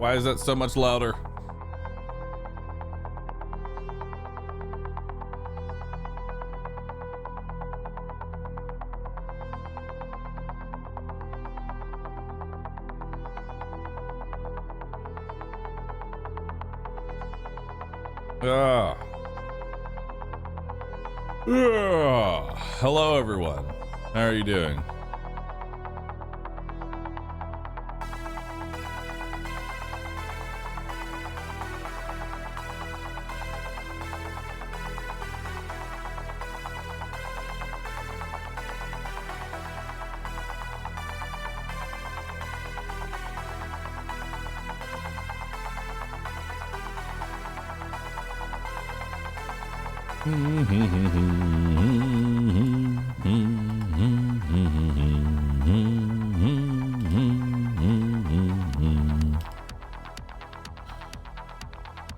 Why is that so much louder? Hello, everyone. How are you doing?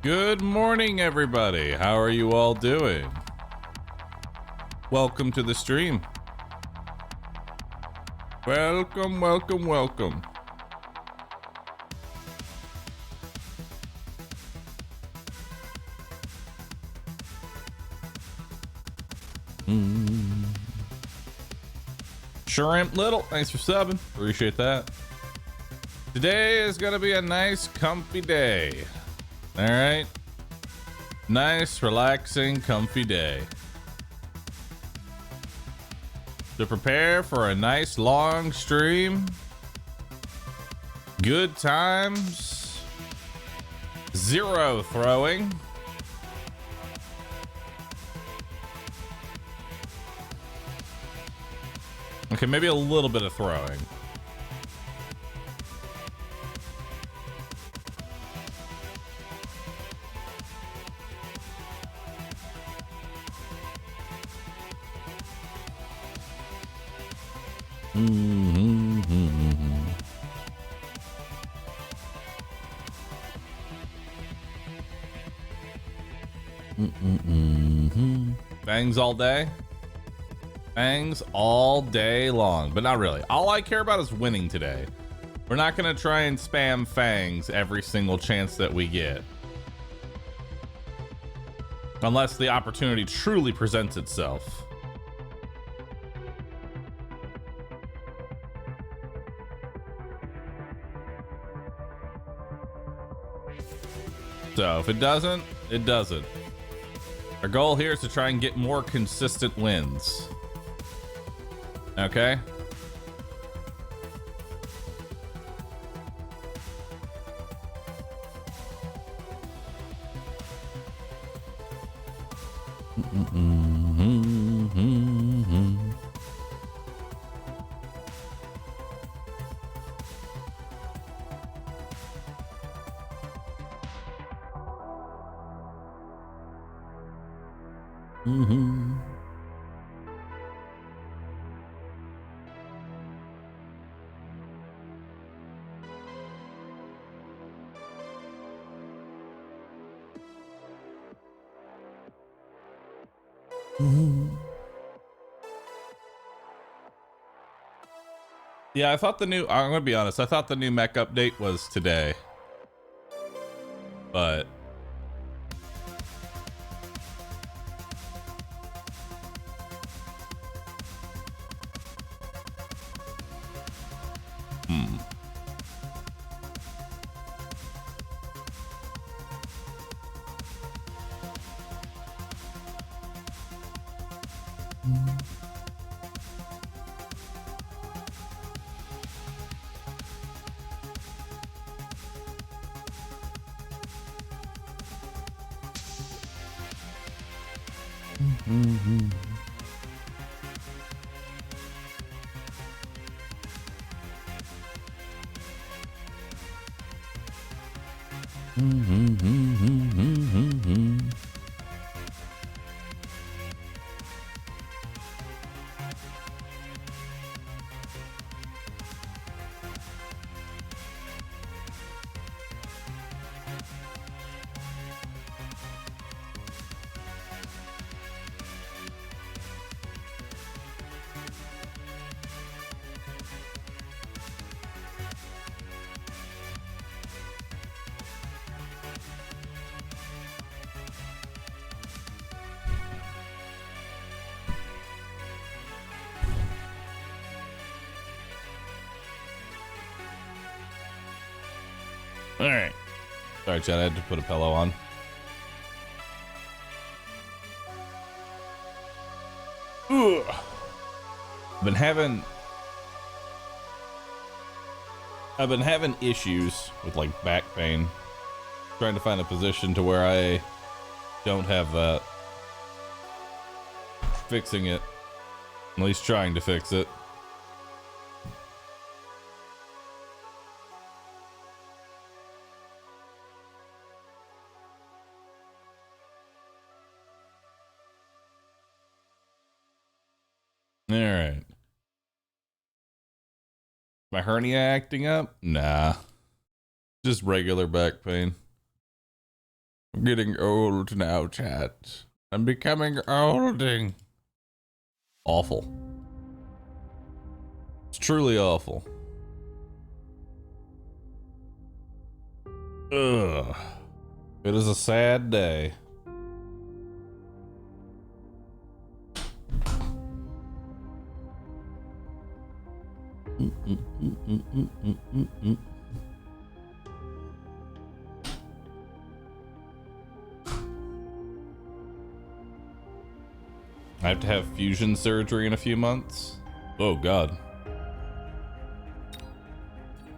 Good morning, everybody. How are you all doing? Welcome to the stream. Welcome, welcome, welcome. Shrimp Little, thanks for subbing. Appreciate that. Today is gonna be a nice, comfy day. All right, nice, relaxing, comfy day to prepare for a nice long stream. Good times, zero throwing. Okay, maybe a little bit of throwing. Bangs all day. Bangs all day long, but not really. All I care about is winning today. We're not gonna try and spam fangs every single chance that we get. Unless the opportunity truly presents itself. So if it doesn't, it doesn't. Our goal here is to try and get more consistent wins. Okay? Yeah, I thought I'm gonna be honest, I thought the new mech update was today. But All right. Sorry, Chad. I had to put a pillow on. Ugh. I've been having issues with like back pain. Trying to find a position to where I don't have that. Fixing it. At least trying to fix it. All right. My hernia acting up? Nah. Just regular back pain. I'm getting old now, chat. I'm becoming olding. Awful. It's truly awful. Ugh. It is a sad day. I have to have fusion surgery in a few months. Oh God.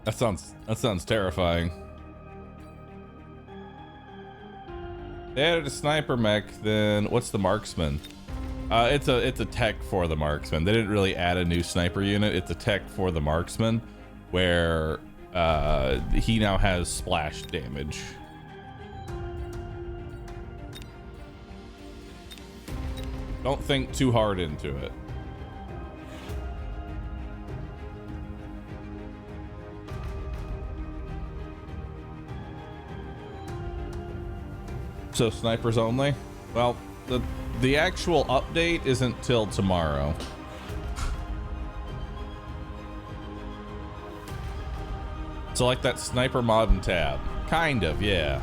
That sounds terrifying. They added a sniper mech, then what's the marksman? It's a tech for the marksman. They didn't really add a new sniper unit. It's a tech for the marksman where he now has splash damage. Don't think too hard into it. So snipers only? Well, the actual update isn't till tomorrow. So like that sniper mod and tab. Kind of, yeah.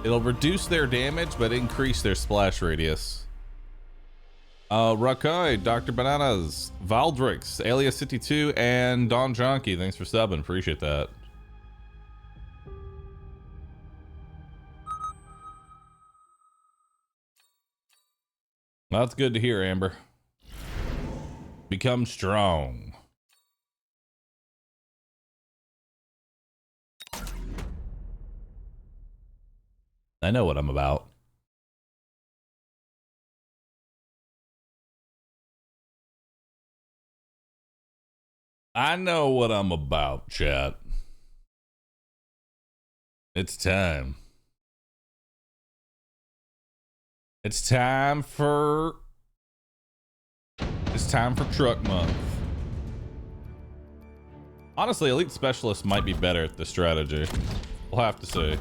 It'll reduce their damage, but increase their splash radius. Rakai, Dr. Bananas, Valdrix, Alias City 2, and Don Jonky. Thanks for subbing. Appreciate that. Well, that's good to hear, Amber. Become strong. I know what I'm about. I know what I'm about, chat. It's time. It's time for truck month. Honestly, elite specialists might be better at this strategy. We'll have to see.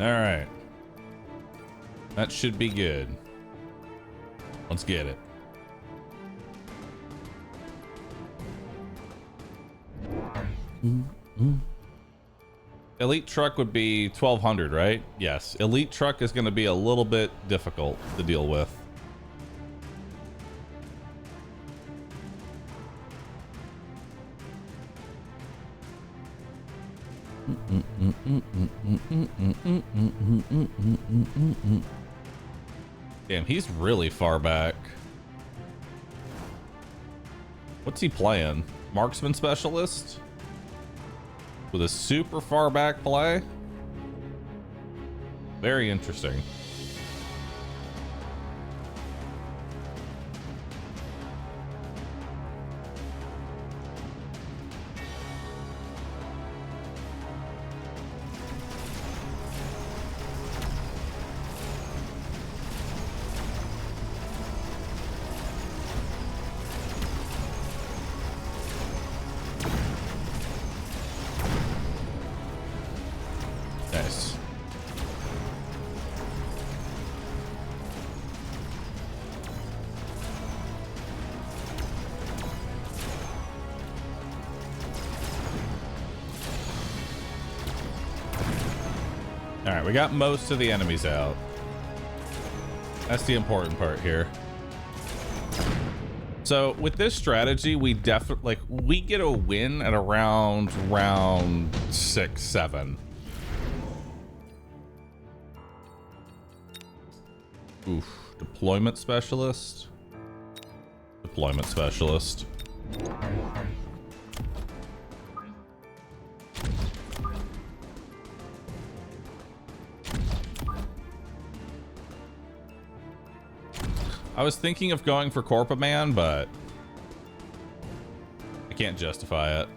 All right. That should be good. Let's get it. Elite truck would be 1200, right? Yes. Elite truck is going to be a little bit difficult to deal with. Damn, he's really far back. What's he playing? Marksman specialist? With a super far back play? Very interesting. All right, we got most of the enemies out. That's the important part here. So with this strategy, we definitely we get a win at around round 6, 7. Oof. Deployment specialist. Deployment specialist. I was thinking of going for Corpa Man, but I can't justify it.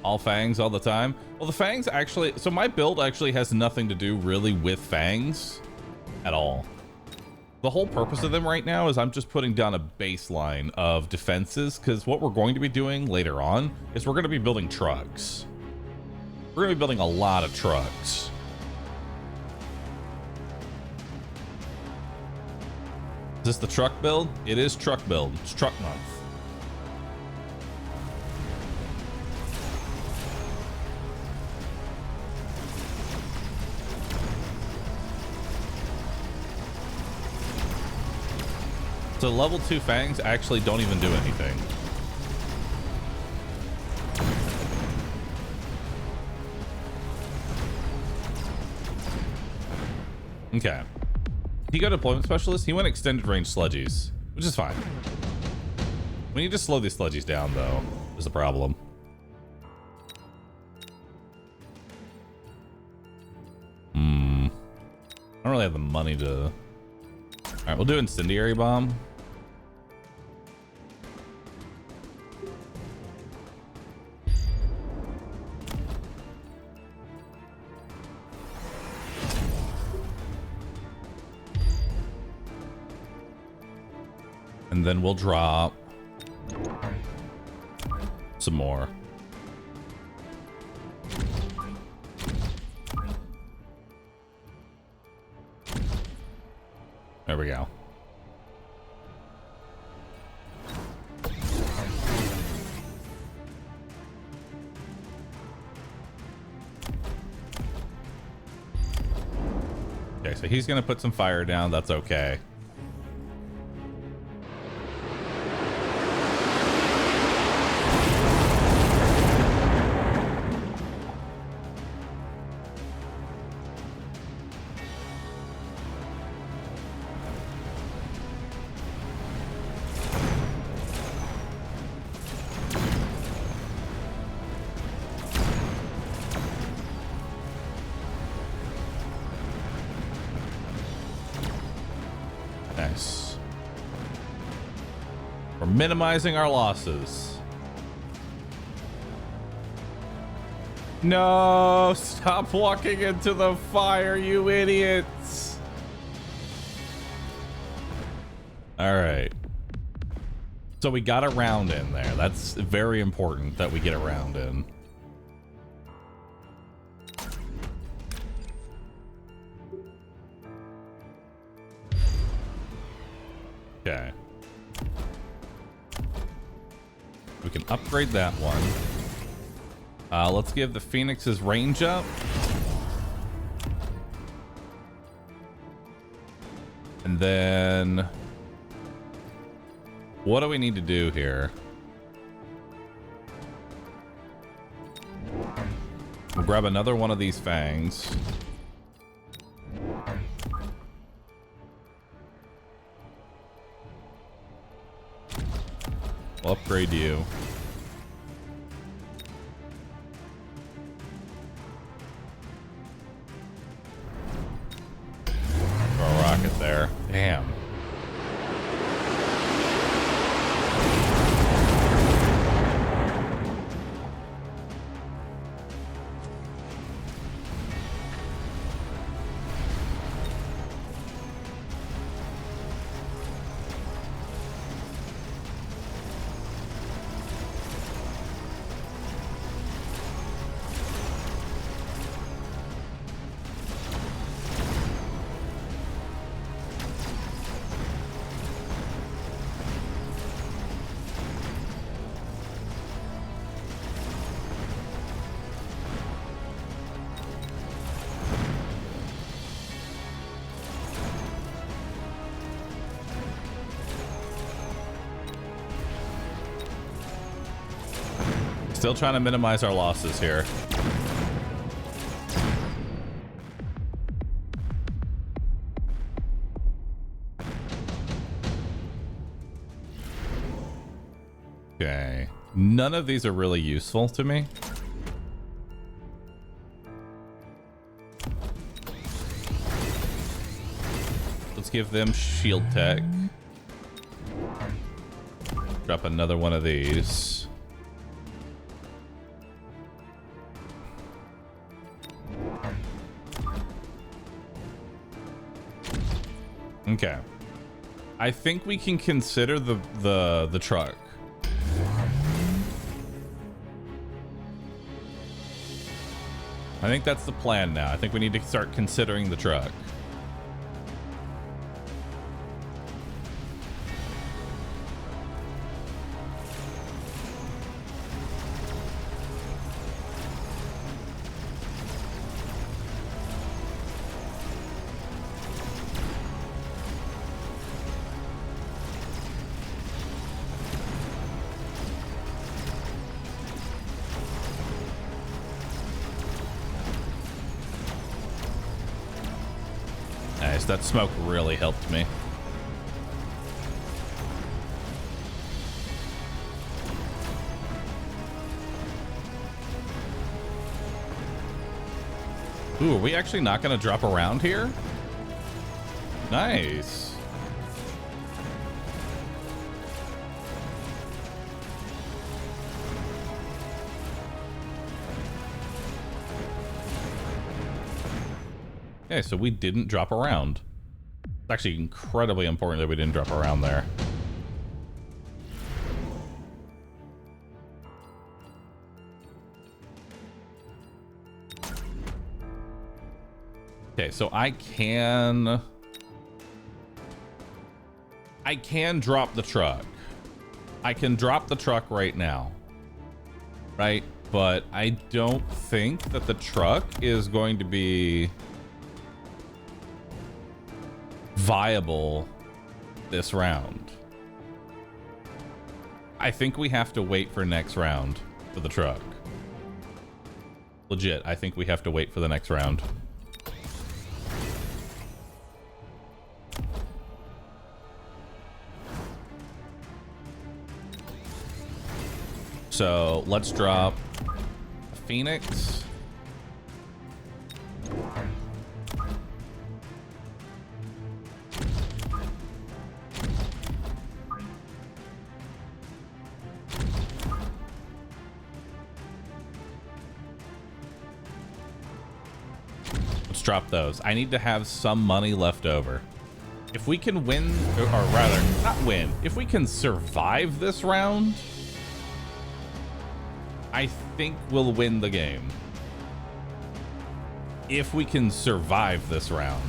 All fangs all the time. Well, the fangs actually, so my build actually has nothing to do really with fangs at all. The whole purpose of them right now is I'm just putting down a baseline of defenses, because what we're going to be doing later on is we're going to be building trucks. We're going to be building a lot of trucks. Is this the truck build? It is truck build. It's truck month. So level 2 fangs actually don't even do anything. Okay. He got deployment specialist. He went extended range sludgies, which is fine. We need to slow these sludgies down, though, is the problem. I don't really have the money to... All right, we'll do incendiary bomb. And then we'll drop some more. There we go. Okay, so he's gonna put some fire down. That's okay. Nice. We're minimizing our losses. No, stop walking into the fire, you idiots. All right. So we got a round in there. That's very important that we get a round in. Okay. We can upgrade that one. Let's give the Phoenix's range up. And then... what do we need to do here? We'll grab another one of these fangs. We'll upgrade you. Throw a rocket there. Damn. Still trying to minimize our losses here. Okay. None of these are really useful to me. Let's give them shield tech. Drop another one of these. Okay. I think we can consider the truck. I think that's the plan now. I think we need to start considering the truck. That smoke really helped me. Ooh, are we actually not going to drop around here? Nice. Okay, so we didn't drop around. It's actually incredibly important that we didn't drop around there. Okay, so I can drop the truck. I can drop the truck right now. Right? But I don't think that the truck is going to be viable this round. I think we have to wait for next round for the truck. Legit, I think we have to wait for the next round. So let's drop a Phoenix. Drop those. I need to have some money left over. If we can win, or rather, not win, if we can survive this round, I think we'll win the game. If we can survive this round.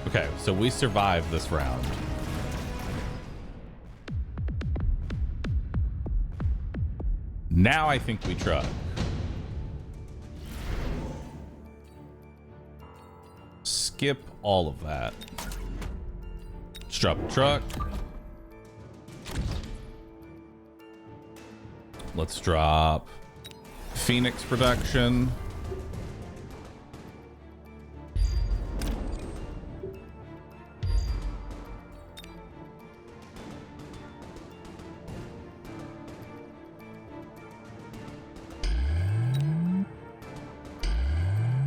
Okay, so we survived this round. Now I think we truck. Skip all of that. Let's drop a truck. Let's drop Phoenix production.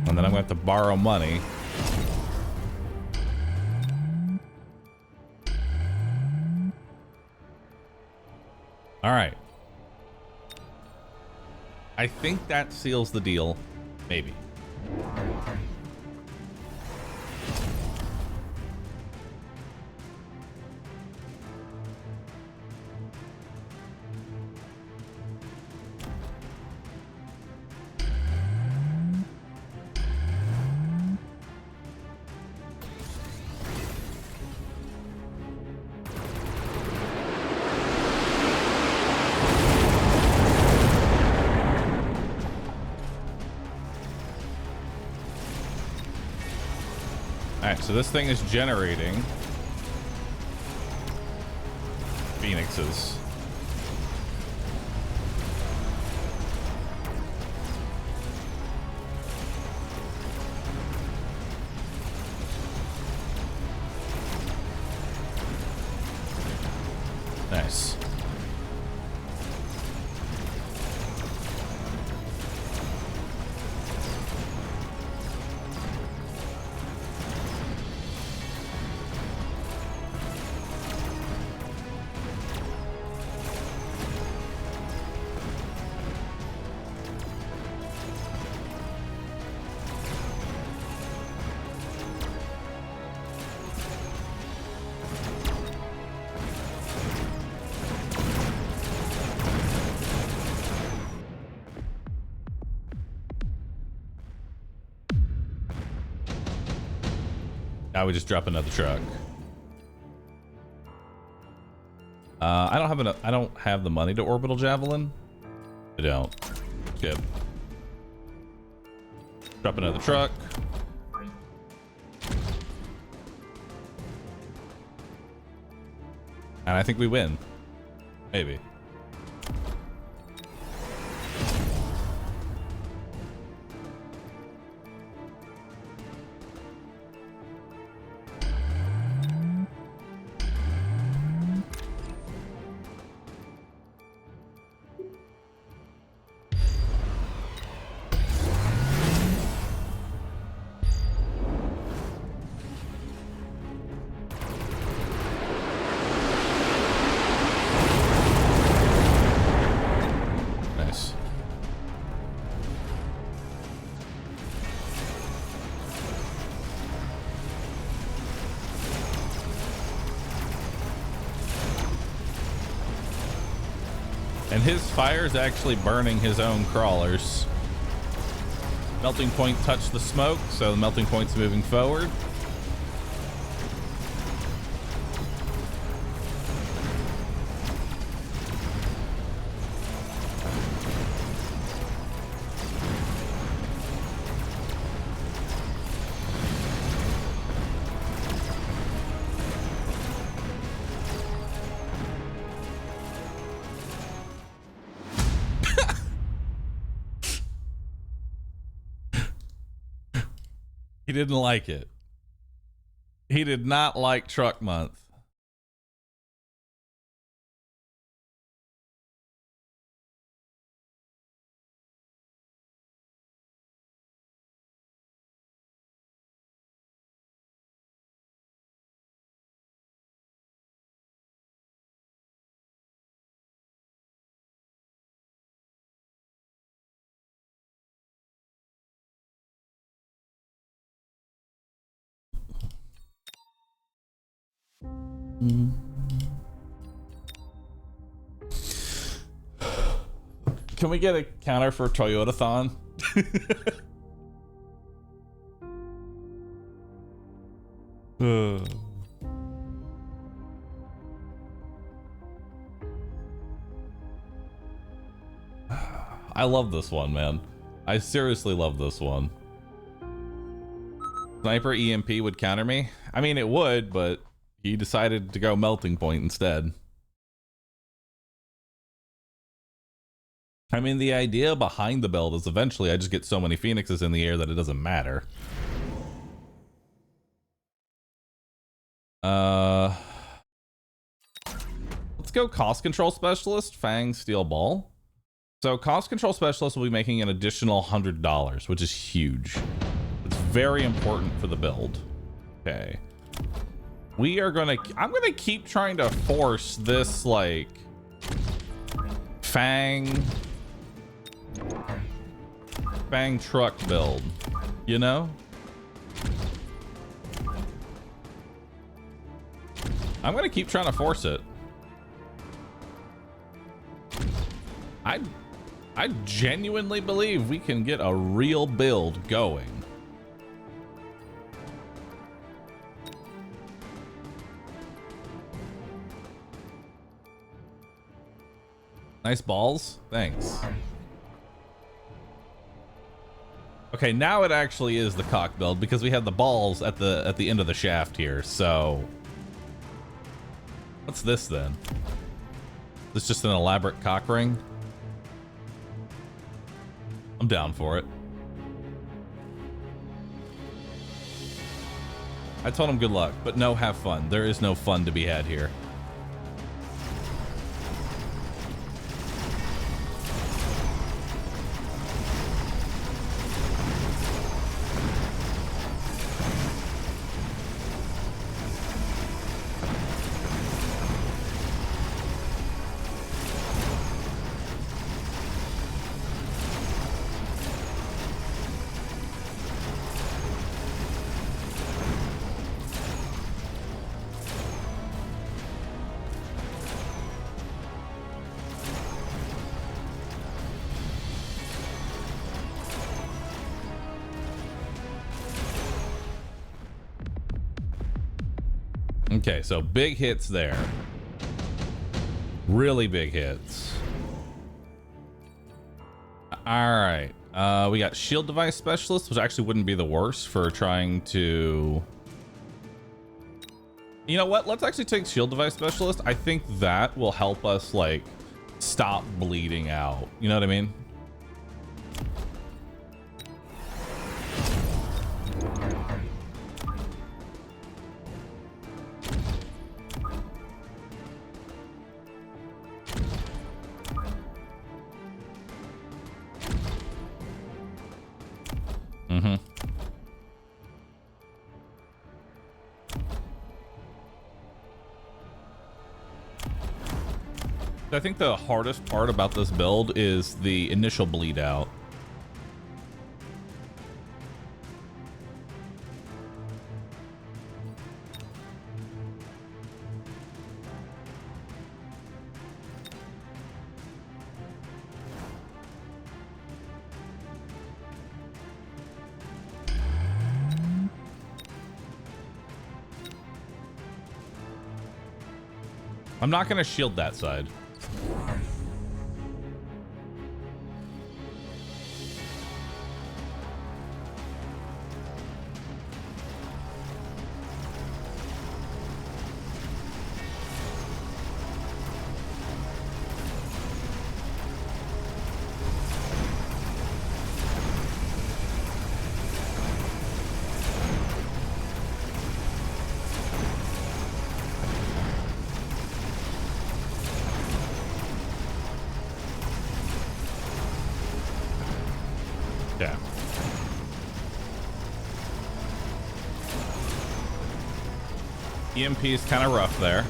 And then I'm going to have to borrow money. All right. I think that seals the deal. Maybe. So this thing is generating phoenixes. Nice. Now we just drop another truck. I don't have the money to orbital javelin. I don't. Good. Drop another truck. And I think we win. Maybe. And his fire is actually burning his own crawlers. Melting point touched the smoke, so the melting point's moving forward. He didn't like it. He did not like truck month. Can we get a counter for Toyota-thon? I love this one, man. I seriously love this one. Sniper EMP would counter me? I mean, it would, but he decided to go melting point instead. I mean, the idea behind the build is eventually I just get so many phoenixes in the air that it doesn't matter. Let's go cost control specialist, Fang Steel Ball. So cost control specialist will be making an additional $100, which is huge. It's very important for the build. Okay. I'm gonna keep trying to force this, like, Fang truck build, you know? I'm gonna keep trying to force it. I genuinely believe we can get a real build going. Nice balls. Thanks. Okay, now it actually is the cock build because we have the balls at the end of the shaft here. So what's this then? This just an elaborate cock ring? I'm down for it. I told him good luck, but no, have fun. There is no fun to be had here. Okay, so big hits there. Really big hits. All right. We got shield device specialist, which actually wouldn't be the worst for trying to... You know what? Let's actually take shield device specialist. I think that will help us, like, stop bleeding out. You know what I mean? I think the hardest part about this build is the initial bleed out. I'm not going to shield that side. Yeah. EMP is kind of rough there.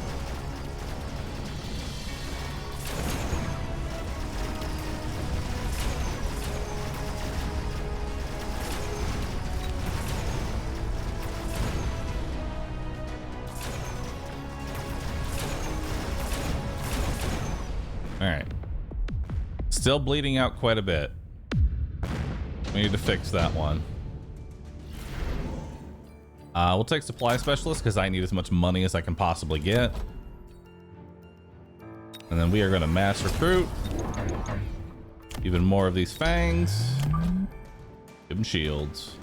All right. Still bleeding out quite a bit. We need to fix that one. We'll take supply specialist because I need as much money as I can possibly get. And then we are going to mass recruit. Even more of these fangs. Give them shields.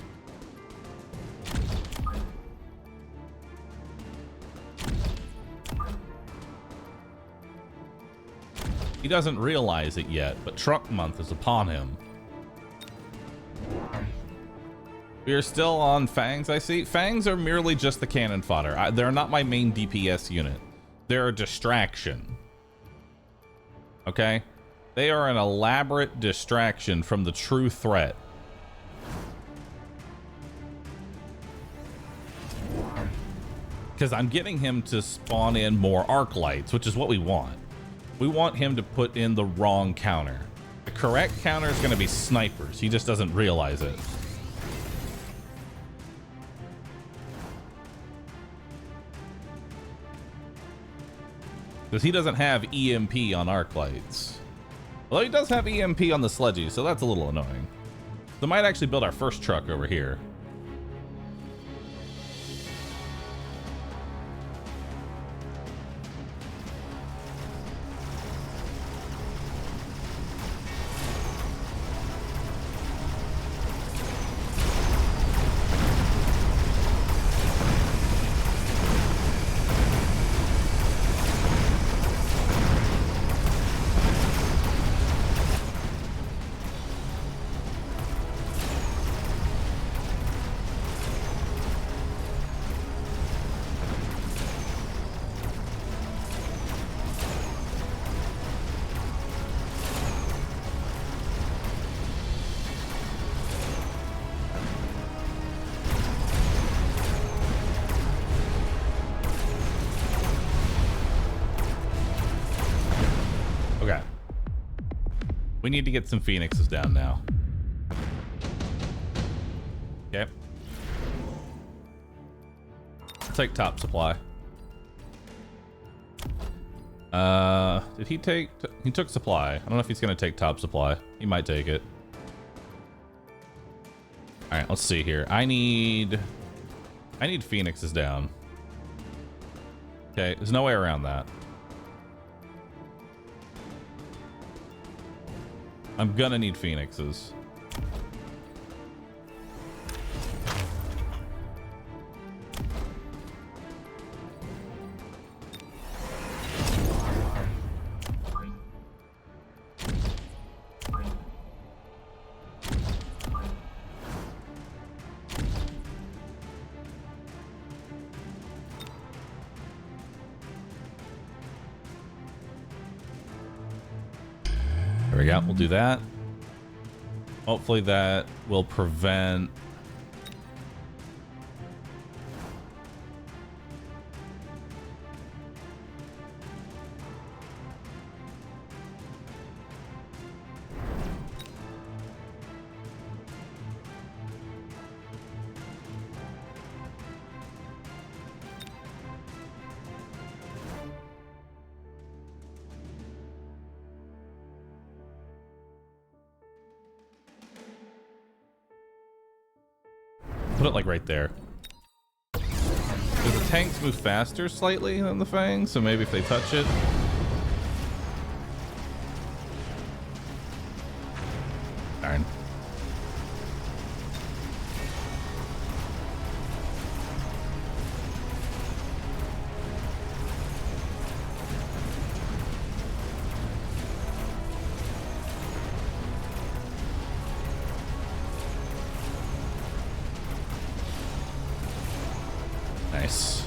He doesn't realize it yet, but Truck Month is upon him. We are still on Fangs, I see. Fangs are merely just the cannon fodder. They're not my main DPS unit. They're a distraction. Okay? They are an elaborate distraction from the true threat. Because I'm getting him to spawn in more arc lights, which is what we want. We want him to put in the wrong counter. The correct counter is going to be snipers. He just doesn't realize it. Because he doesn't have EMP on arc lights. Although he does have EMP on the sledgy, so that's a little annoying. So might actually build our first truck over here. We need to get some phoenixes down now. Okay. Take top supply. Did he take... He took supply. I don't know if he's going to take top supply. He might take it. All right, let's see here. I need phoenixes down. Okay, there's no way around that. I'm gonna need phoenixes. There we go. We'll do that. Hopefully that will prevent... Put it like right there. Because the tanks move faster slightly than the fangs, so maybe if they touch it. Darn. Nice.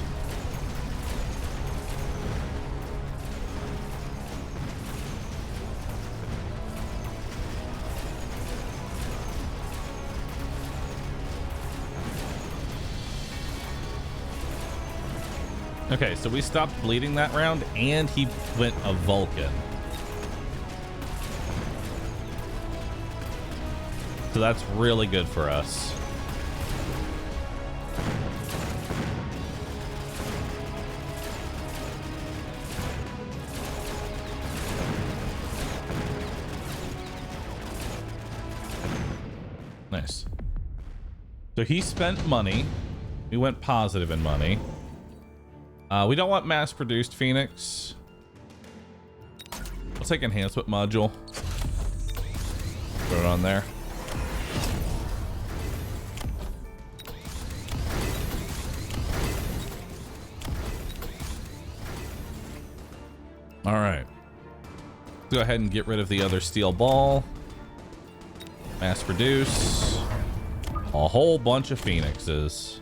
Okay, so we stopped bleeding that round, and he went a Vulcan. So that's really good for us. Nice. So he spent money. We went positive in money. We don't want mass-produced Phoenix. Let's take enhancement module. Put it on there. All right. Go ahead and get rid of the other steel ball. Mass produce a whole bunch of Phoenixes.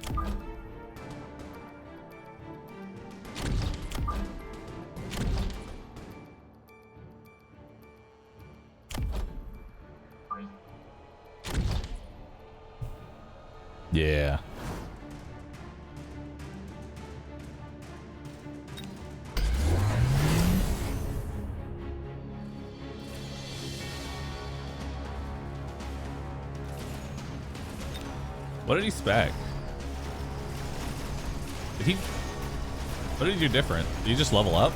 Yeah. What did he spec? What did he do different? Did he just level up?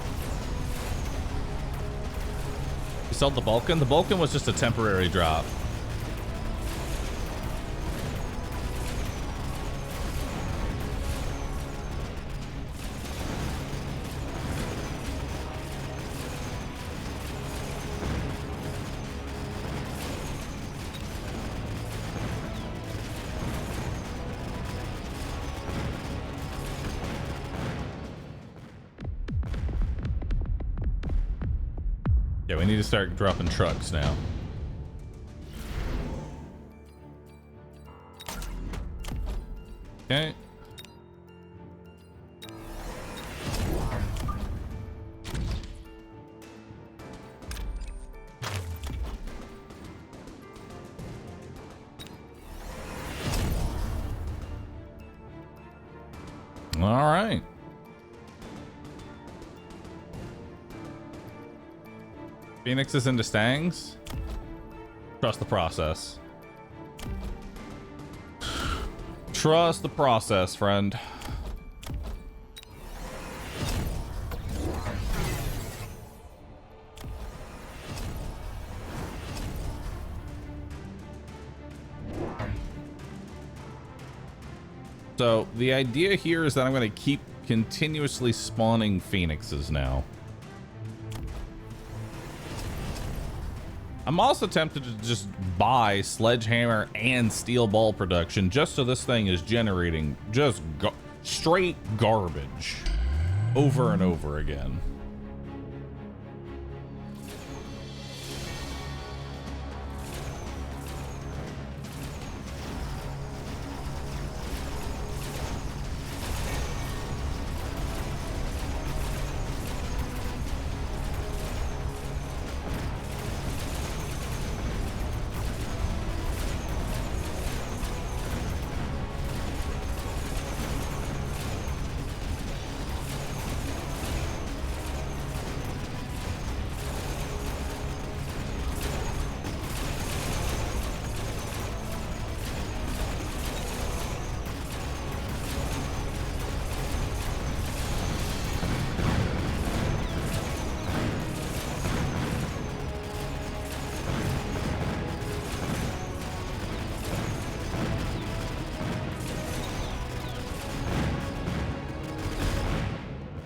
He sold the Vulcan? The Vulcan was just a temporary drop. Yeah, we need to start dropping trucks now. Okay. All right. Phoenix is into Stangs. Trust the process. Trust the process, friend. So the idea here is that I'm going to keep continuously spawning Phoenixes now. I'm also tempted to just buy Sledgehammer and Steel Ball production just so this thing is generating just straight garbage over and over again.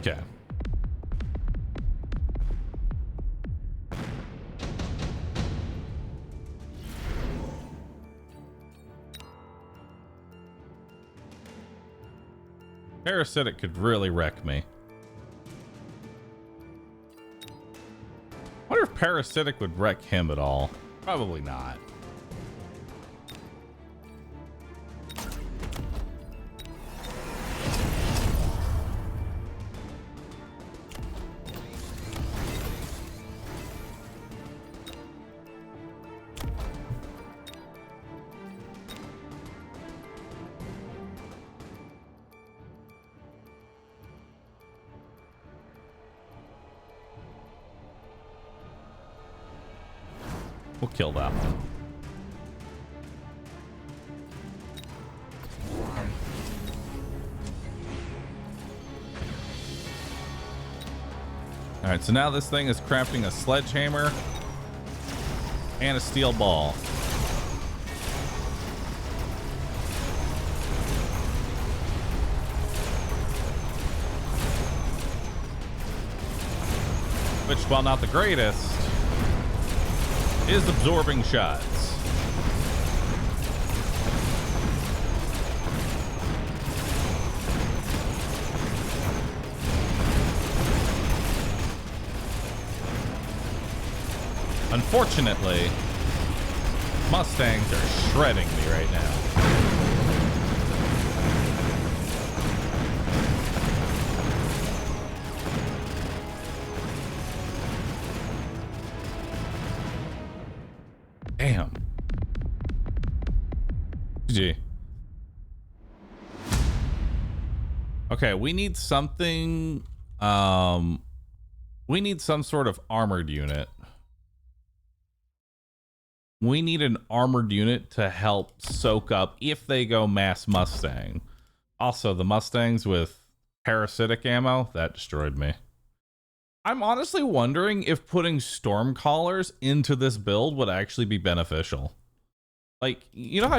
Okay. Parasitic could really wreck me. Wonder if Parasitic would wreck him at all. Probably not. We'll kill that one. All right, so now this thing is crafting a Sledgehammer and a Steel Ball. Which, while not the greatest, is absorbing shots. Unfortunately, Mustangs are shredding me right now. Damn. GG. Okay, we need something. We need some sort of armored unit. We need an armored unit to help soak up if they go mass Mustang. Also, the Mustangs with parasitic ammo, that destroyed me. I'm honestly wondering if putting Stormcallers into this build would actually be beneficial. Like, you know how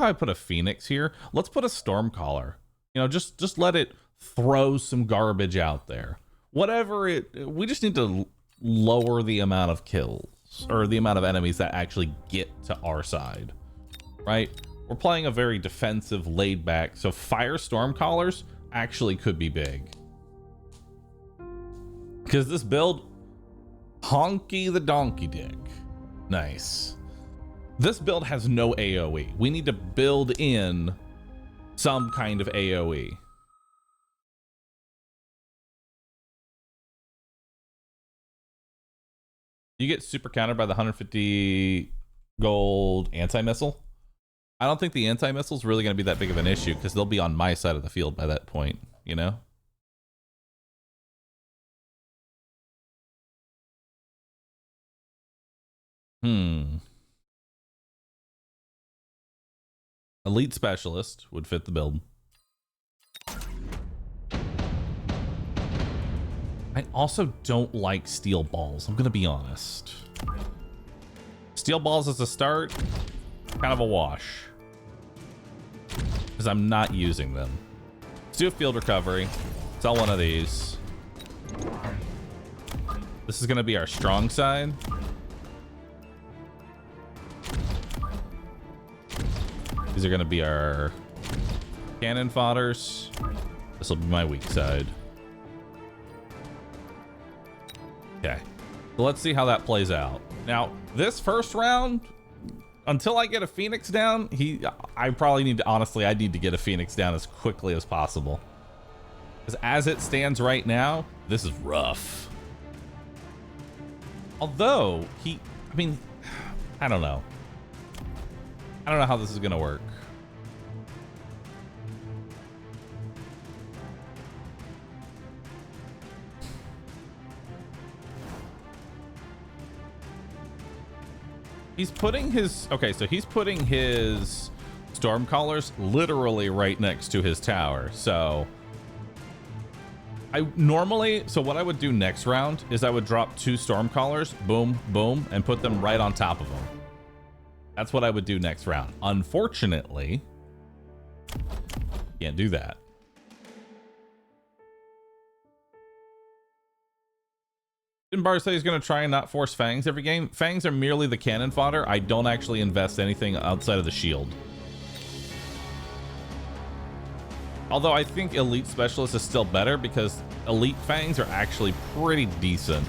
I put a Phoenix here? Let's put a Stormcaller. You know, just let it throw some garbage out there. Whatever we just need to lower the amount of kills or the amount of enemies that actually get to our side, right? We're playing a very defensive, laid back, so fire Stormcallers actually could be big. Because this build, honky the donkey dick. Nice. This build has no AoE. We need to build in some kind of AoE. You get super countered by the 150 gold anti-missile. I don't think the anti-missile is really going to be that big of an issue because they'll be on my side of the field by that point, you know? Elite specialist would fit the build. I also don't like steel balls. I'm going to be honest. Steel balls as a start, kind of a wash. Because I'm not using them. Let's do a field recovery. Sell one of these. This is going to be our strong side. These are going to be our cannon fodders. This will be my weak side. Okay, so let's see how that plays out. Now, this first round, until I get a Phoenix down, I probably need to, honestly, I need to get a Phoenix down as quickly as possible. Because as it stands right now, this is rough. Although, I mean, I don't know. I don't know how this is going to work. He's putting his, okay, so he's putting his Stormcallers literally right next to his tower. So what I would do next round is I would drop 2 Stormcallers, boom, boom, and put them right on top of him. That's what I would do next round. Unfortunately, can't do that. Bar said he's going to try and not force Fangs every game. Fangs are merely the cannon fodder. I don't actually invest anything outside of the shield. Although I think Elite Specialist is still better because Elite Fangs are actually pretty decent.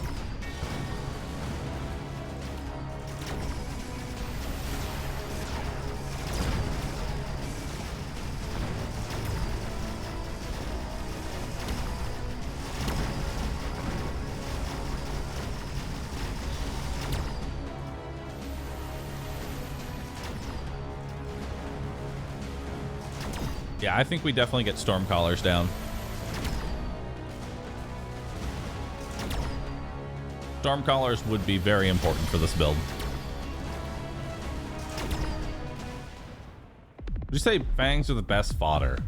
Yeah, I think we definitely get Stormcallers down. Stormcallers would be very important for this build. Would you say Fangs are the best fodder?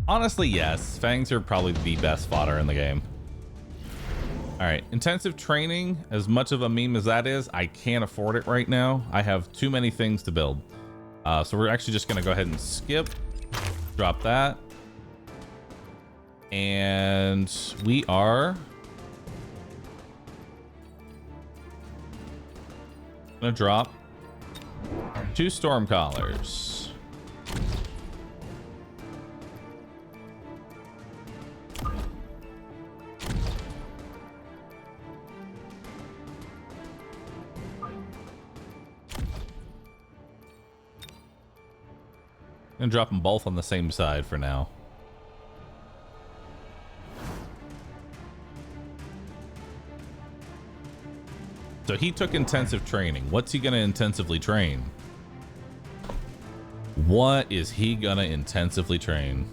Honestly, yes. Fangs are probably the best fodder in the game. All right, intensive training, as much of a meme as that is, I can't afford it right now. I have too many things to build. So we're actually just gonna go ahead and skip. Drop that. And we are gonna drop 2 Stormcallers. And drop them both on the same side for now. So he took intensive training. What's he gonna intensively train? What is he gonna intensively train?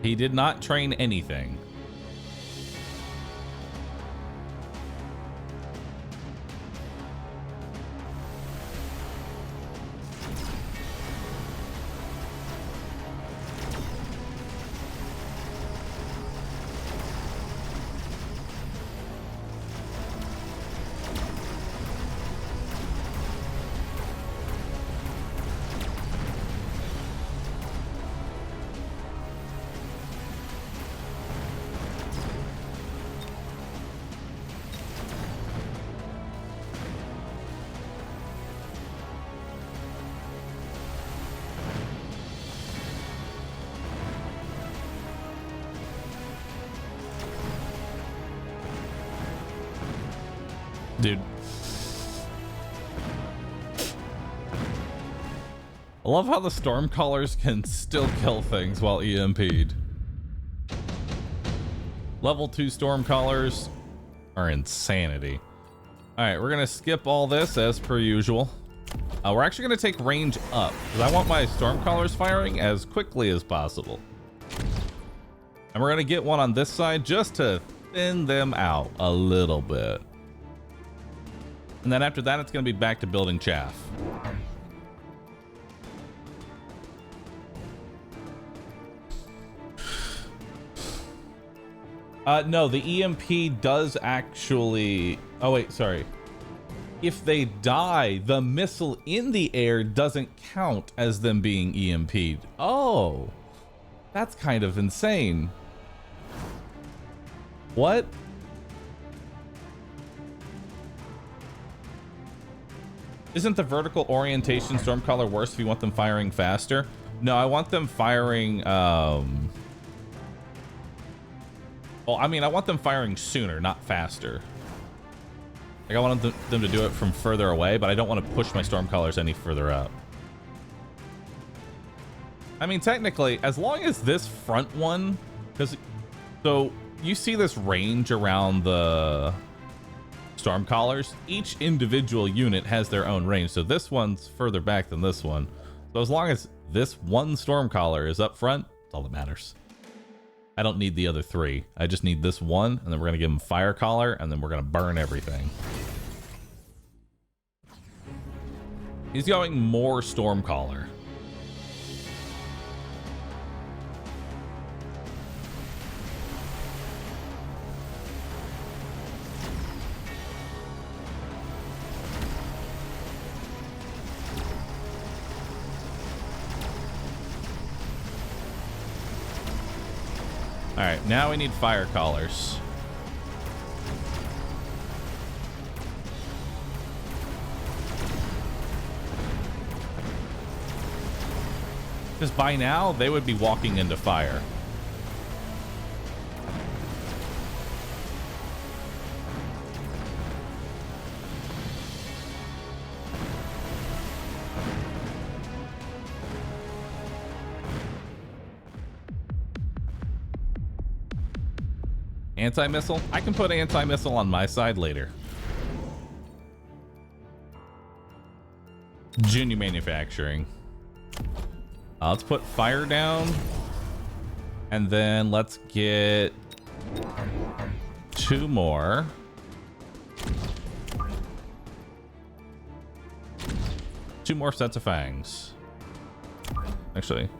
He did not train anything. Dude. I love how the Stormcallers can still kill things while EMP'd. Level 2 Stormcallers are insanity. Alright, we're gonna skip all this as per usual. We're actually gonna take range up, because I want my Stormcallers firing as quickly as possible. And we're gonna get one on this side just to thin them out a little bit. And then after that, it's going to be back to building chaff. No, the EMP does actually... Oh, wait, sorry. If they die, the missile in the air doesn't count as them being EMP'd. Oh, that's kind of insane. What? Isn't the vertical orientation Stormcaller worse if you want them firing faster? No, I want them firing, well, I mean, I want them firing sooner, not faster. Like, I want them to do it from further away, but I don't want to push my Stormcallers any further up. I mean, technically, as long as this front one, because, so, you see this range around the Stormcallers, each individual unit has their own range, so this one's further back than this one. So as long as this one Stormcaller is up front, that's all that matters. I don't need the other three. I just need this one, and then we're gonna give him Fire Collar, and then we're gonna burn everything. He's going more Stormcaller. All right, now we need Fire Collars. Because by now, they would be walking into fire. Anti-missile? I can put anti-missile on my side later. Junior manufacturing. Let's put fire down. And then let's get 2 more. Two more sets of fangs. Actually.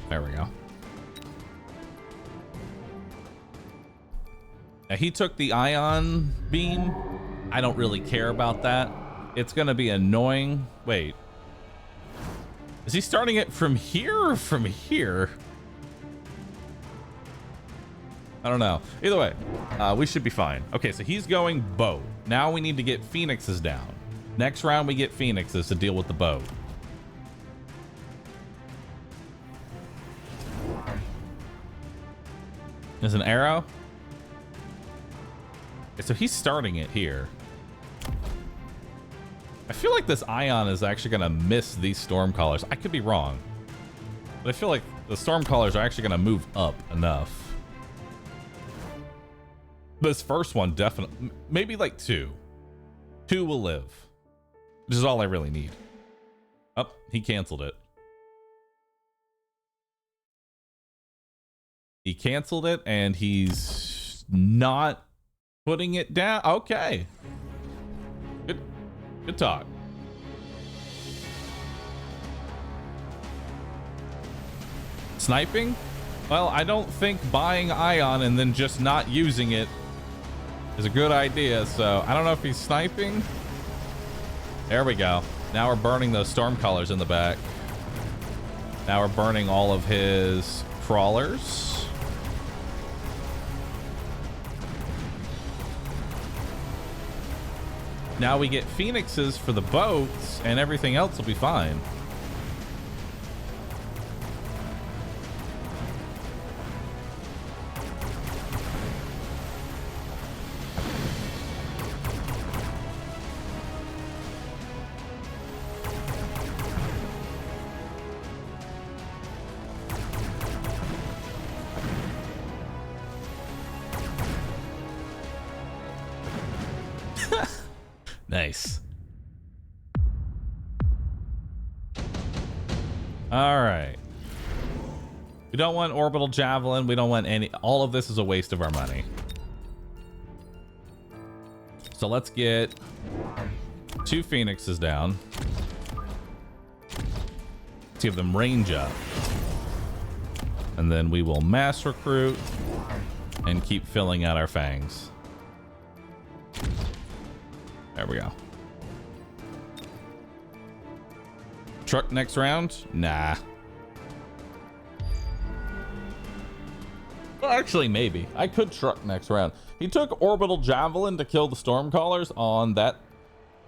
There we go. Now, he took the ion beam. I don't really care about that. It's gonna be annoying. Wait. Is he starting it from here or from here? I don't know. Either way, we should be fine. Okay, so he's going boat. Now we need to get Phoenixes down. Next round, we get Phoenixes to deal with the boat. There's an arrow. Okay, so he's starting it here. I feel like this ion is actually gonna miss these Stormcallers. I could be wrong, but I feel like the Stormcallers are actually gonna move up enough. This first one definitely, maybe like two 2 will live, which is all I really need. Oh, he canceled it. He canceled it, and he's not putting it down. Okay. Good talk. Sniping? Well, I don't think buying Ion and then just not using it is a good idea, so I don't know if he's sniping. There we go. Now we're burning those storm colors in the back. Now we're burning all of his crawlers. Now we get phoenixes for the boats, and everything else will be fine. Nice. All right. We don't want orbital javelin. We don't want any. All of this is a waste of our money. So let's get 2 phoenixes down. Let's give them range up. And then we will mass recruit and keep filling out our fangs. There we go. Truck next round? Nah. Well, actually, maybe. I could truck next round. He took orbital javelin to kill the stormcallers on that.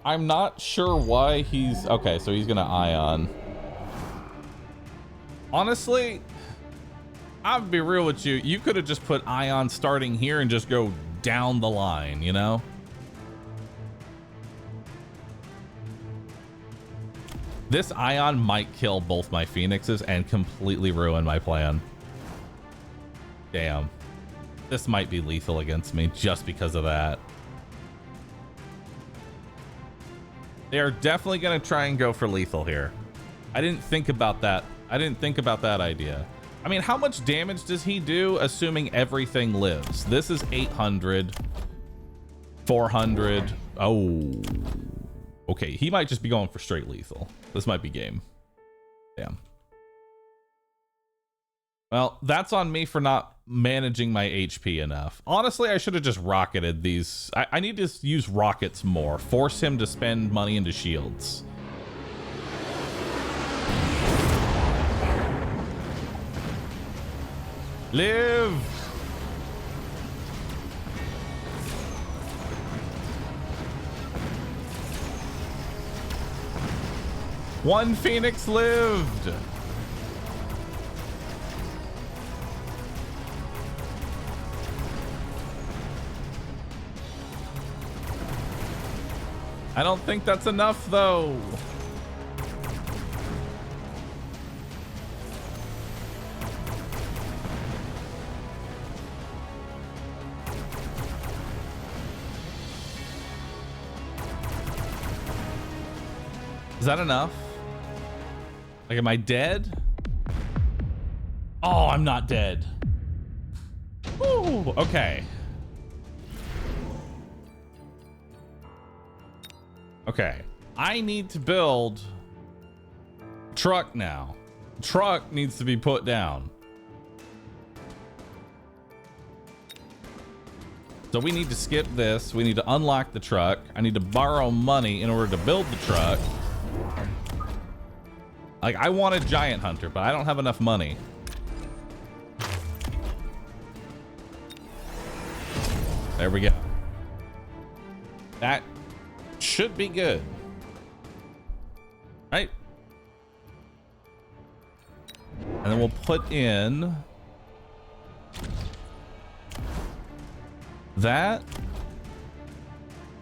I'm not sure why he's... Okay, so he's gonna Ion. Honestly, I'll be real with you. You could have just put Ion starting here and just go down the line, you know? This Ion might kill both my phoenixes and completely ruin my plan. Damn. This might be lethal against me just because of that. They are definitely going to try and go for lethal here. I didn't think about that. I didn't think about that idea. I mean, how much damage does he do assuming everything lives? This is 800. 400. Oh. Okay, he might just be going for straight lethal. This might be game. Damn. Well, that's on me for not managing my HP enough. Honestly, I should have just rocketed these. I need to use rockets more. Force him to spend money into shields. Live! One phoenix lived. I don't think that's enough, though. Is that enough? Like, am I dead? Oh, I'm not dead. Ooh, okay. Okay. I need to build truck now. Truck needs to be put down. So we need to skip this. We need to unlock the truck. I need to borrow money in order to build the truck. Like, I want a giant hunter, but I don't have enough money. There we go. That should be good. Right? And then we'll put in that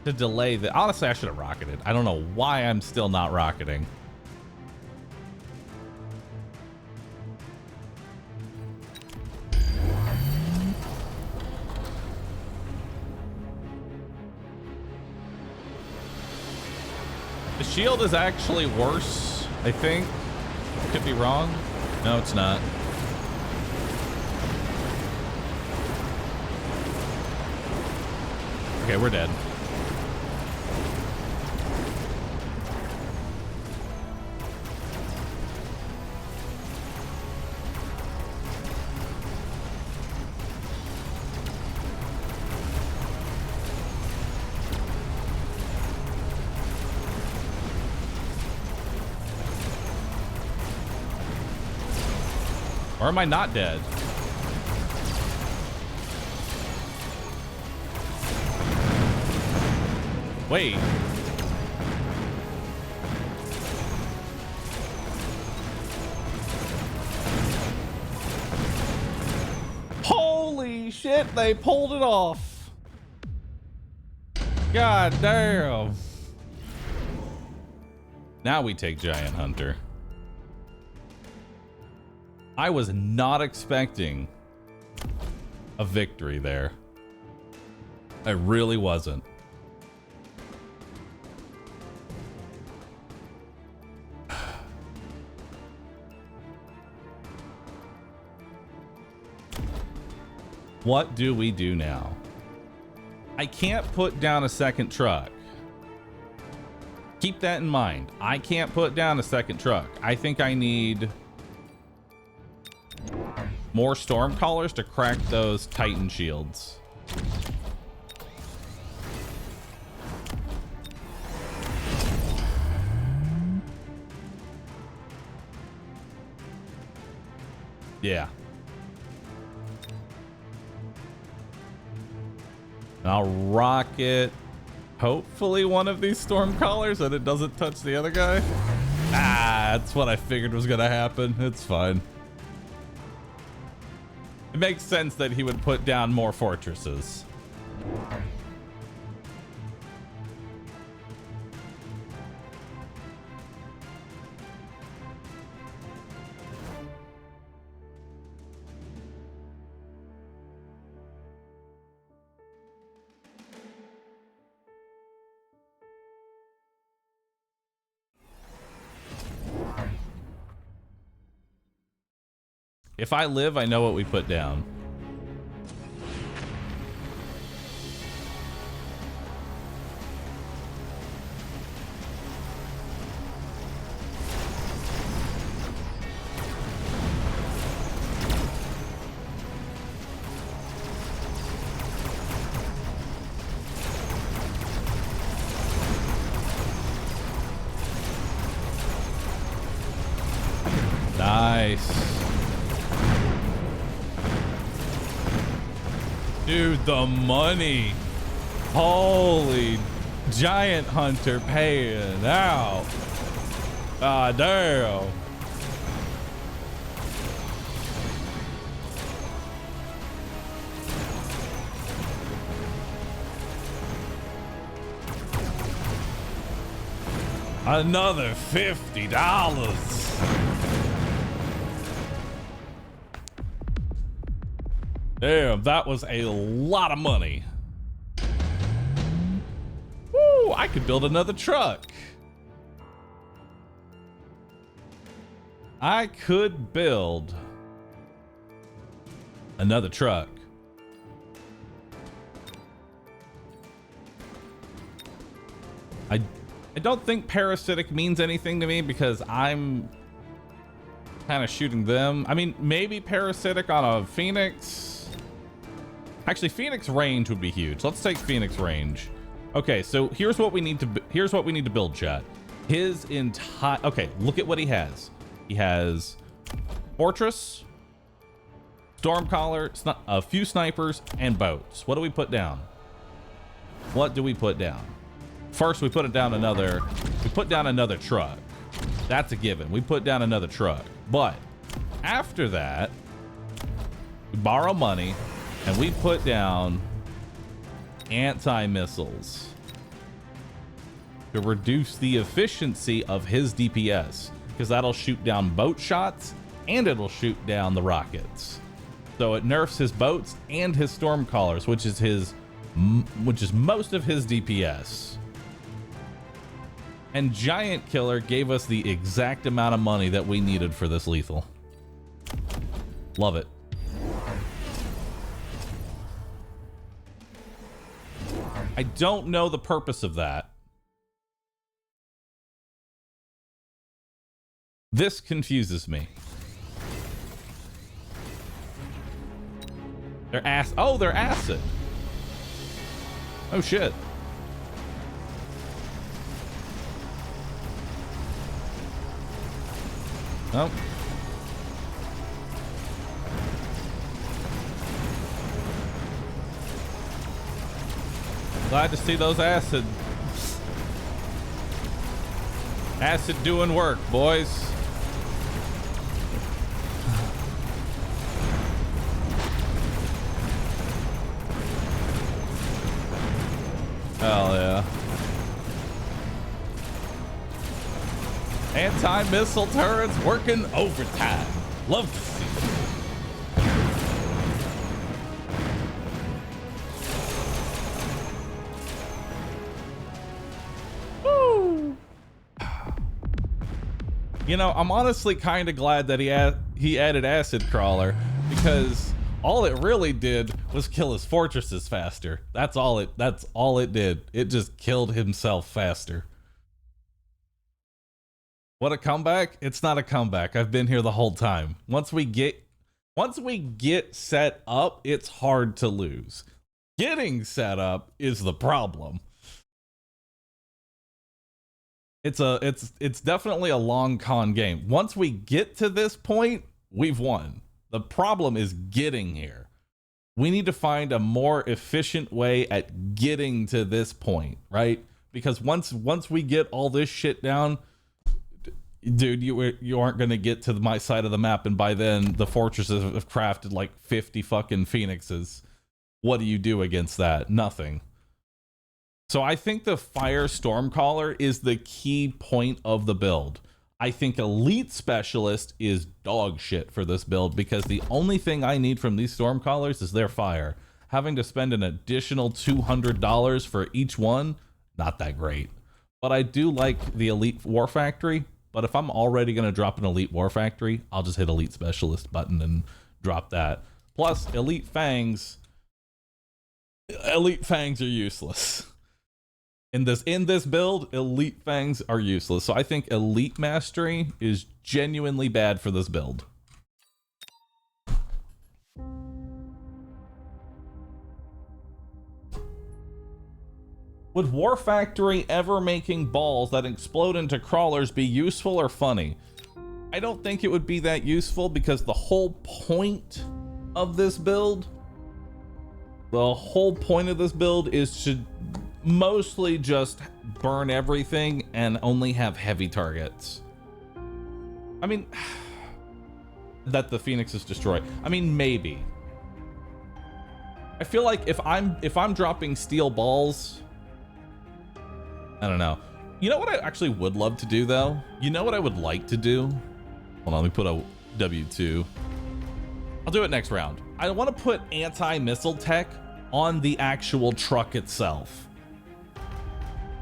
to delay the... Honestly, I should have rocketed. I don't know why I'm still not rocketing. shield is actually worse, I think. Could be wrong. No, it's not. Okay, we're dead. Or am I not dead? Wait. Holy shit, they pulled it off. God damn. Now we take Giant Hunter. I was not expecting a victory there. I really wasn't. What do we do now? I can't put down a second truck. Keep that in mind. I can't put down a second truck. I think I need more storm callers to crack those Titan shields. Yeah. I'll rocket hopefully one of these storm callers and it doesn't touch the other guy. Ah, that's what I figured was gonna happen. It's fine. It makes sense that he would put down more fortresses. If I live, I know what we put down. Nice. Dude, the money. Holy Giant Hunter paying out. Ah, damn. Another $50. Damn, that was a lot of money. Woo, I could build another truck. I could build another truck. I don't think parasitic means anything to me because I'm kind of shooting them. I mean, maybe parasitic on a Phoenix. Actually, Phoenix range would be huge. Let's take Phoenix range. Okay, so here's what we need to build, chat. His entire okay, look at what he has. He has fortress, stormcaller, a few snipers, and boats. What do we put down? What do we put down? First, we put down another truck. That's a given. We put down another truck. But after that, we borrow money and we put down anti-missiles to reduce the efficiency of his DPS, because that'll shoot down boat shots and it'll shoot down the rockets. So it nerfs his boats and his storm callers, which is most of his DPS. And Giant Killer gave us the exact amount of money that we needed for this lethal. Love it. I don't know the purpose of that. This confuses me. They're they're acid. Oh shit. Oh. Glad to see those acid doing work, boys. Hell yeah. Anti-missile turrets working overtime. Love to see it. Woo! You know, I'm honestly kind of glad that he added Acid Crawler, because all it really did was kill his fortresses faster. That's all it did. It just killed himself faster. What a comeback? It's not a comeback. I've been here the whole time. Once we get set up, it's hard to lose. Getting set up is the problem. It's definitely a long con game. Once we get to this point, we've won. The problem is getting here. We need to find a more efficient way at getting to this point, right? Because once we get all this shit down, dude, you aren't going to get to my side of the map, and by then the fortresses have crafted like 50 fucking phoenixes. What do you do against that? Nothing. So I think the Fire Stormcaller is the key point of the build. I think Elite Specialist is dog shit for this build, because the only thing I need from these Stormcallers is their fire. Having to spend an additional $200 for each one, not that great. But I do like the Elite War Factory. But if I'm already going to drop an Elite War Factory, I'll just hit Elite Specialist button and drop that. Plus, Elite Fangs are useless. In this build, Elite Fangs are useless. So I think Elite Mastery is genuinely bad for this build. Would War Factory ever making balls that explode into crawlers be useful or funny? I don't think it would be that useful, because the whole point of this build is to mostly just burn everything and only have heavy targets. I mean, that the Phoenixes destroy. I mean, maybe. I feel like if I'm dropping steel balls, I don't know. You know what I actually would love to do, though? You know what I would like to do? Hold on, let me put a W2. I'll do it next round. I want to put anti-missile tech on the actual truck itself.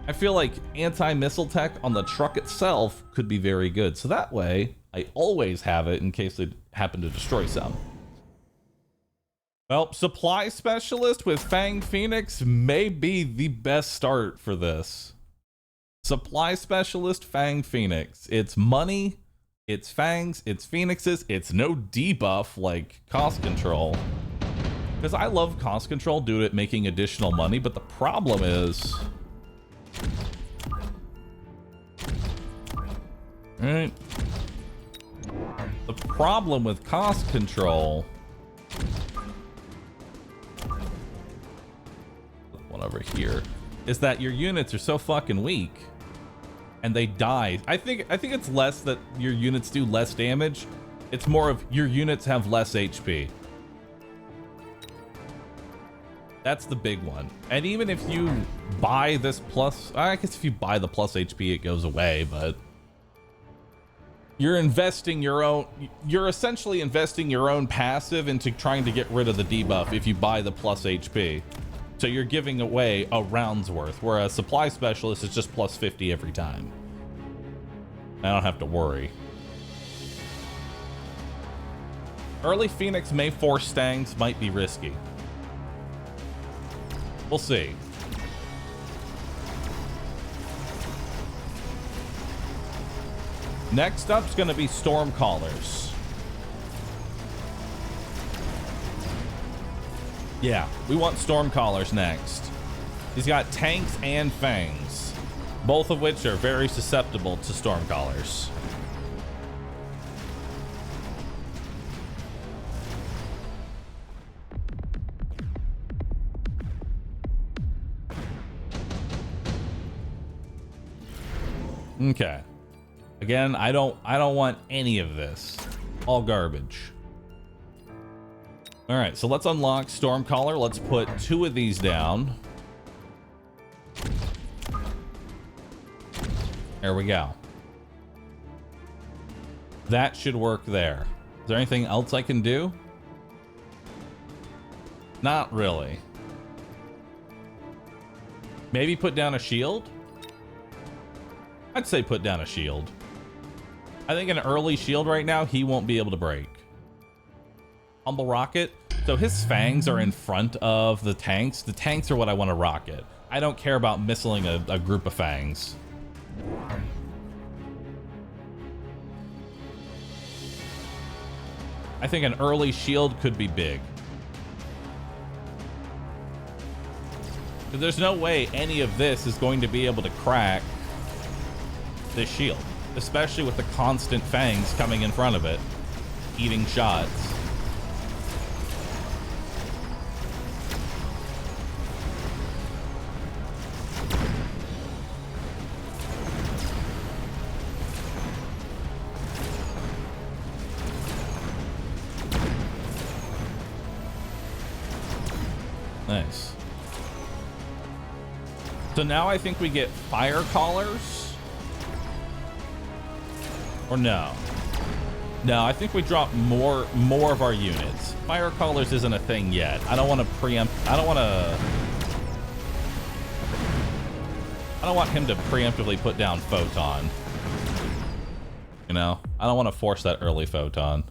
I feel like anti-missile tech on the truck itself could be very good. So that way, I always have it in case they happen to destroy some. Well, Supply Specialist with Fang Phoenix may be the best start for this. Supply Specialist, Fang Phoenix. It's money, it's fangs, it's phoenixes, it's no debuff like cost control. Because I love cost control due to it making additional money, but the problem is... Right. The problem with cost control... One over here. Is that your units are so fucking weak. And they die. I think it's less that your units do less damage. It's more of your units have less HP. That's the big one. And even if you buy this plus, I guess if you buy the plus HP, it goes away, but you're investing your own, you're essentially investing your own passive into trying to get rid of the debuff if you buy the plus HP. So you're giving away a round's worth, whereas Supply Specialist is just plus 50 every time. I don't have to worry. Early Phoenix May 4 Stangs might be risky. We'll see. Next up's going to be Stormcallers. Yeah, we want Stormcallers next. He's got tanks and fangs, both of which are very susceptible to Stormcallers. Okay. Again, I don't want any of this. All garbage. All right, so let's unlock Stormcaller. Let's put 2 of these down. There we go. That should work there. Is there anything else I can do? Not really. Maybe put down a shield? I'd say put down a shield. I think an early shield right now, he won't be able to break. Humble Rocket. So his fangs are in front of the tanks. The tanks are what I want to rocket. I don't care about missiling a group of fangs. I think an early shield could be big. There's no way any of this is going to be able to crack this shield, especially with the constant fangs coming in front of it, eating shots. Nice. So now I think we get fire callers. Or no? No, I think we drop more of our units. Fire callers isn't a thing yet. I don't want to preempt. I don't want him to preemptively put down photon. You know, I don't want to force that early photon.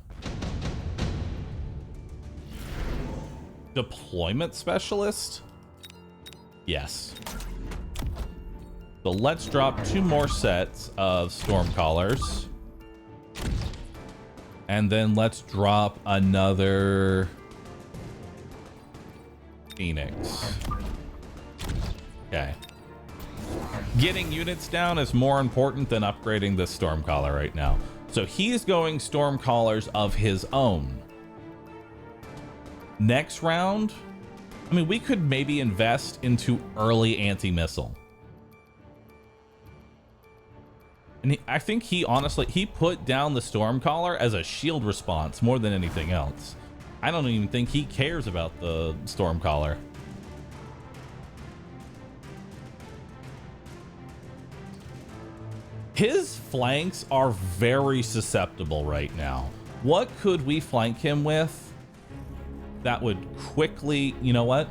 Deployment specialist? Yes. So let's drop 2 more sets of Stormcallers. And then let's drop another Phoenix. Okay. Getting units down is more important than upgrading this Stormcaller right now. So he's going Stormcallers of his own. Next round, I mean, we could maybe invest into early anti-missile. And I think he honestly, he put down the Stormcaller as a shield response more than anything else. I don't even think he cares about the Stormcaller. His flanks are very susceptible right now. What could we flank him with that would quickly, you know what?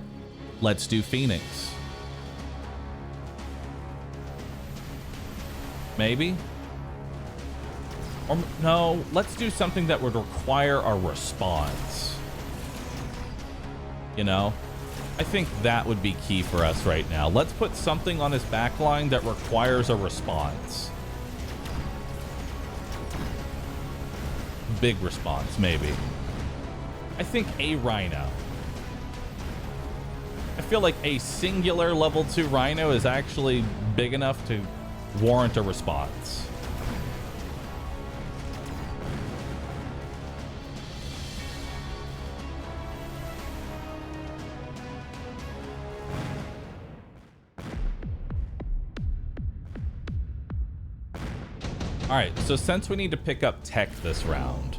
Let's do Phoenix. Maybe? Or no, let's do something that would require a response. You know? I think that would be key for us right now. Let's put something on his backline that requires a response. Big response, maybe. I think a Rhino. I feel like a singular level 2 Rhino is actually big enough to warrant a response. All right, so since we need to pick up tech this round,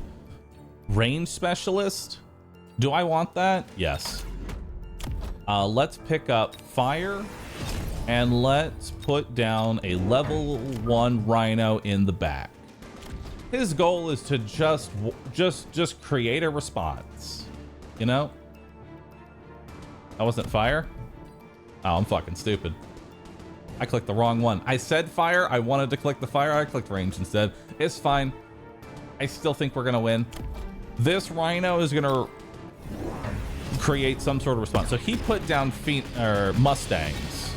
range specialist, do I want that? Yes. Let's pick up fire. And let's put down a level 1 Rhino in the back. His goal is to just create a response. You know? That wasn't fire? Oh, I'm fucking stupid. I clicked the wrong one. I said fire. I wanted to click the fire. I clicked range instead. It's fine. I still think we're going to win. This rhino is going to create some sort of response. So he put down Mustangs,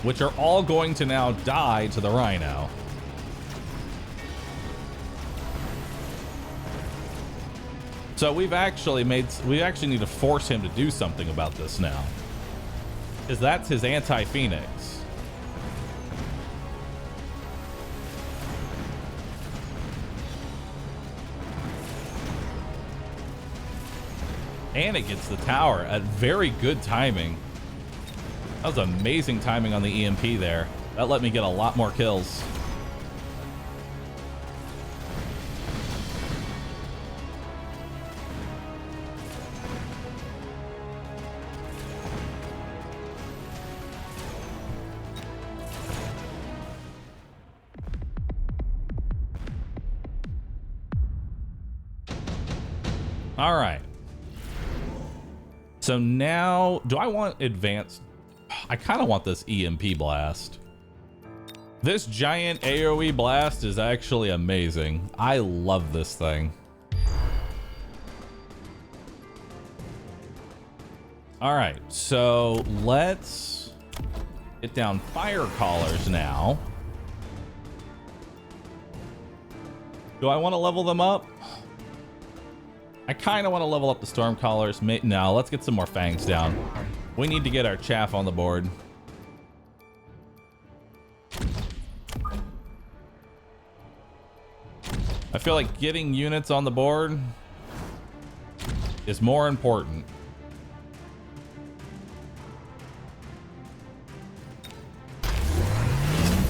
which are all going to now die to the rhino. So we actually need to force him to do something about this now, because that's his anti-Phoenix. And it gets the tower at very good timing. That was amazing timing on the EMP there. That let me get a lot more kills. All right. So now, do I want advanced? I kind of want this EMP blast. This giant AoE blast is actually amazing. I love this thing. All right, so let's get down fire collars now. Do I want to level them up? I kind of want to level up the storm collars. No, let's get some more fangs down. We need to get our chaff on the board. I feel like getting units on the board is more important.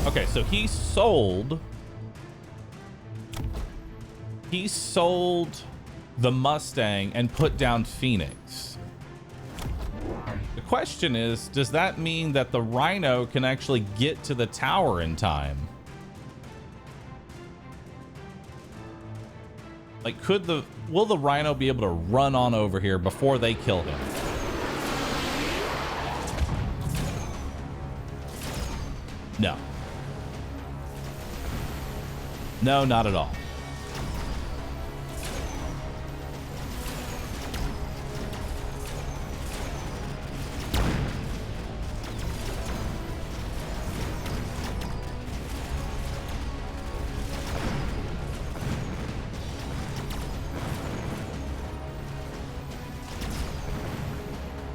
Okay, so he sold the Mustang and put down Phoenix. The question is, does that mean that the Rhino can actually get to the tower in time? Like, will the Rhino be able to run on over here before they kill him? No. No, not at all.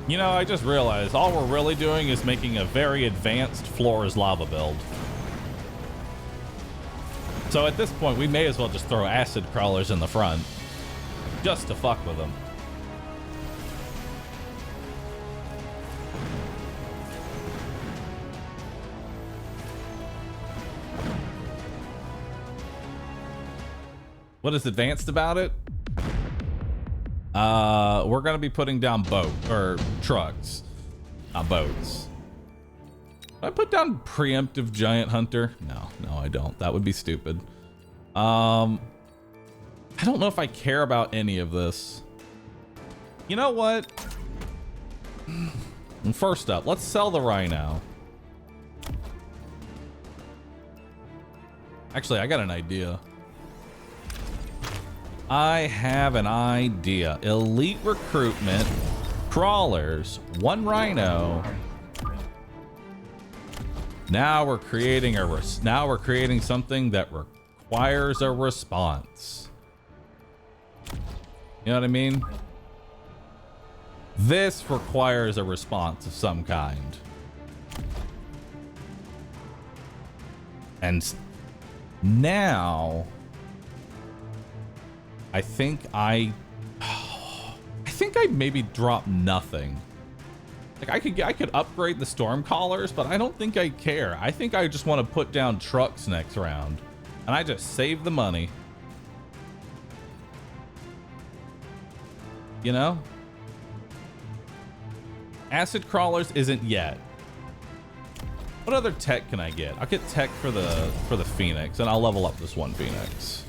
You know, I just realized all we're really doing is making a very advanced floors lava build. So at this point, we may as well just throw acid crawlers in the front, just to fuck with them. What is advanced about it? We're gonna be putting down trucks, not boats. Did I put down preemptive giant hunter? No, I don't. That would be stupid. I don't know if I care about any of this. You know what? First up, let's sell the Rhino. Actually, I got an idea. I have an idea. Elite recruitment, crawlers, one Rhino. Now we're creating something that requires a response. You know what I mean? This requires a response of some kind. And now I think I maybe drop nothing. Like I could upgrade the storm collars, but I don't think I care. I think I just want to put down trucks next round, and I just save the money. You know? Acid crawlers isn't yet. What other tech can I get? I'll get tech for the Phoenix, and I'll level up this one Phoenix.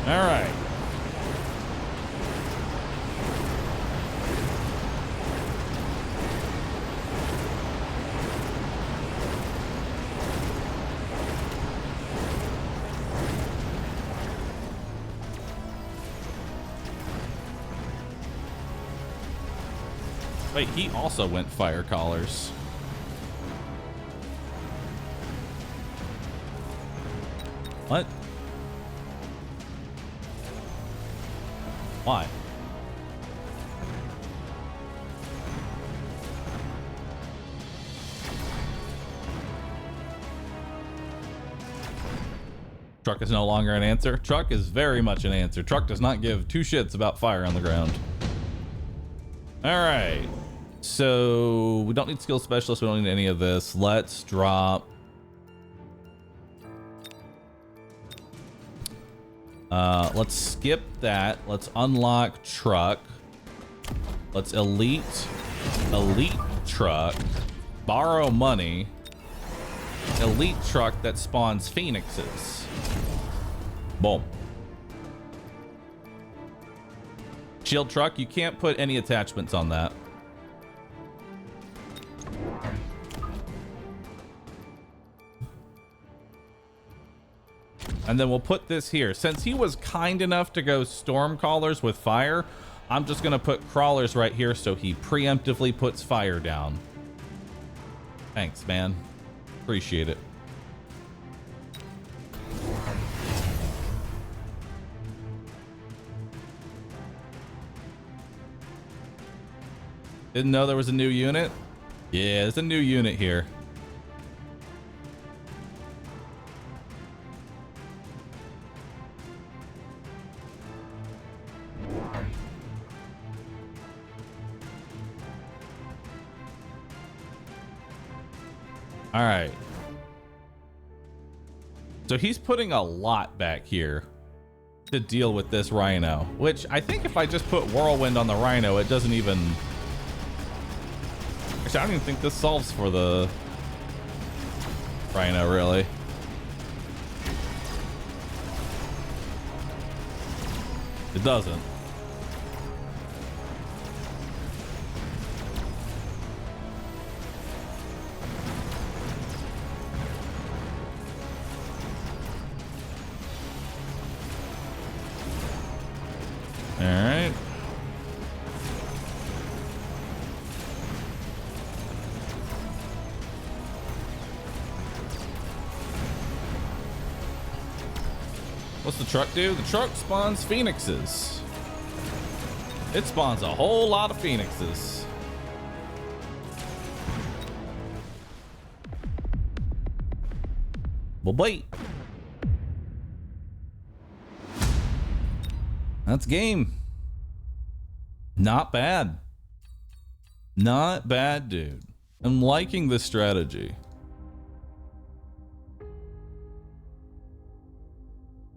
All right. Wait, he also went fire collars. What? Why? Truck is no longer an answer. Truck is very much an answer. Truck does not give two shits about fire on the ground. All right. So we don't need skill specialist. We don't need any of this. Let's drop. Let's skip that. Let's unlock truck. Let's elite truck. Borrow money. Elite truck that spawns phoenixes. Boom. Shield truck, you can't put any attachments on that. And then we'll put this here. Since he was kind enough to go storm callers with fire, I'm just gonna put crawlers right here so he preemptively puts fire down. Thanks, man. Appreciate it. Didn't know there was a new unit? Yeah, there's a new unit here. All right. So he's putting a lot back here to deal with this rhino, which I think if I just put whirlwind on the rhino, it doesn't even... Actually, I don't even think this solves for the rhino, really. It doesn't. All right. What's the truck do? The truck spawns phoenixes. It spawns a whole lot of phoenixes. Well, wait. That's game. Not bad. Not bad, dude. I'm liking this strategy.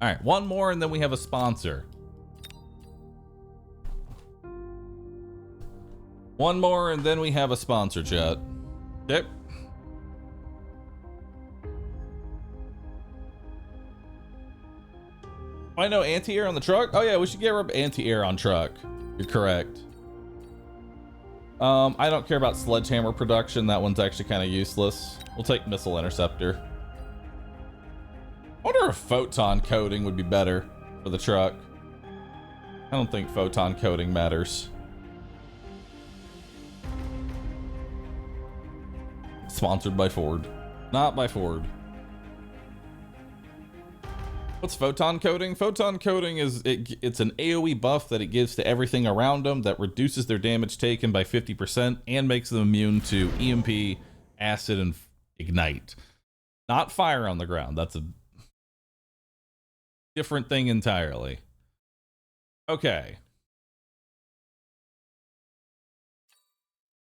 All right, one more and then we have a sponsor. One more and then we have a sponsor, chat. Yep. I know anti-air on the truck. Oh yeah, we should get rid of anti-air on truck. You're correct. I don't care about sledgehammer production. That one's actually kind of useless. We'll take missile interceptor. I wonder if photon coating would be better for the truck. I don't think photon coating matters. Sponsored by Ford. Not by Ford. What's photon coating? Photon coating is it's an AoE buff that it gives to everything around them that reduces their damage taken by 50% and makes them immune to EMP, acid, and ignite. Not fire on the ground. That's a different thing entirely. Okay.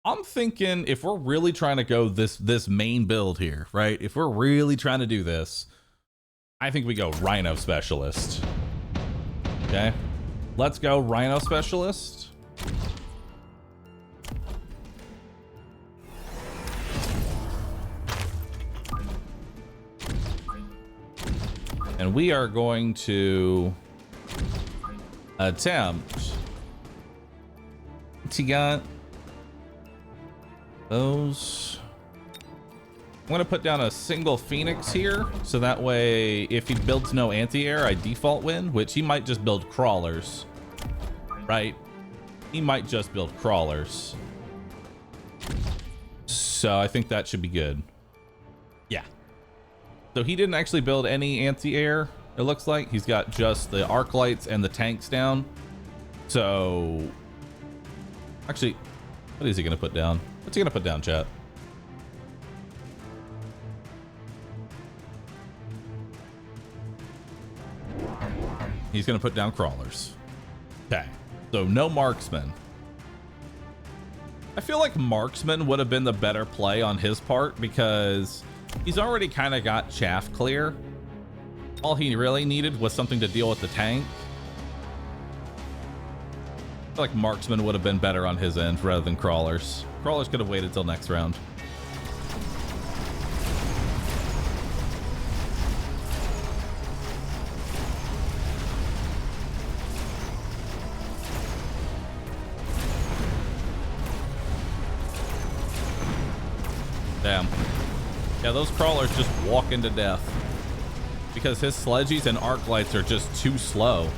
I'm thinking if we're really trying to go this main build here, right? If we're really trying to do this, I think we go Rhino Specialist. Okay. Let's go Rhino Specialist. And we are going to attempt. What's he got? Those. I'm going to put down a single Phoenix here, so that way if he builds no anti-air, I default win, which he might just build crawlers, right? He might just build crawlers. So I think that should be good. Yeah. So he didn't actually build any anti-air, it looks like. He's got just the arc lights and the tanks down. So actually, what is he gonna put down? What's he gonna put down, chat? He's gonna put down crawlers. Okay, so no marksman. I feel like marksman would have been the better play on his part because he's already kind of got chaff clear. All he really needed was something to deal with the tank. I feel like marksman would have been better on his end rather than crawlers. Crawlers could have waited till next round. Damn. Yeah, those crawlers just walk into death because his sledgies and arc lights are just too slow.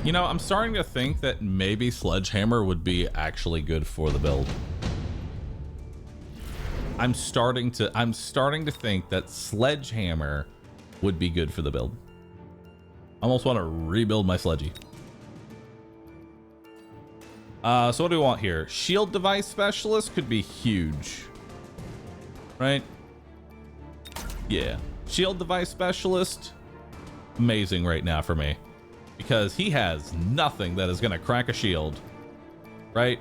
You know, I'm starting to think that maybe Sledgehammer would be actually good for the build. I'm starting to think that Sledgehammer would be good for the build. I almost want to rebuild my Sledgy. So what do we want here? Shield device specialist could be huge, right? Yeah, shield device specialist, amazing right now for me. Because he has nothing that is going to crack a shield, right?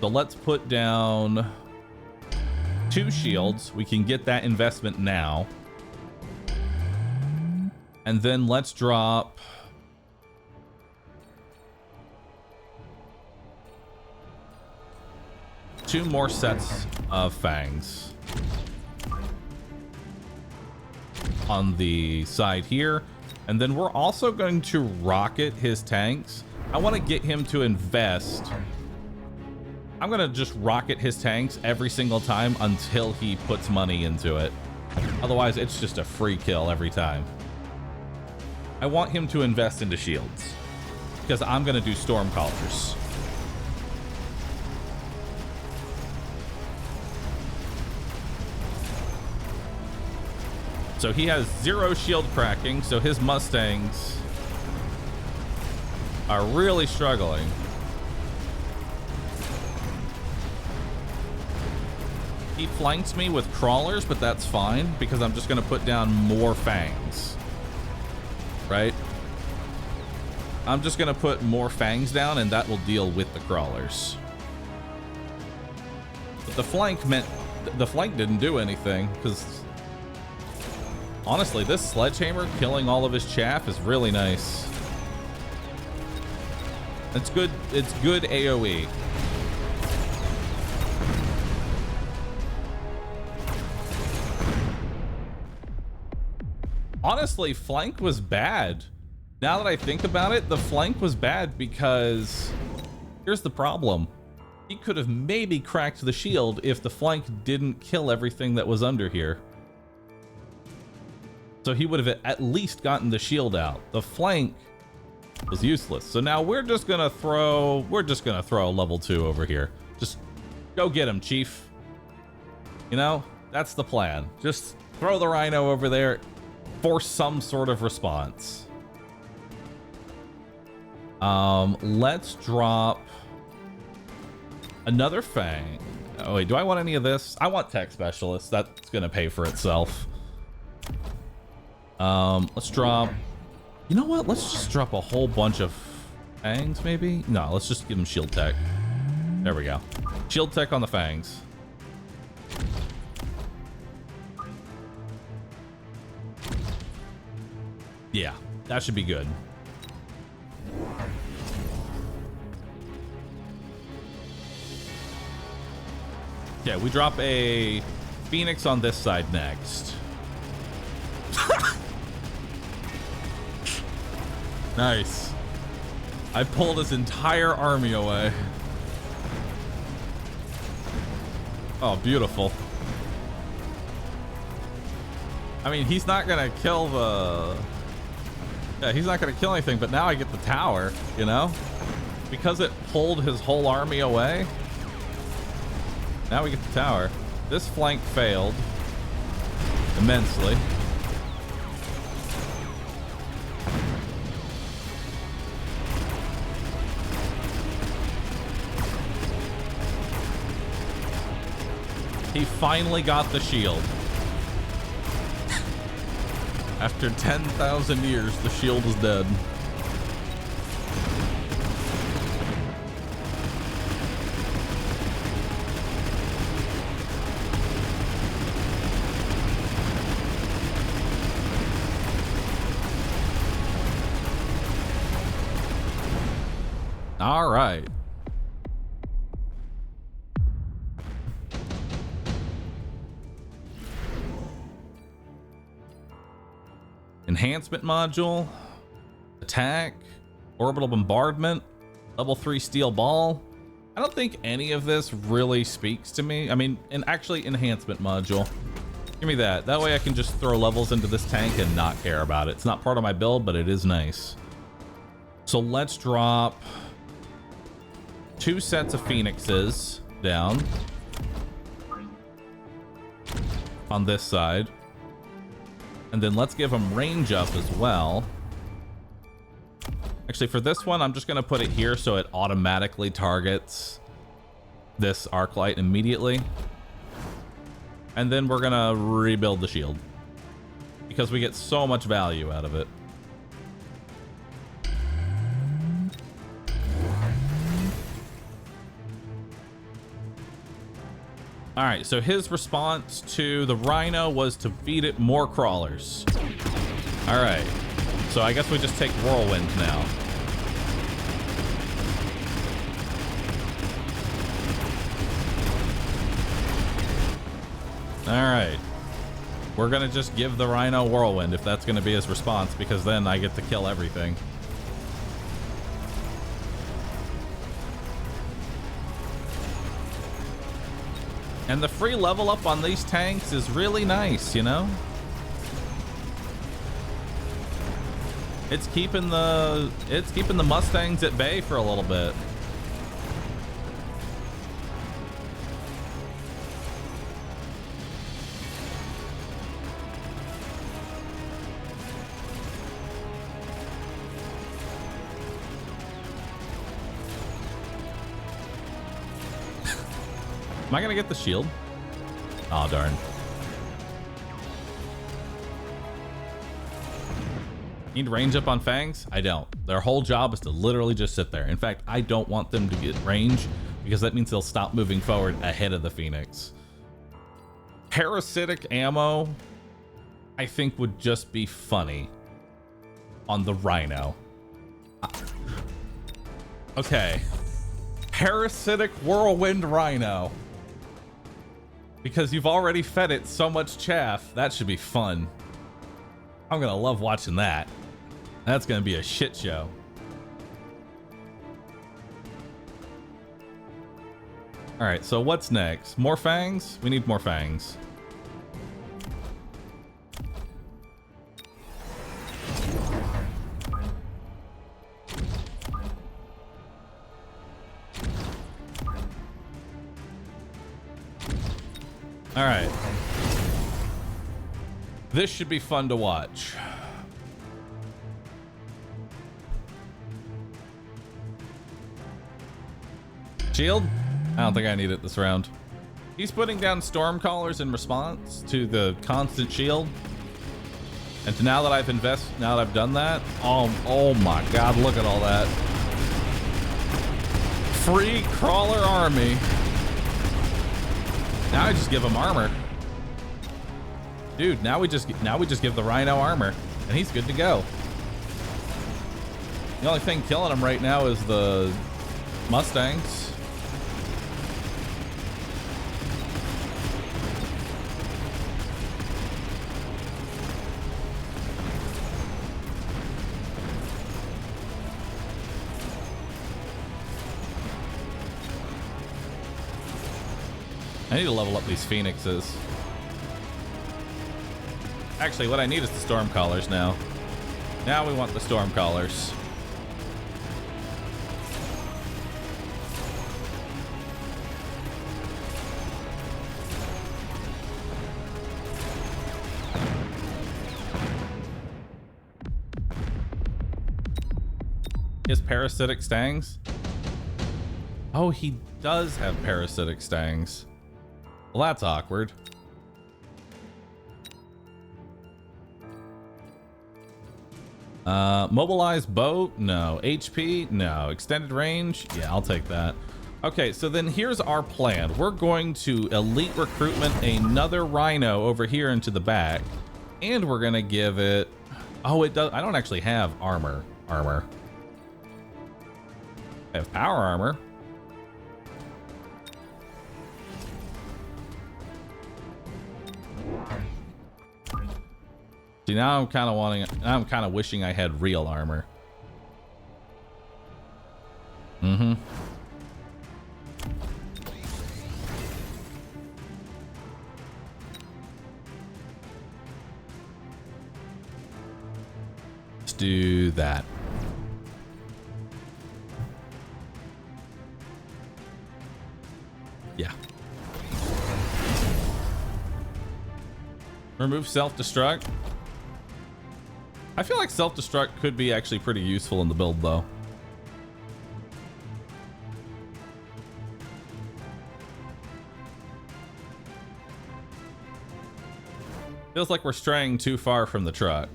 So let's put down 2 shields. We can get that investment now. And then let's drop two more sets of fangs on the side here. And then we're also going to rocket his tanks. I want to get him to invest. I'm going to just rocket his tanks every single time until he puts money into it. Otherwise, it's just a free kill every time. I want him to invest into shields because I'm going to do storm callers. So he has 0 shield cracking, so his Mustangs are really struggling. He flanks me with crawlers, but that's fine because I'm just going to put down more fangs, right? I'm just going to put more fangs down and that will deal with the crawlers. But the flank didn't do anything because honestly, this Sledgehammer killing all of his chaff is really nice. It's good. It's good AoE. Honestly, flank was bad. Now that I think about it, the flank was bad because here's the problem. He could have maybe cracked the shield if the flank didn't kill everything that was under here. So he would have at least gotten the shield out. The flank was useless. So now we're just gonna throw a level 2 over here. Just go get him, Chief. You know, that's the plan. Just throw the Rhino over there, force some sort of response. Let's drop another Fang. Oh wait, do I want any of this? I want Tech Specialist. That's gonna pay for itself. Let's drop, you know what? Let's just drop a whole bunch of fangs, maybe? No, let's just give him shield tech. There we go. Shield tech on the fangs. Yeah, that should be good. Okay, we drop a Phoenix on this side next. Nice. I pulled his entire army away. Oh, beautiful. I mean, he's not gonna kill the... Yeah, he's not gonna kill anything, but now I get the tower, you know? Because it pulled his whole army away. Now we get the tower. This flank failed immensely. He finally got the shield. After 10,000 years, the shield is dead. All right. Enhancement module, attack, orbital bombardment, level 3 steel ball. I don't think any of this really speaks to me. I mean, and actually enhancement module. Give me that. That way I can just throw levels into this tank and not care about it. It's not part of my build, but it is nice. So let's drop 2 sets of Phoenixes down on this side. And then let's give them range up as well. Actually, for this one, I'm just going to put it here so it automatically targets this arc light immediately. And then we're going to rebuild the shield because we get so much value out of it. All right, so his response to the Rhino was to feed it more crawlers. All right, so I guess we just take Whirlwind now. All right, we're gonna just give the Rhino Whirlwind if that's gonna be his response, because then I get to kill everything. And the free level up on these tanks is really nice, you know? It's keeping the Mustangs at bay for a little bit. Am I gonna get the shield? Oh, darn. Need range up on Fangs? I don't. Their whole job is to literally just sit there. In fact, I don't want them to get range because that means they'll stop moving forward ahead of the Phoenix. Parasitic ammo, I think, would just be funny on the Rhino. Okay. Parasitic Whirlwind Rhino. Because you've already fed it so much chaff. That should be fun. I'm gonna love watching that. That's gonna be a shit show. All right, so what's next? More Fangs? We need more Fangs. All right. This should be fun to watch. Shield? I don't think I need it this round. He's putting down Stormcallers in response to the constant shield. And now that I've done that, oh my god, look at all that. Free crawler army. Now I just give him armor. Dude, now we just give the Rhino armor and he's good to go. The only thing killing him right now is the Mustangs. I need to level up these phoenixes. Actually, what I need is the storm collars now. Now we want the storm collars. He has parasitic stangs? Oh, he does have parasitic stangs. Well, that's awkward. Mobilized bow? No. HP? No. Extended range? Yeah, I'll take that. Okay, so then here's our plan. We're going to elite recruitment another rhino over here into the back. And we're gonna give it... Oh, it does... I don't actually have armor. I have power armor. See, now I'm kind of wishing I had real armor. Mm-hmm. Let's do that. Yeah. Remove self-destruct. I feel like self-destruct could be actually pretty useful in the build, though. Feels like we're straying too far from the truck.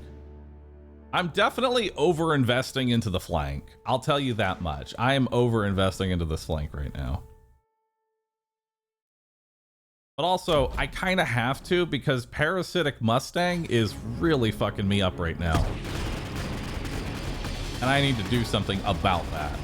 I'm definitely over-investing into the flank. I'll tell you that much. I am over-investing into this flank right now. But also, I kind of have to because Parasitic Mustang is really fucking me up right now. And I need to do something about that.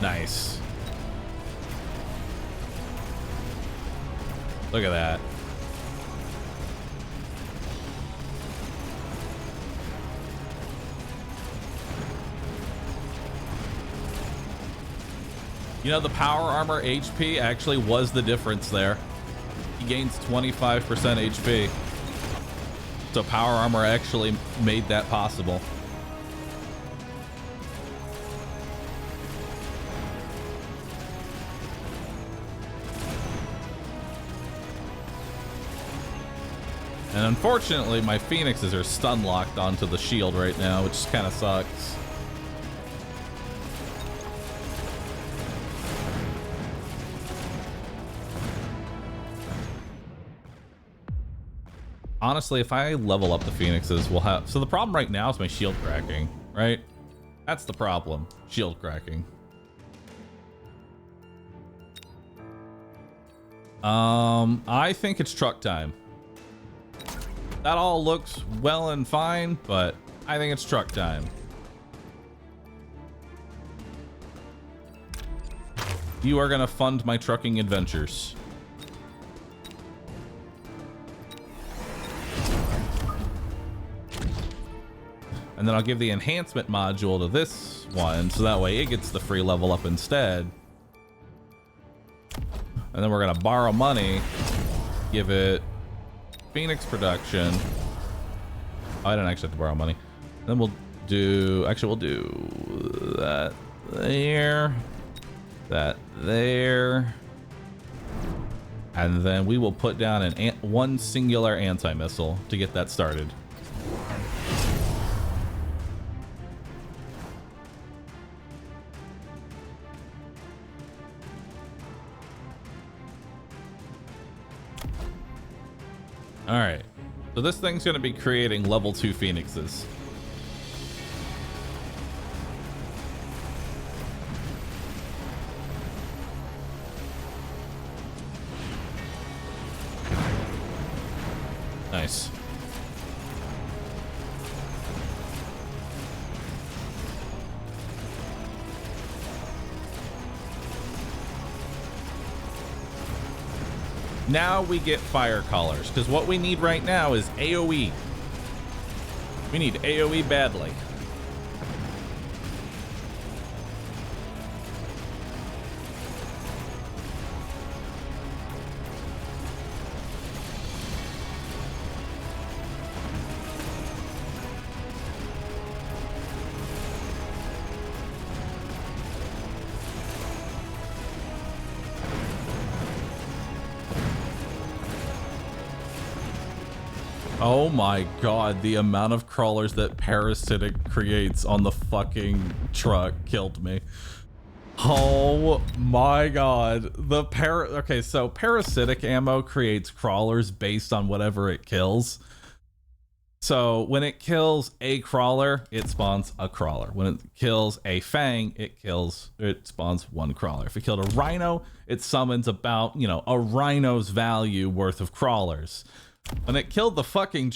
Nice. Look at that. You know, the power armor HP actually was the difference there. He gains 25% HP. So power armor actually made that possible. And unfortunately, my phoenixes are stun locked onto the shield right now, which kind of sucks. Honestly, if I level up the phoenixes, we'll have... So the problem right now is my shield cracking, right? That's the problem. Shield cracking. I think it's truck time. That all looks well and fine, but I think it's truck time. You are gonna fund my trucking adventures. And then I'll give the enhancement module to this one, so that way it gets the free level up instead. And then we're gonna borrow money, give it Phoenix production. Oh, I didn't actually have to borrow money. Then we'll do, actually we'll do that there, that there. And then we will put down one singular anti-missile to get that started. All right, so this thing's going to be creating level 2 phoenixes. Nice. Now we get fire collars, because what we need right now is AoE. We need AoE badly. Oh my god, the amount of crawlers that Parasitic creates on the fucking truck killed me. Oh my god. Okay, so Parasitic ammo creates crawlers based on whatever it kills. So when it kills a crawler, it spawns a crawler. When it kills a fang, it spawns one crawler. If it killed a rhino, it summons about, you know, a rhino's value worth of crawlers. When it killed the fucking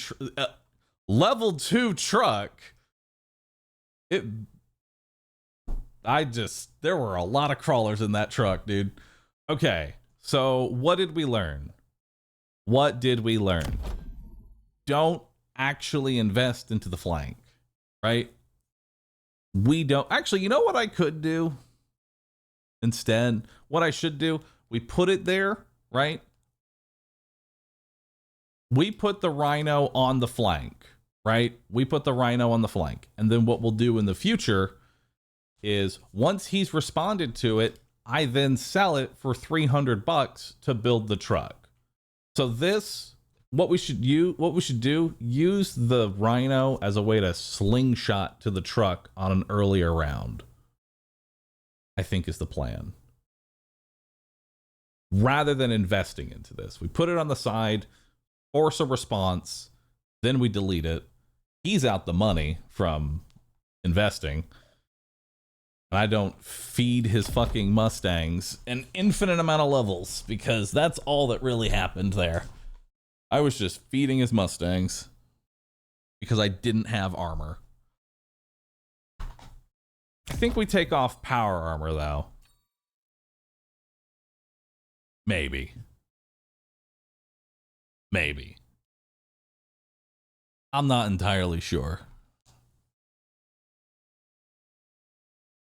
level 2 truck, there were a lot of crawlers in that truck, dude. Okay, so what did we learn? What did we learn? Don't actually invest into the flank, right? We don't actually, you know what I could do instead? What I should do, we put it there, right? We put the rhino on the flank, right? We put the rhino on the flank. And then what we'll do in the future is once he's responded to it, I then sell it for $300 to build the truck. So what we should do, use the rhino as a way to slingshot to the truck on an earlier round, I think is the plan. Rather than investing into this, we put it on the side, force a response, then we delete it. He's out the money from investing. And I don't feed his fucking Mustangs an infinite amount of levels, because that's all that really happened there. I was just feeding his Mustangs because I didn't have armor. I think we take off power armor though. Maybe. I'm not entirely sure.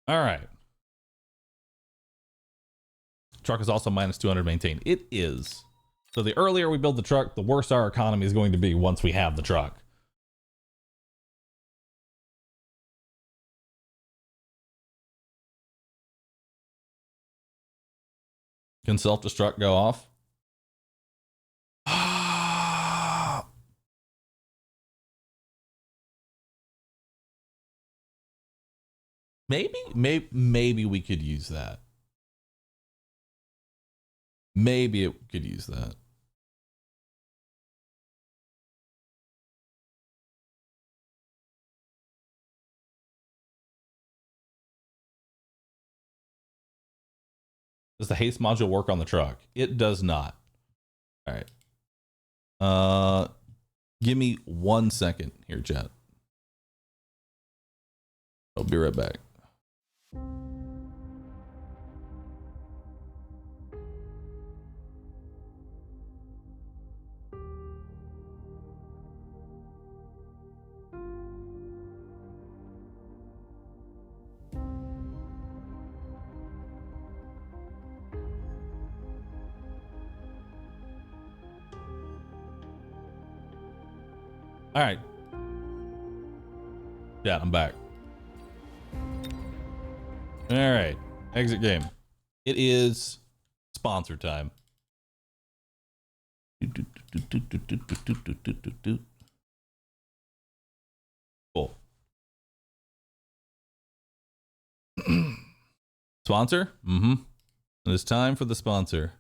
All right. Truck is also minus 200 maintained. It is. So the earlier we build the truck, the worse our economy is going to be once we have the truck. Can self-destruct go off? Maybe we could use that. Maybe it could use that. Does the haste module work on the truck? It does not. All right. Give me 1 second here, chat. I'll be right back. All right. Yeah, I'm back. All right. Exit game. It is sponsor time. Cool. Sponsor? Mm-hmm. It is time for the sponsor.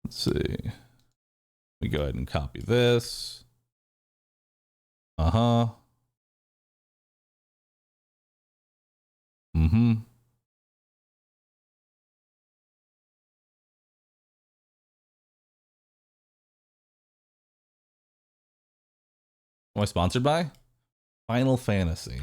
Let's see. We go ahead and copy this. Uh-huh. Mm-hmm. Am I sponsored by? Final Fantasy.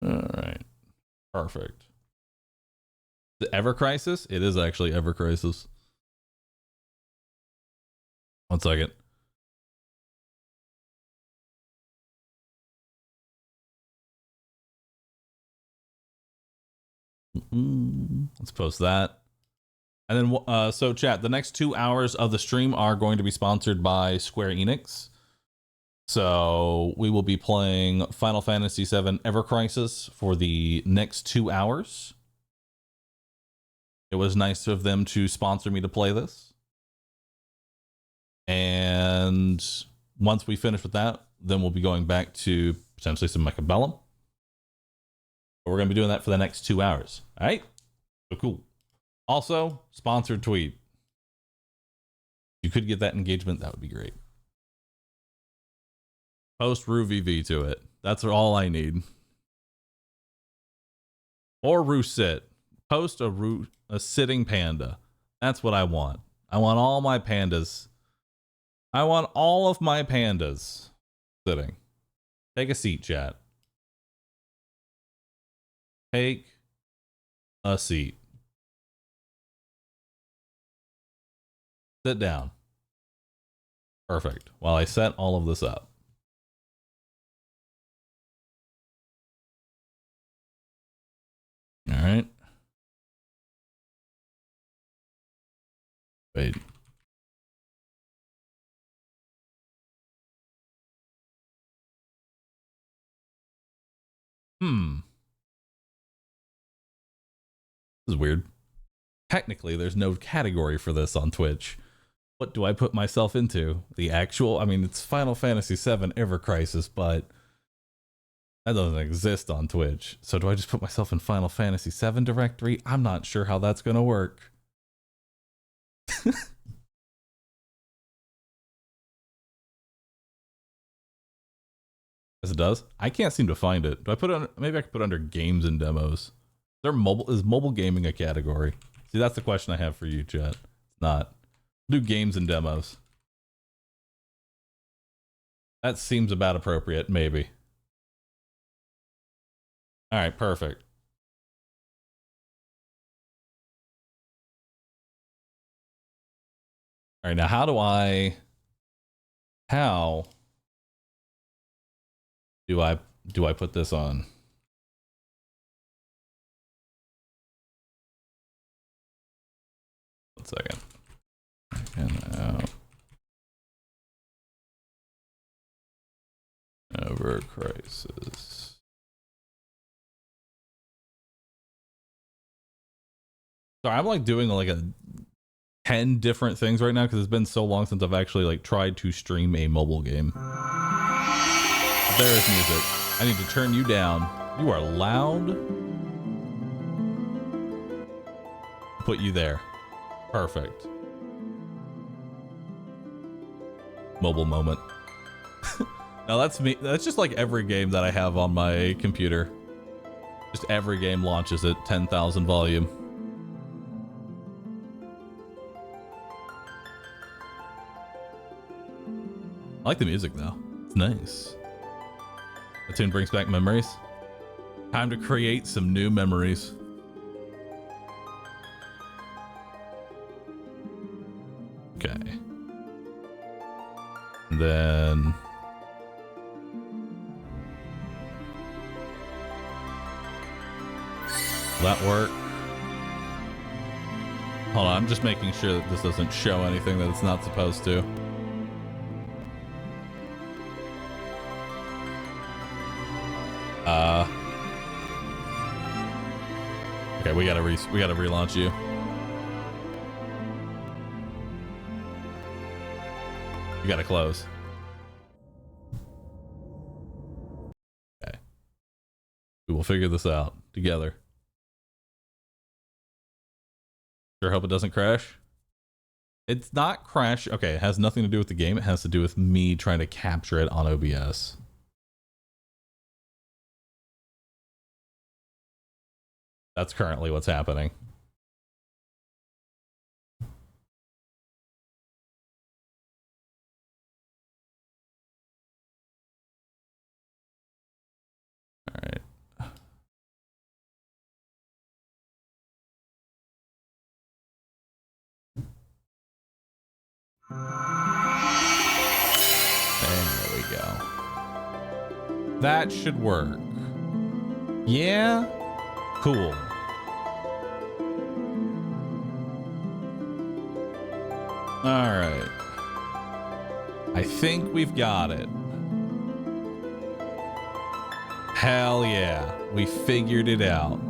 All right. Perfect. The Ever Crisis? It is actually Ever Crisis. 1 second. Let's post that. And then, so chat, the next 2 hours of the stream are going to be sponsored by Square Enix. So we will be playing Final Fantasy VII Ever Crisis for the next 2 hours. It was nice of them to sponsor me to play this. And once we finish with that, then we'll be going back to potentially some Mechabellum. But we're going to be doing that for the next 2 hours. All right? So cool. Also, sponsored tweet. If you could get that engagement, that would be great. Post Roo VV to it. That's all I need. Or Roo sit. Post a sitting panda. That's what I want. I want all my pandas. I want all of my pandas sitting. Take a seat, chat. Take a seat. Sit down. Perfect. While I set all of this up. All right. Wait. This is weird. Technically, there's no category for this on Twitch. What do I put myself into? The actual, I mean, it's Final Fantasy VII Ever Crisis, but that doesn't exist on Twitch. So do I just put myself in Final Fantasy VII directory? I'm not sure how that's going to work. As it does? I can't seem to find it. Do I put it on, maybe I could put it under games and demos. Is mobile gaming a category? See, that's the question I have for you, chat. It's not. Do games and demos. That seems about appropriate, maybe. All right, perfect. All right, now how do I put this on? One second. Ever Crisis. So I'm like doing like 10 different things right now because it's been so long since I've actually like tried to stream a mobile game. There's music. I need to turn you down. You are loud. Put you there. Perfect. Mobile moment. Now that's me. That's just like every game that I have on my computer. Just every game launches at 10,000 volume. I like the music though. It's nice. The tune brings back memories. Time to create some new memories. Okay. And then will that work? Hold on, I'm just making sure that this doesn't show anything that it's not supposed to. Okay, we gotta relaunch you. You gotta close. Okay. We will figure this out together. Sure hope it doesn't crash. It's not crash. Okay, it has nothing to do with the game. It has to do with me trying to capture it on OBS. That's currently what's happening. All right. There we go. That should work. Yeah? Cool. All right. I think we've got it. Hell yeah. We figured it out.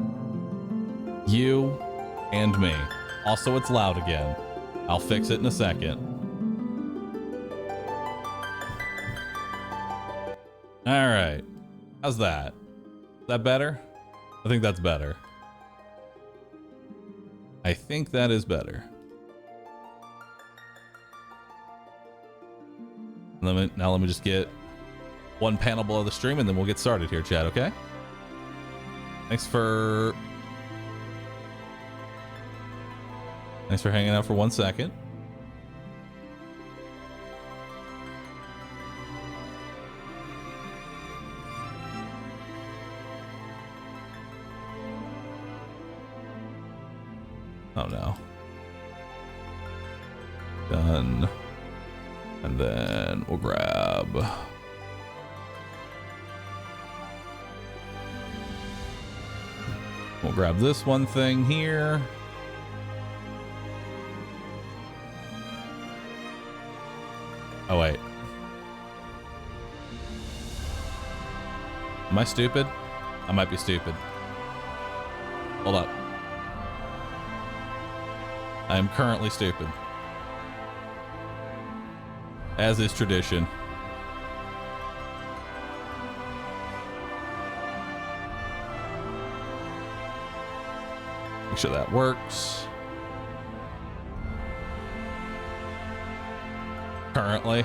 You and me. Also, it's loud again. I'll fix it in a second. All right. How's that? Is that better? I think that's better. I think that is better. Now let me just get one panel below the stream and then we'll get started here, chat, okay? Thanks for hanging out for 1 second. Oh no. Done. And then we'll grab this one thing here. Oh wait. Am I stupid? I might be stupid. Hold up. I am currently stupid. As is tradition. Make sure that works. Currently.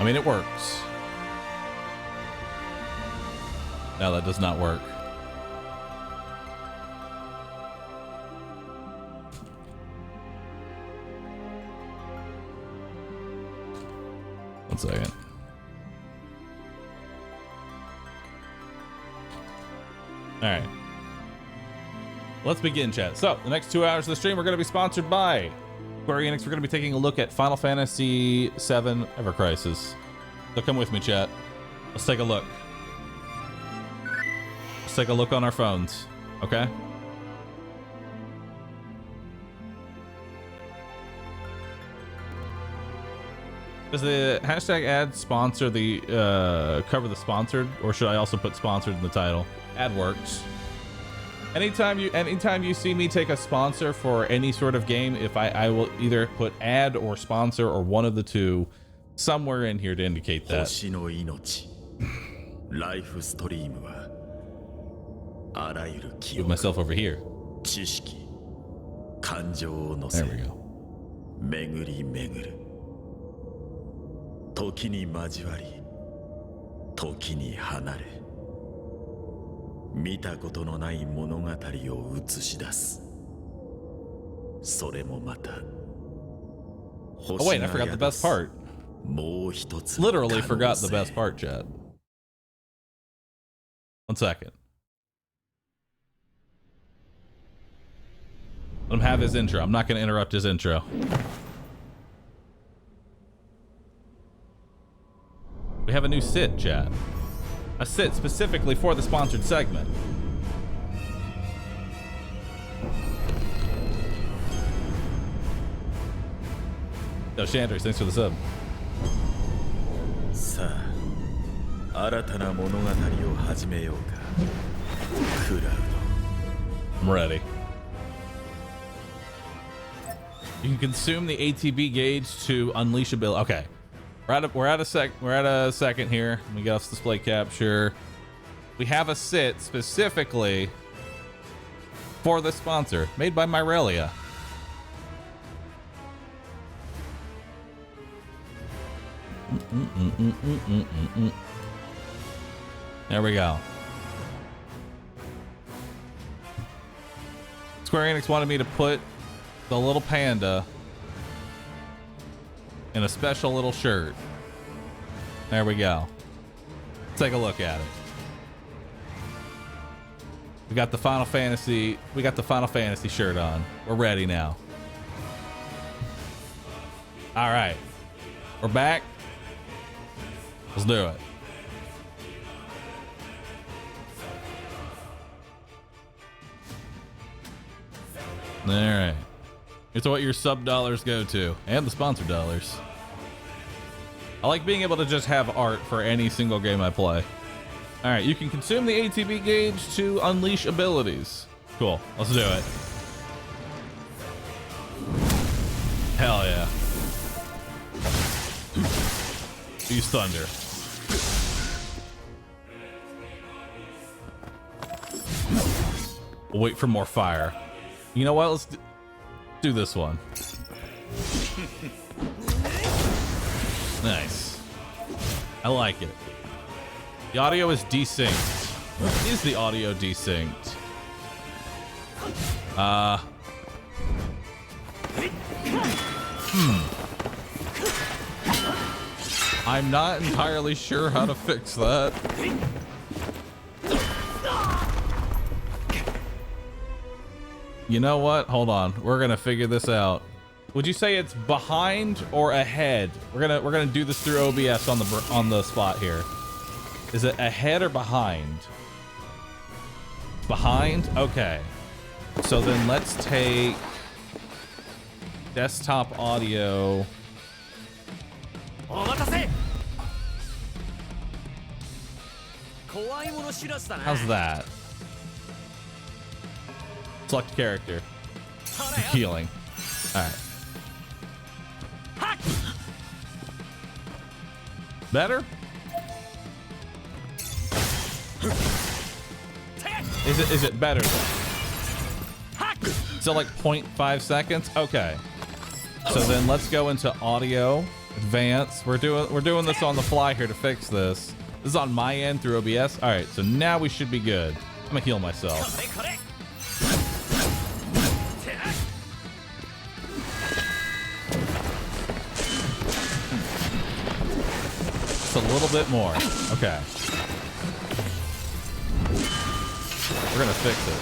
I mean, it works. No, that does not work. One second. All right. Let's begin, chat. So, the next 2 hours of the stream are going to be sponsored by Square Enix. We're going to be taking a look at Final Fantasy VII Ever Crisis. So come with me, chat. Let's take a look. Let's take a look on our phones, okay? Does the hashtag ad sponsor the cover the sponsored, or should I also put sponsored in the title? Ad works. Anytime you see me take a sponsor for any sort of game, if I will either put ad or sponsor or one of the two somewhere in here to indicate that. Move myself over here. There we go. 時に交わり時に離れ見たことのない物語を映し出すそれもまた Oh wait, I forgot the best part. もう一つ Literally forgot the best part, Chad. 1 second. Let him have his intro. I'm not going to interrupt his intro. We have a new sit, chat. A sit specifically for the sponsored segment. Yo, Chandra, thanks for the sub. さあ、新たな物語を始めようか。クラウド。 I'm ready. You can consume the ATB gauge to unleash ability. Okay. We're at a second here. Let me get off display capture. We have a sit specifically for the sponsor, made by Myrelia. There we go. Square Enix wanted me to put the little panda in a special little shirt. There we go. Let's take a look at it. We got the Final Fantasy shirt on. We're ready now. All right. We're back. Let's do it. All right. It's what your sub dollars go to, and the sponsor dollars. I like being able to just have art for any single game I play. All right, you can consume the ATB gauge to unleash abilities. Cool, let's do it. Hell yeah. Use thunder. We'll wait for more fire. You know what? Let's do this one. Nice. I like it. The audio is desynced. Is the audio desynced? I'm not entirely sure how to fix that. You know what? Hold on. We're gonna figure this out. Would you say it's behind or ahead? We're gonna do this through OBS on the spot here. Is it ahead or behind? Behind? Okay. So then let's take desktop audio. How's that? Select character. Healing. Alright. Better? Is it better then? So like 0.5 seconds? Okay. So then let's go into audio, advanced. We're doing this on the fly here to fix this. This is on my end through OBS. Alright, so now we should be good. I'm gonna heal myself. Just a little bit more. Okay. We're gonna fix it.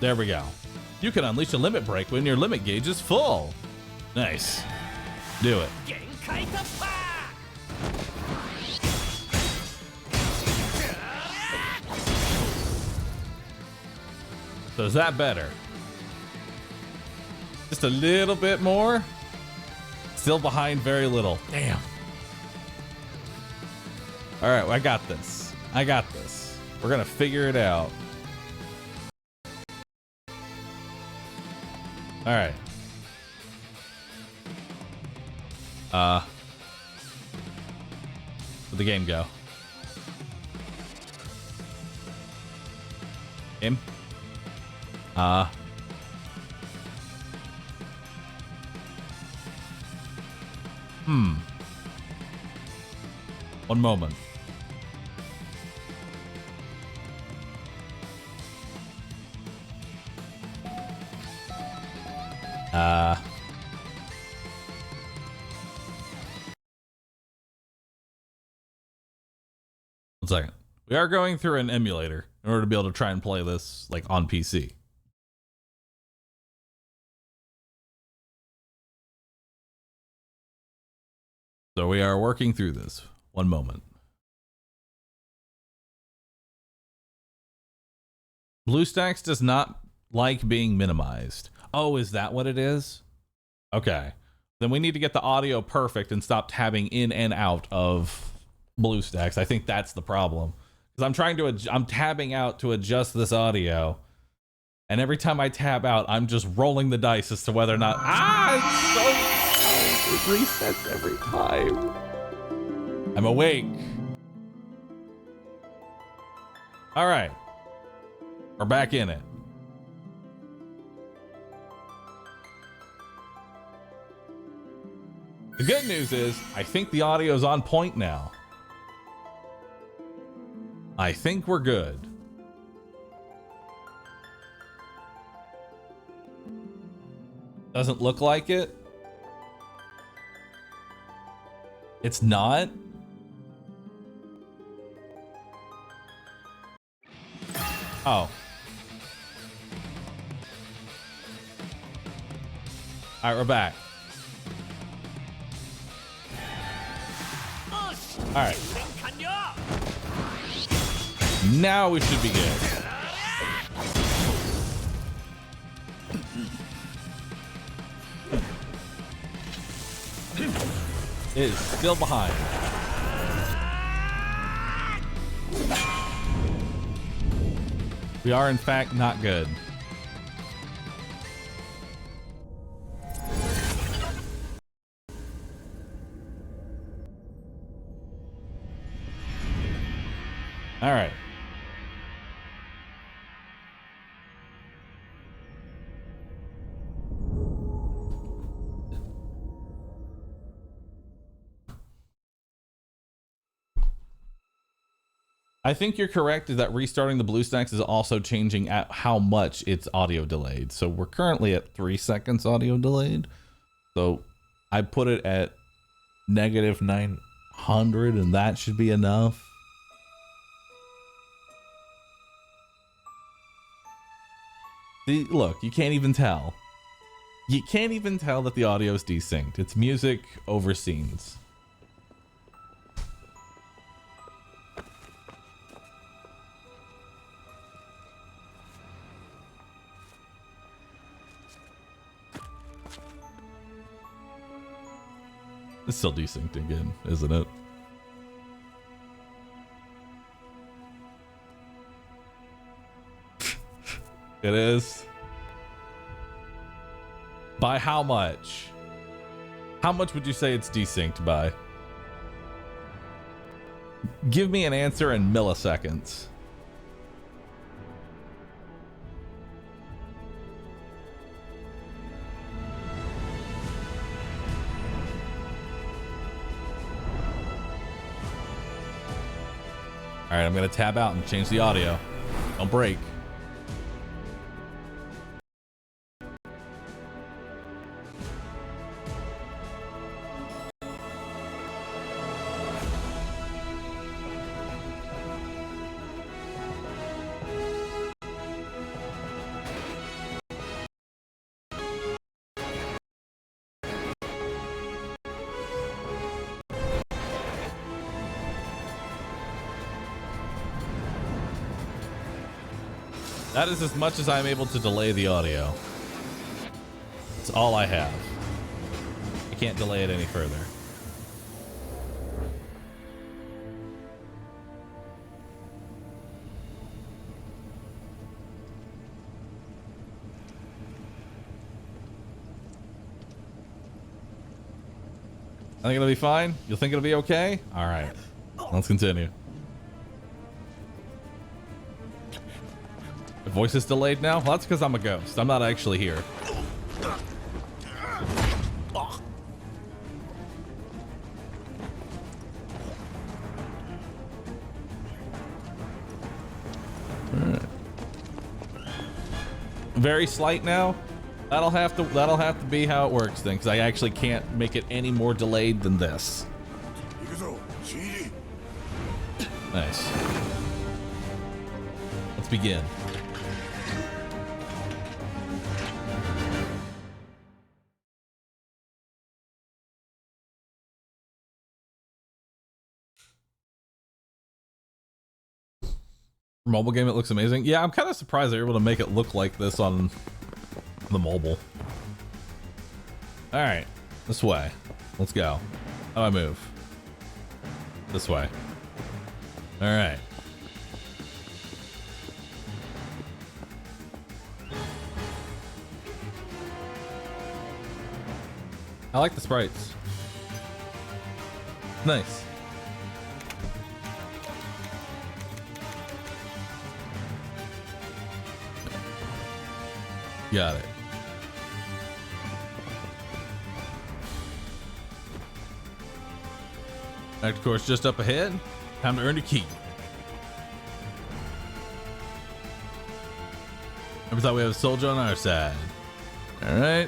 There we go. You can unleash a limit break when your limit gauge is full. Nice. Do it. So is that better? Just a little bit more. Still behind very little. Damn. All right, I got this. I got this. We're gonna figure it out. All right. Where'd the game go? Game? One moment. One second. We are going through an emulator in order to be able to try and play this like on PC. So we are working through this. One moment. BlueStacks does not like being minimized. Oh, is that what it is? Okay. Then we need to get the audio perfect and stop tabbing in and out of BlueStacks. I think that's the problem. Because I'm tabbing out to adjust this audio. And every time I tab out, I'm just rolling the dice as to whether or not... It resets every time. I'm awake. All right. We're back in it. The good news is, I think the audio is on point now. I think we're good. Doesn't look like it. It's not. Oh. All right, we're back. All right. Now we should be good. It is still behind. We are, in fact, not good. All right. I think you're correct is that restarting the BlueStacks is also changing at how much it's audio delayed. So we're currently at 3 seconds audio delayed. So I put it at -900 and that should be enough. See, look, you can't even tell. You can't even tell that the audio is desynced. It's music over scenes. It's still desynced again, isn't it? It is. By how much? How much would you say it's desynced by? Give me an answer in milliseconds. All right, I'm gonna tab out and change the audio. Don't break. That is as much as I'm able to delay the audio. It's all I have. I can't delay it any further. I think it'll be fine. You'll think it'll be okay? All right, let's continue. The voice is delayed now? Well, that's because I'm a ghost. I'm not actually here. Very slight now. That'll have to be how it works then, because I actually can't make it any more delayed than this. Nice. Let's begin. Mobile game, it looks amazing. Yeah, I'm kind of surprised they're able to make it look like this on the mobile. All right, this way. Let's go. How do I move? This way. All right. I like the sprites. Nice. Got it. Next course just up ahead. Time to earn a key. Never thought we have a soldier on our side. All right.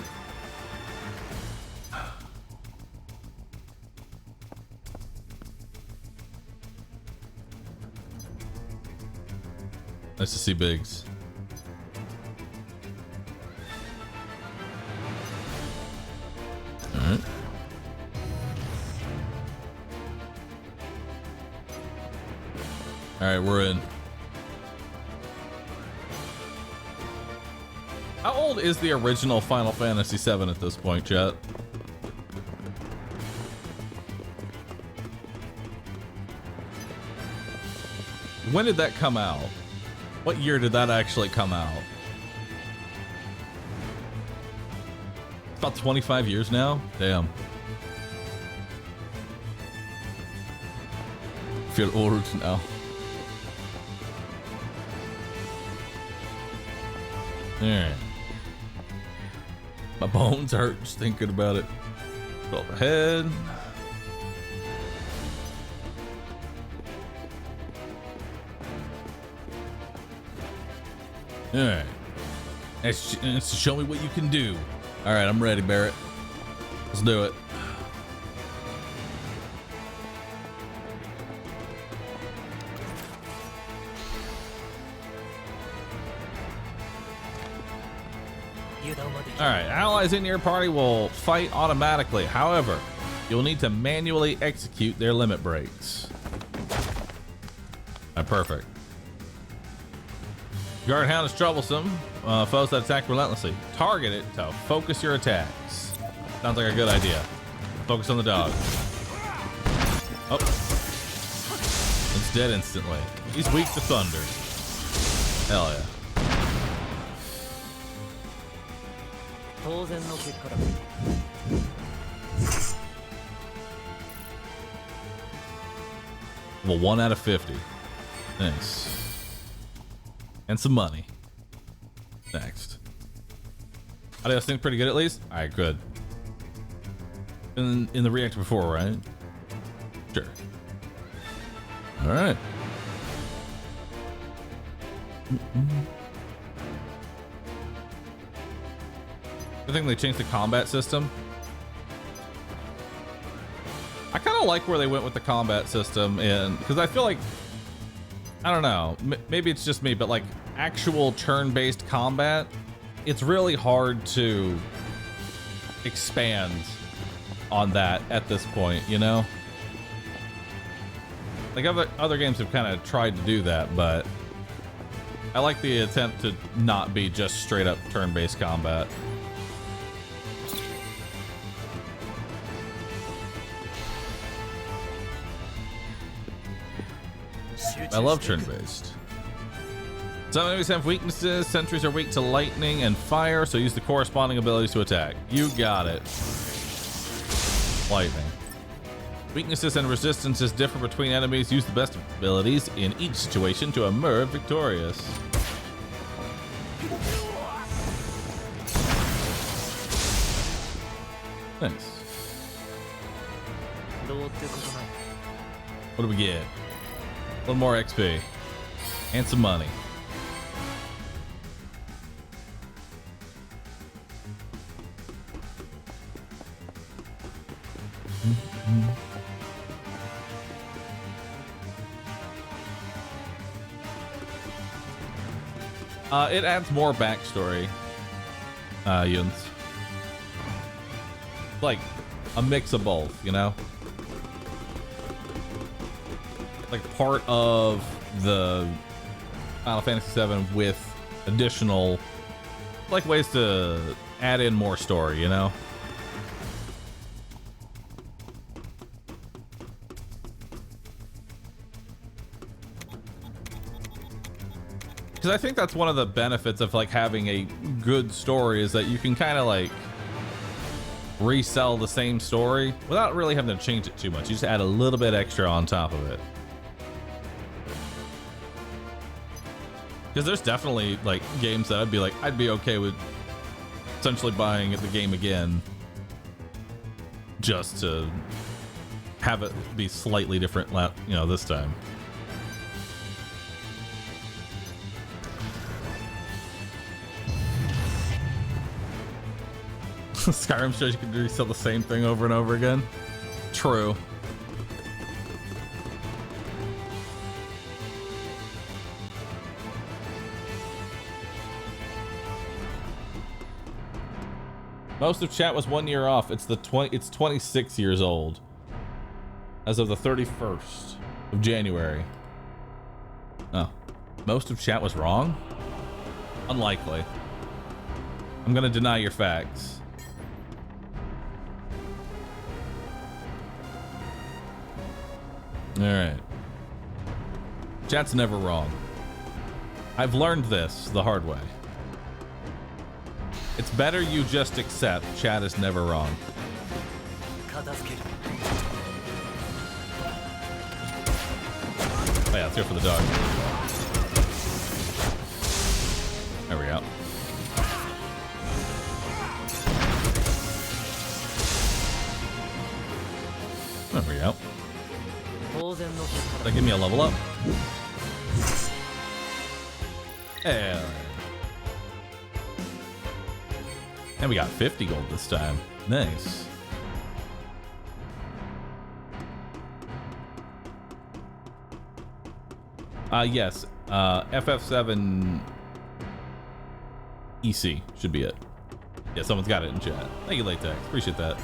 Nice to see Biggs. All right. All right, we're in. How old is the original Final Fantasy VII at this point, chat? When did that come out? What year did that actually come out? It's about 25 years now? Damn. I feel old now. Alright. My bones hurt just thinking about it. Go up ahead. Alright. Let's show me what you can do. Alright, I'm ready, Barrett. Let's do it. Alright, allies in your party will fight automatically. However, you'll need to manually execute their limit breaks. Alright, perfect. Guardhound is troublesome. Foes that attack relentlessly. Target it to focus your attacks. Sounds like a good idea. Focus on the dog. Oh. It's dead instantly. He's weak to thunder. Hell yeah. Well, 1 out of 50. Nice. And some money. Next. Audio seems pretty good at least? Alright, good. In the reactor before, right? Sure. Alright. I think they changed the combat system. I kind of like where they went with the combat system, and because I feel like, I don't know, maybe it's just me, but like actual turn-based combat, it's really hard to expand on that at this point, you know? Like other games have kind of tried to do that, but I like the attempt to not be just straight up turn-based combat. I love turn-based. Some enemies have weaknesses. Sentries are weak to lightning and fire, so use the corresponding abilities to attack. You got it. Lightning. Weaknesses and resistances differ between enemies. Use the best abilities in each situation to emerge victorious. Nice. What do we get? A little more XP and some money. It adds more backstory, Yuns. Like a mix of both, you know? Like part of the Final Fantasy VII with additional like ways to add in more story, you know? Because I think that's one of the benefits of like having a good story is that you can kind of like resell the same story without really having to change it too much. You just add a little bit extra on top of it. Because there's definitely like games that I'd be okay with essentially buying the game again just to have it be slightly different, you know, this time. Skyrim shows you can resell the same thing over and over again. True. Most of chat was 1 year off. It's 26 years old as of the 31st of January. Oh, most of chat was wrong? Unlikely. I'm gonna deny your facts. All right. Chat's never wrong. I've learned this the hard way. It's better you just accept chat is never wrong. Oh yeah, let's go for the dog. There we go. There we go. That give me a level up. Yeah. And we got 50 gold this time. Nice. Yes. FF7 EC should be it. Yeah, someone's got it in chat. Thank you, Latex. Appreciate that.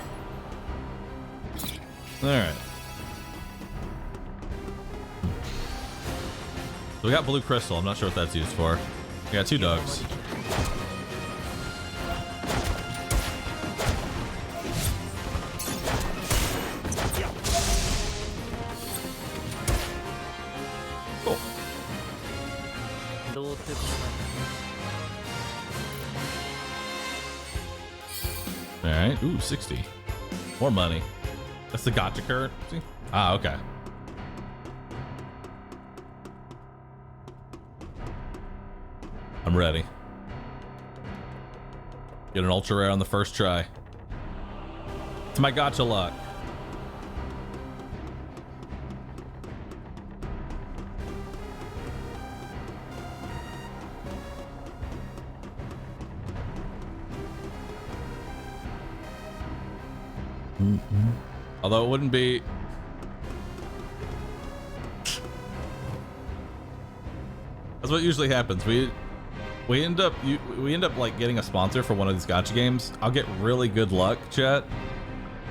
All right. So we got blue crystal. I'm not sure what that's used for. We got 2 dogs. Cool. All right. Ooh, 60. More money. That's the gotcha currency? Ah, okay. I'm ready. Get an ultra rare on the first try. It's my gotcha luck. Although it wouldn't be. That's what usually happens. We end up like getting a sponsor for one of these gacha games. I'll get really good luck, chat,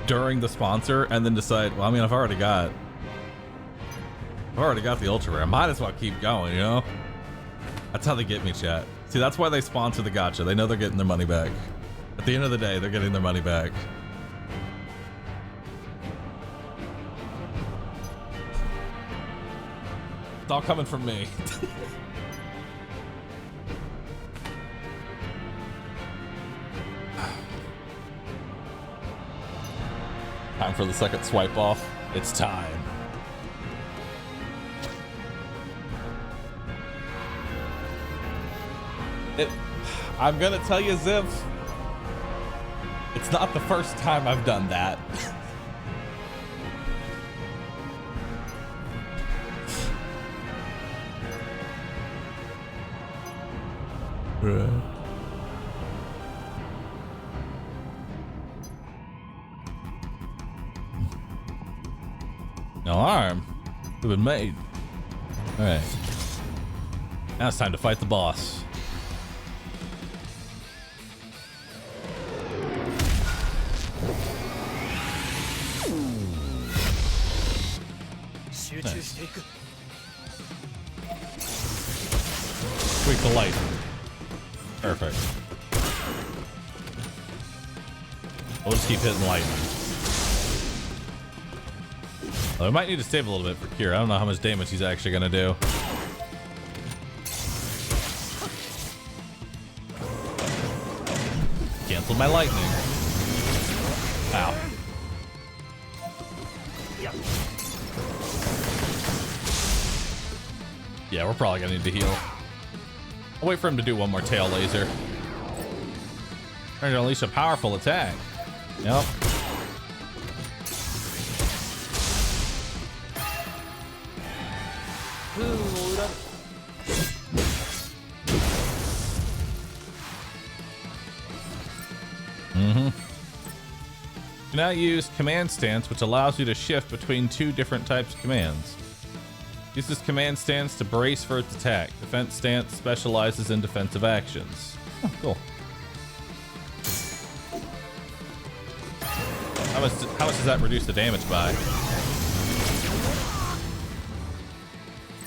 during the sponsor, and then decide, well, I mean, I've already got the ultra rare. I might as well keep going, you know? That's how they get me, chat. See, that's why they sponsor the gacha. They know they're getting their money back. At the end of the day, they're getting their money back. It's all coming from me. Time for the second swipe off. It's time. I'm gonna tell you, Ziv, it's not the first time I've done that. Alarm. We've been made. All right. Now it's time to fight the boss. Nice. Tweak the light. Perfect. We'll just keep hitting lightning. Well, we might need to save a little bit for Cure. I don't know how much damage he's actually gonna do. Canceled my lightning. Ow. Yeah, we're probably gonna need to heal. I'll wait for him to do one more tail laser. Trying to unleash a powerful attack. Yep. You now use command stance, which allows you to shift between 2 different types of commands. Use this command stance to brace for its attack. Defense stance specializes in defensive actions. Oh, cool. How much does that reduce the damage by?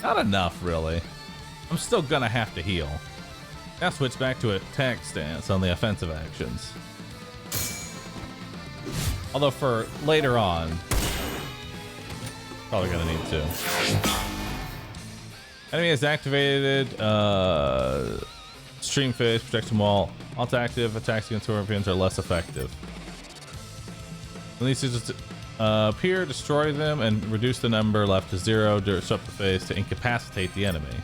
Not enough, really. I'm still gonna have to heal. Now switch back to attack stance on the offensive actions. Although for later on, probably gonna need to. Enemy has activated stream phase, protection wall. Alt active attacks against scorpions are less effective. When these just appear, destroy them and reduce the number left to 0. Disrupt the phase to incapacitate the enemy.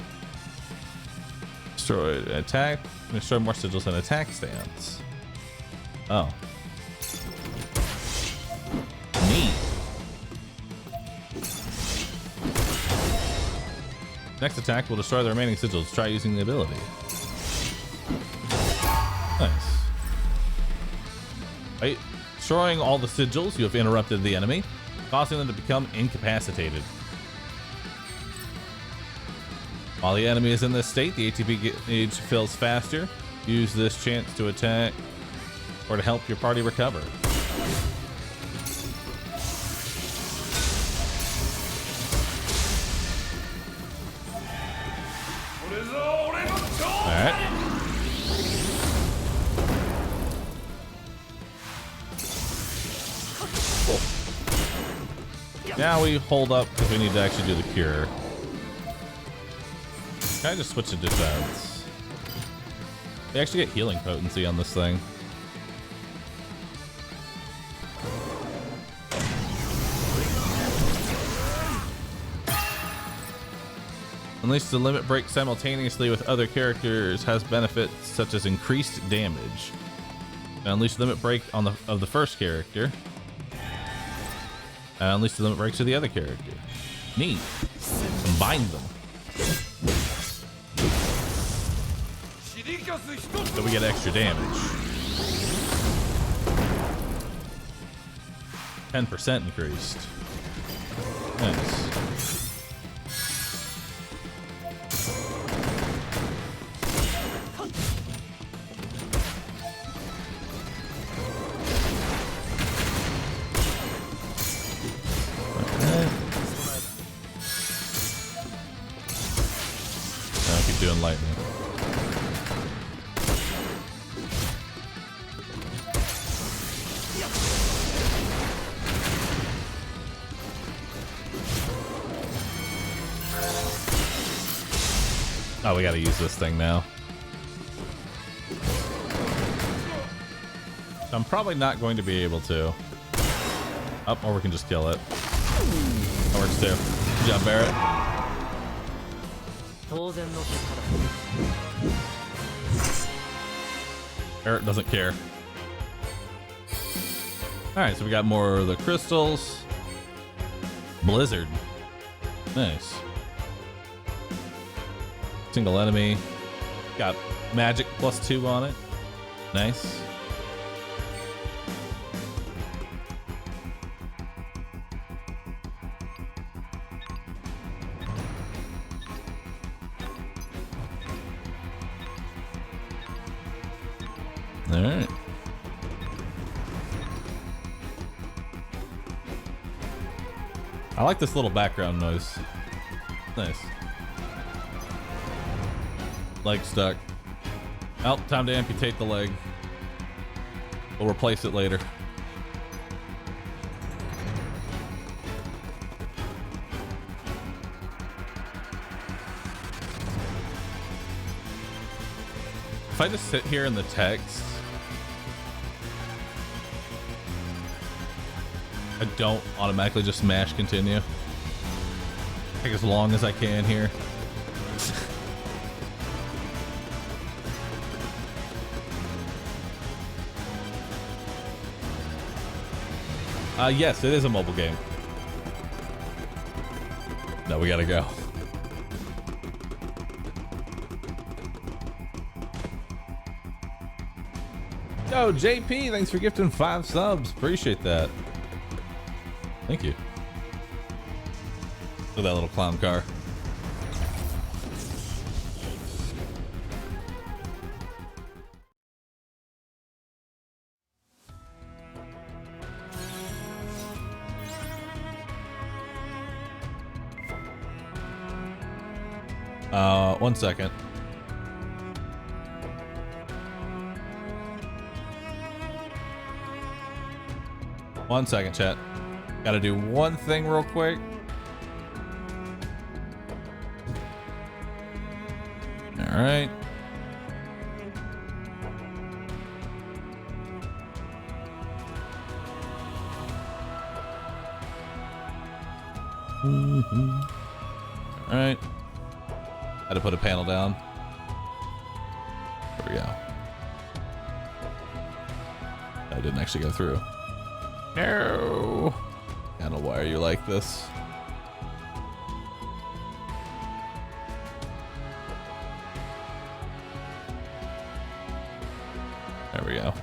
Destroy attack. Destroy more sigils in attack stance. Oh. Neat. Next attack will destroy the remaining sigils. Try using the ability. Nice. By destroying all the sigils, you have interrupted the enemy, causing them to become incapacitated. While the enemy is in this state, the ATP gauge fills faster. Use this chance to attack or to help your party recover. Alright. Cool. Now we hold up because we need to actually do the cure. Can I just switch to defense? They actually get healing potency on this thing. Unleash the limit break simultaneously with other characters has benefits such as increased damage. Now unleash the limit break on of the first character. Unleash the limit breaks of the other character. Neat. Combine them. So we get extra damage. 10% increased. Nice. I'll keep doing lightning. Oh, we gotta use this thing now. So I'm probably not going to be able to. Oh, or we can just kill it. That works too. Good job, Barrett. Barrett doesn't care. Alright, so we got more of the crystals. Blizzard. Nice. Single enemy. Got magic +2 on it. Nice. All right. I like this little background noise. Nice. Leg stuck. Oh, time to amputate the leg. We'll replace it later. If I just sit here in the text, I don't automatically just smash continue. Take as long as I can here. Yes, it is a mobile game. No, we gotta go. Yo, JP, thanks for gifting 5 subs. Appreciate that. Thank you. Look at that little clown car. One second. One second, chat. Gotta do one thing real quick. All right. All right. Had to put a panel down. There we go. That didn't actually go through. No. Panel, why are you like this? There we go.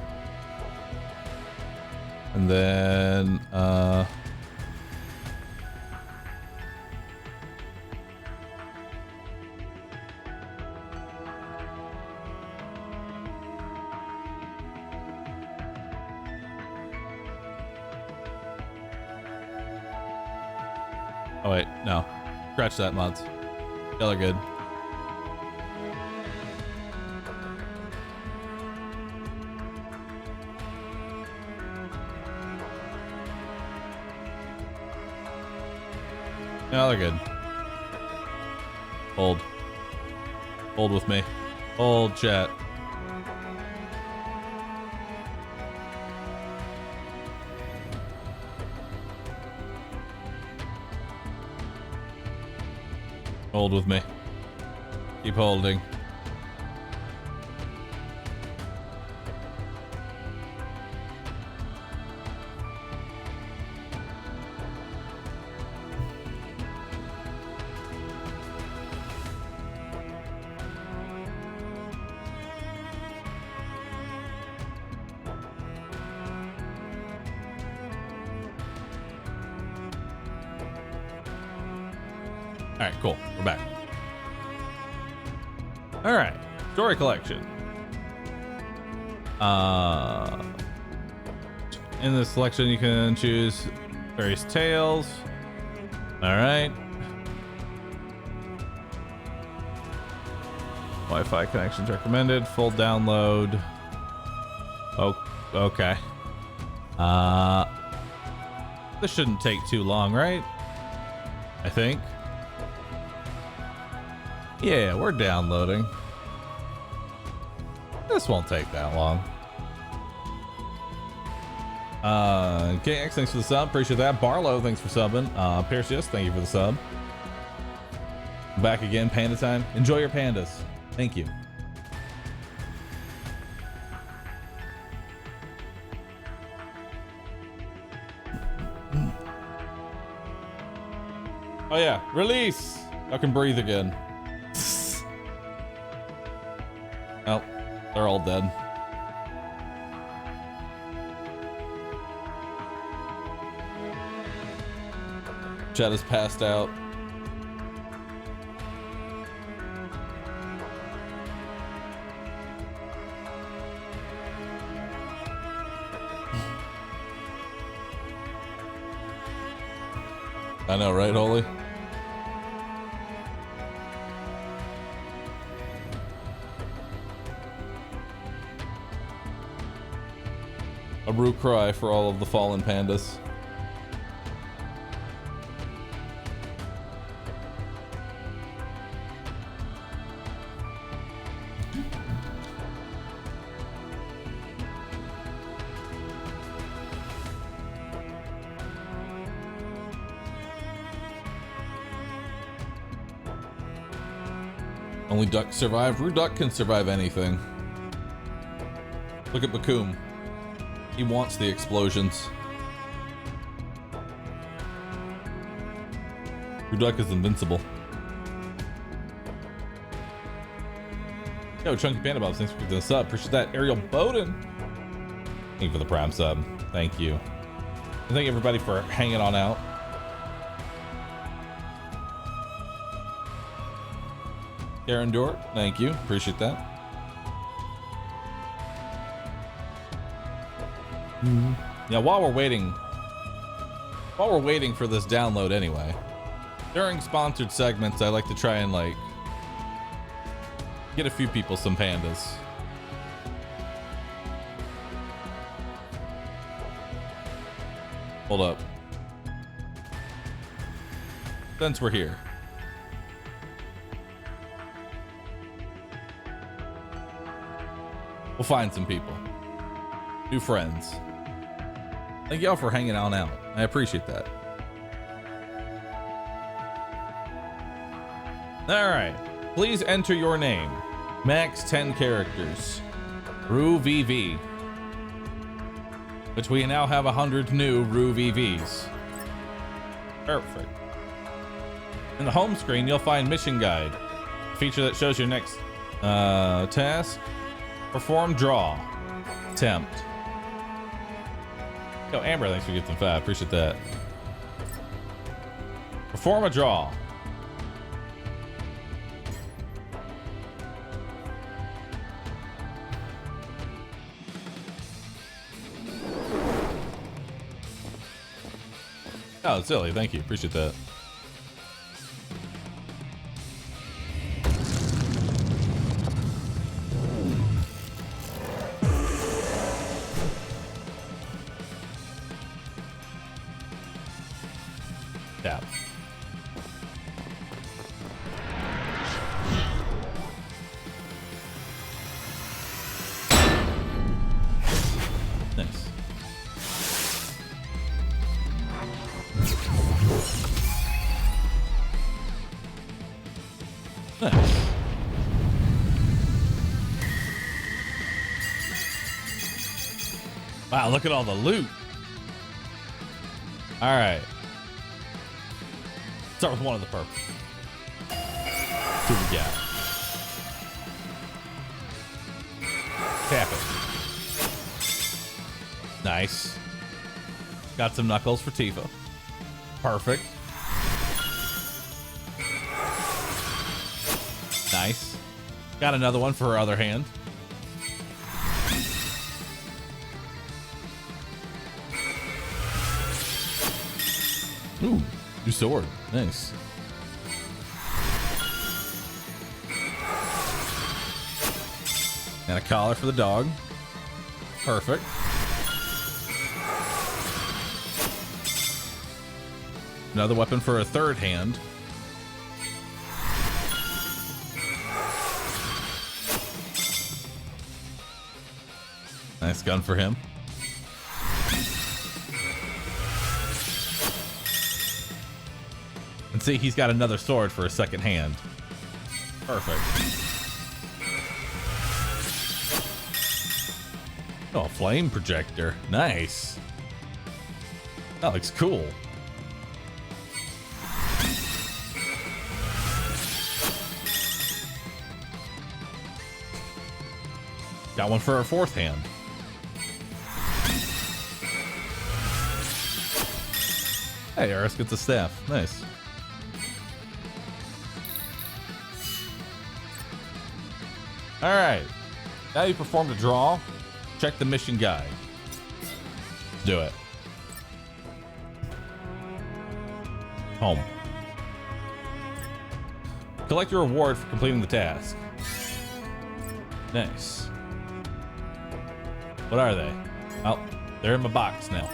And then, oh wait, no. Scratch that, mods. Y'all are good. No, they're good. Hold. Hold with me. Hold, chat. Hold with me. Keep holding. All right, cool. We're back. All right, story collection. In this selection, you can choose various tales. All right. Wi-Fi connections recommended. Full download. Oh, okay. This shouldn't take too long, right? I think. Yeah, we're downloading. This won't take that long. KX, thanks for the sub. Appreciate that. Barlow, thanks for subbing. Piercius, thank you for the sub. Back again, panda time. Enjoy your pandas. Thank you. Oh yeah, release. I can breathe again. Oh, they're all dead. Chat is passed out. I know, right, Holy? A brew cry for all of the fallen pandas. Only duck survived. Rue Duck can survive anything. Look at Bakum. He wants the explosions. Rue Duck is invincible. Yo, Chunky Panda Bobs, thanks for giving us up. Appreciate that. Ariel Bowden. Thank you for the Prime sub. Thank you. And thank everybody for hanging on out. Karen Dort, thank you. Appreciate that. Yeah, while we're waiting for this download anyway, during sponsored segments, I like to try and like get a few people some pandas. Hold up. Since we're here. We'll find some people. New friends. Thank y'all for hanging on out. I appreciate that. Alright. Please enter your name. Max 10 characters. Rue VV. Which we now have 100 new Rue VVs. Perfect. In the home screen, you'll find Mission Guide. A feature that shows your next task. Perform draw. Attempt. Yo, Amber, thanks for getting 5. Appreciate that. Perform a draw. Oh, silly. Thank you. Appreciate that. Tap. Nice. Nice. Wow, look at all the loot. All right. Start with one of the purple. See what we got. Tap it. Nice. Got some knuckles for Tifa. Perfect. Nice. Got another one for her other hand. Ooh, new sword. Nice. And a collar for the dog. Perfect. Another weapon for a third hand. Nice gun for him. And see, he's got another sword for a second hand. Perfect. Oh, a flame projector. Nice. That looks cool. Got one for our fourth hand. Hey, Eris gets a staff. Nice. All right. Now you performed a draw. Check the mission guide. Do it. Home. Collect your reward for completing the task. Nice. What are they? Oh, they're in my box now.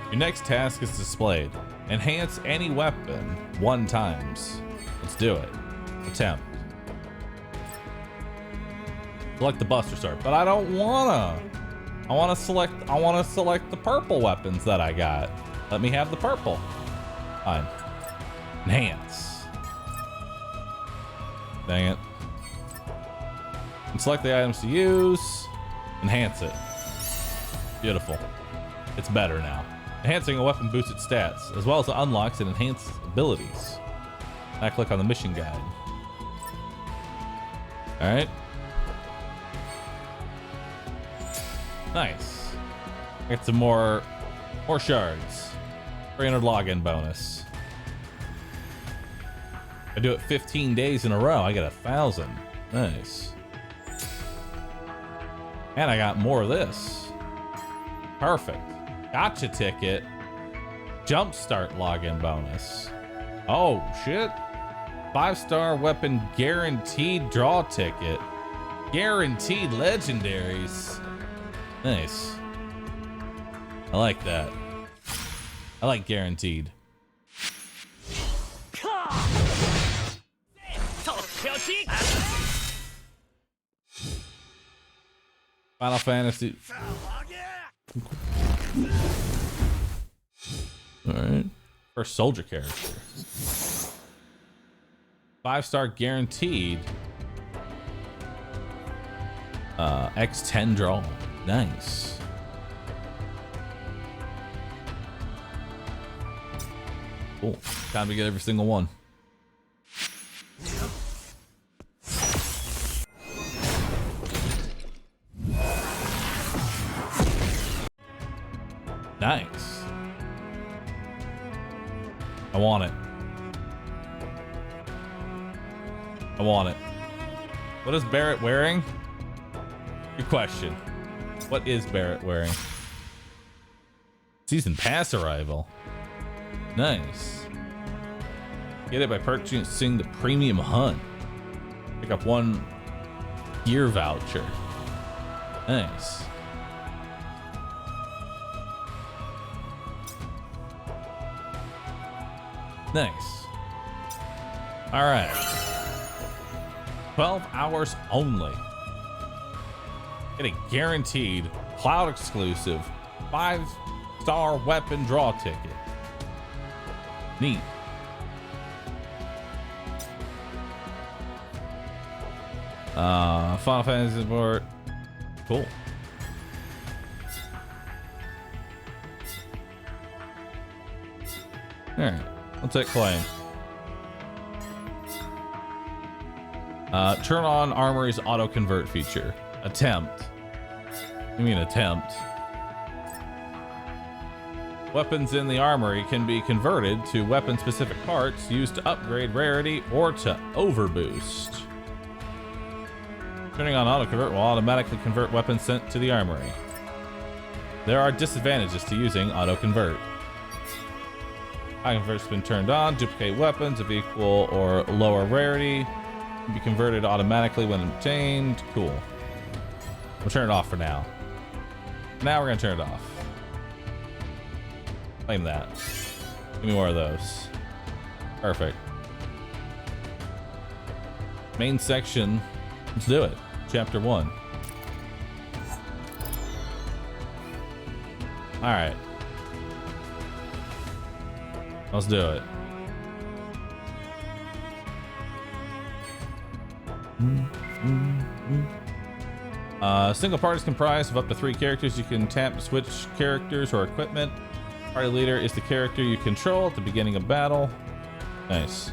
Your next task is displayed. Enhance any weapon 1 times. Let's do it. Attempt. Select the Buster Sword, but I don't wanna. I wanna select the purple weapons that I got. Let me have the purple. Fine. Enhance. Dang it. And select the items to use. Enhance it. Beautiful. It's better now. Enhancing a weapon boosts its stats, as well as it unlocks and enhances abilities. I click on the mission guide. All right. Nice. Get some more shards. 300 login bonus. I do it 15 days in a row. I get 1,000. Nice. And I got more of this. Perfect. Gotcha ticket. Jumpstart login bonus. Oh, shit. 5-star weapon guaranteed draw ticket. Guaranteed legendaries. Nice. I like that. I like guaranteed. Final Fantasy. Alright. First soldier character. 5-star guaranteed. X10 draw. Nice. Cool. Time to get every single one. Nice. I want it. I want it. What is Barrett wearing? Good question. What is Barrett wearing? Season pass arrival. Nice. Get it by purchasing the premium hunt. Pick up 1 gear voucher. Nice. Nice. All right. 12 hours only. Get a guaranteed cloud exclusive 5-star weapon draw ticket. Neat. Final Fantasy support. Cool. All right. Let's hit claim. Turn on Armory's auto convert feature. Attempt. I mean attempt. Weapons in the armory can be converted to weapon-specific parts used to upgrade rarity or to overboost. Turning on auto convert will automatically convert weapons sent to the armory. There are disadvantages to using auto convert. Auto convert's been turned on. Duplicate weapons of equal or lower rarity can be converted automatically when obtained. Cool. We'll turn it off for now. Now we're gonna turn it off. Claim that. Give me more of those. Perfect. Main section. Let's do it. Chapter 1. All right. Let's do it. Single party is comprised of up to 3 characters. You can tap to switch characters or equipment. Party leader is the character you control at the beginning of battle. Nice.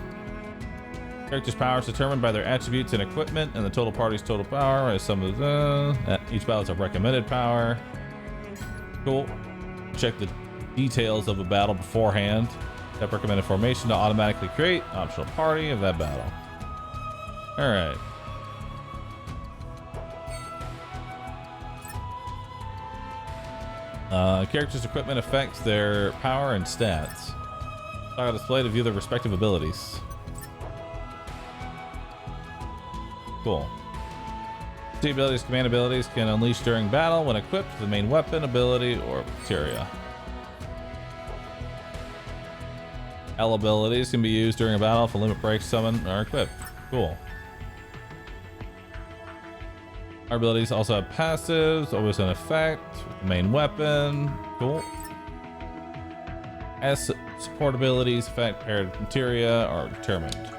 Characters' power is determined by their attributes and equipment, and the total party's total power is some of the... each battle is a recommended power. Cool. Check the details of a battle beforehand. Tap recommended formation to automatically create optional party of that battle. All right. Characters' equipment affects their power and stats. Toggle display to view their respective abilities. Cool. The abilities, command abilities can unleash during battle when equipped with the main weapon, ability, or materia. L abilities can be used during a battle if a limit break, summon, or equipped. Cool. Our abilities also have passives, always in effect with the main weapon. Cool. As support abilities, effect paired materia are determined.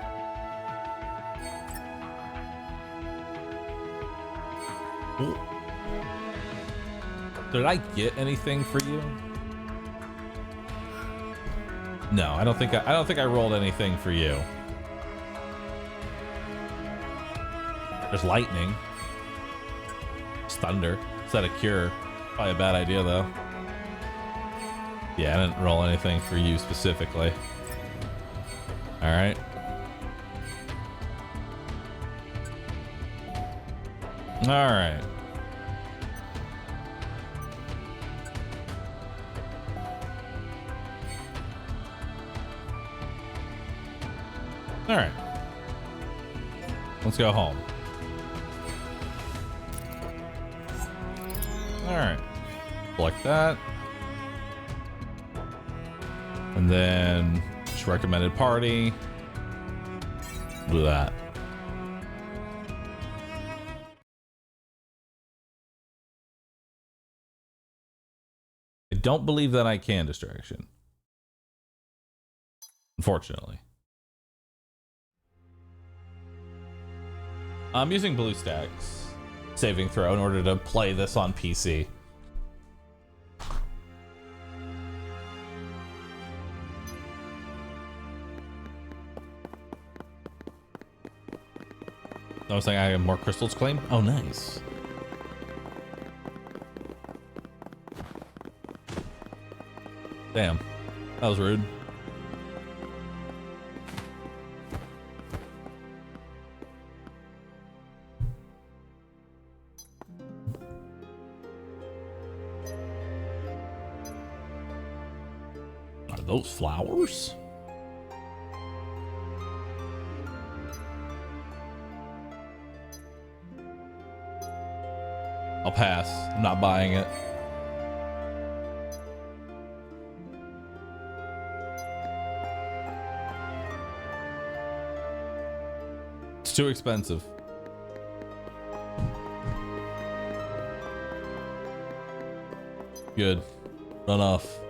Cool. Did I get anything for you? No, I don't think I rolled anything for you. There's lightning. It's thunder. Is that a cure? Probably a bad idea though. Yeah, I didn't roll anything for you specifically. All right. All right. All right. Let's go home. All right. Select that. And then just recommended party. Do that. I don't believe that I can distraction. Unfortunately. I'm using BlueStacks saving throw in order to play this on PC. I was saying I have more crystals claimed. Oh, nice. Damn, that was rude. Are those flowers? I'll pass. I'm not buying it. It's too expensive. Good. Run off.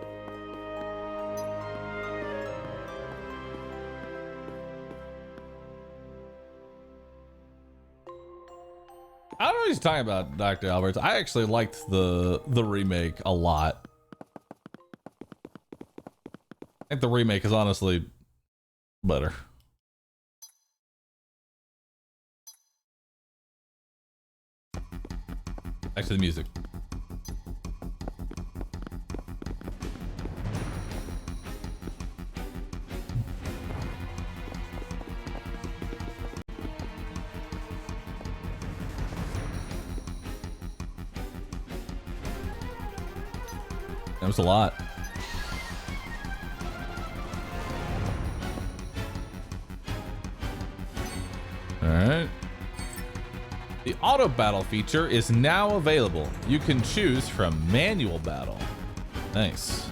I don't know what he's talking about, Dr. Alberts. I actually liked the remake a lot. I think the remake is honestly better. Back to the music. That was a lot. All right. The auto battle feature is now available. You can choose from manual battle. Nice.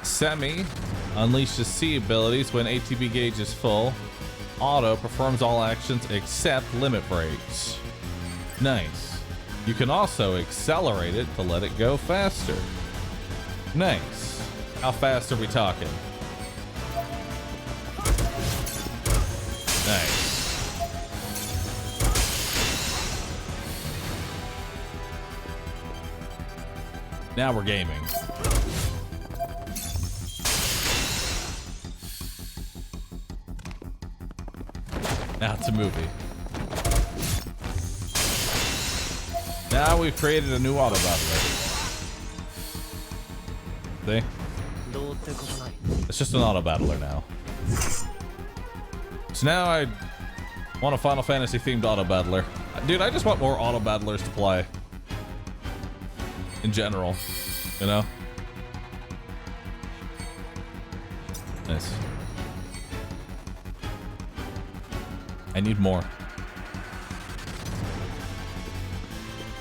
Semi unleashes C abilities when ATB gauge is full. Auto performs all actions except limit breaks. Nice. You can also accelerate it to let it go faster. Nice. How fast are we talking? Nice. Now we're gaming. Now it's a movie. Now we've created a new auto battler. See? It's just an auto battler now. So now I want a Final Fantasy themed auto battler. Dude, I just want more auto battlers to play. In general, you know? Nice. I need more.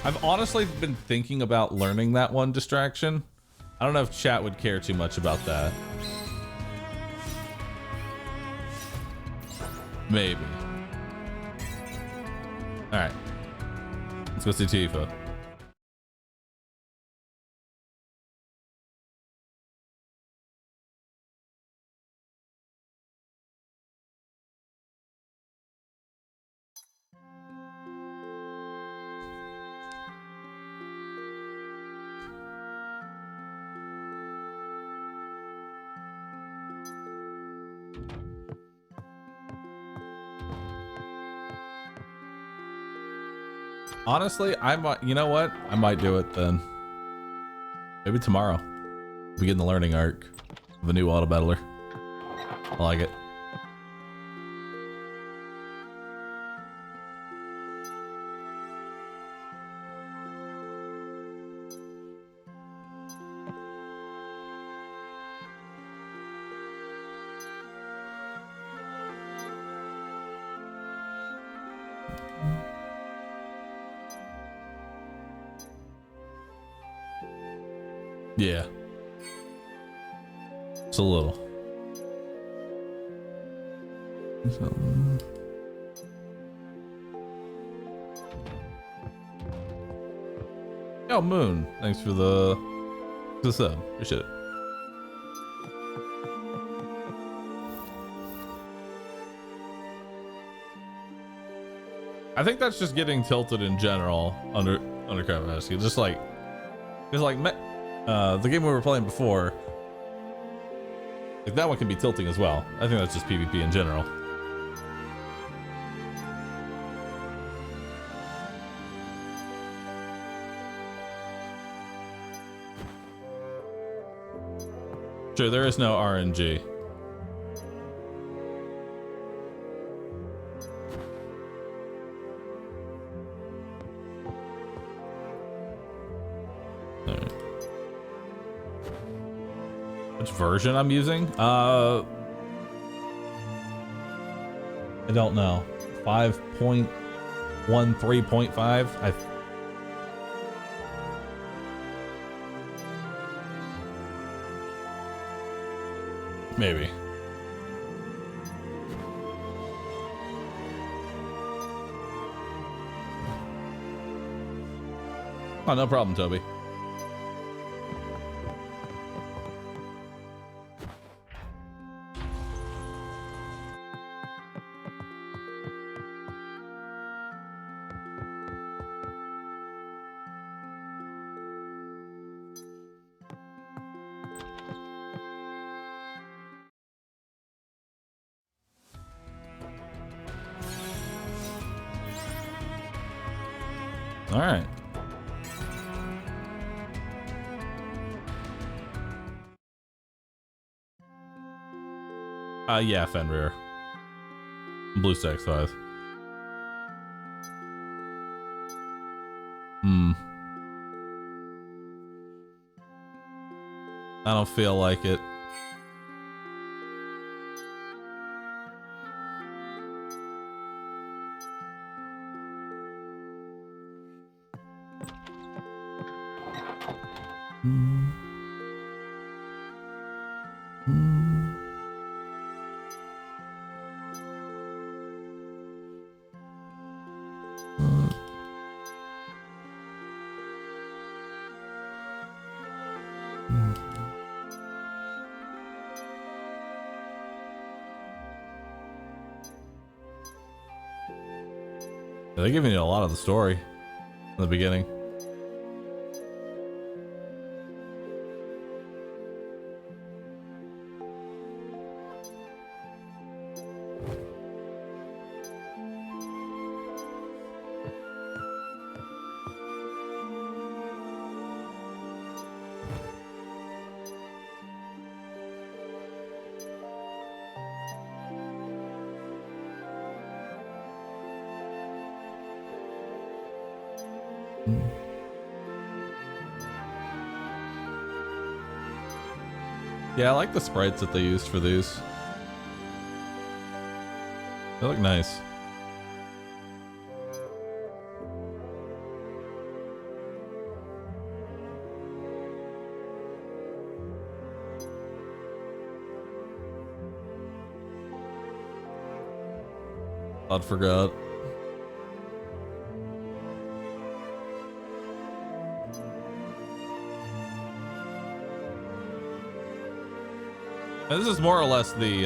I've honestly been thinking about learning that one distraction. I don't know if chat would care too much about that. Maybe. All right. Let's go see Tifa. Honestly, I might, you know what? I might do it then. Maybe tomorrow. Begin the learning arc of a new auto battler. I like it. Yeah. It's a little. Oh, Moon. Thanks for the sub. Appreciate it. I think that's just getting tilted in general under Kravasky. Just like, because like the game we were playing before, like that one can be tilting as well. I think that's just PvP in general. Sure, there is no RNG. Which version I'm using? I don't know. 5.13.5. Maybe. Oh, no problem, Toby. All right. Yeah, Fenrir. Blue Stacks 5. I don't feel like it. They're giving you a lot of the story in the beginning. Yeah, I like the sprites that they used for these. They look nice. I forgot. This is more or less the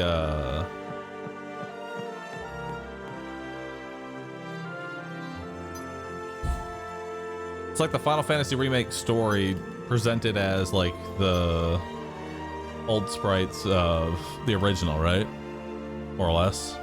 it's like the Final Fantasy Remake story presented as like the old sprites of the original, right? More or less.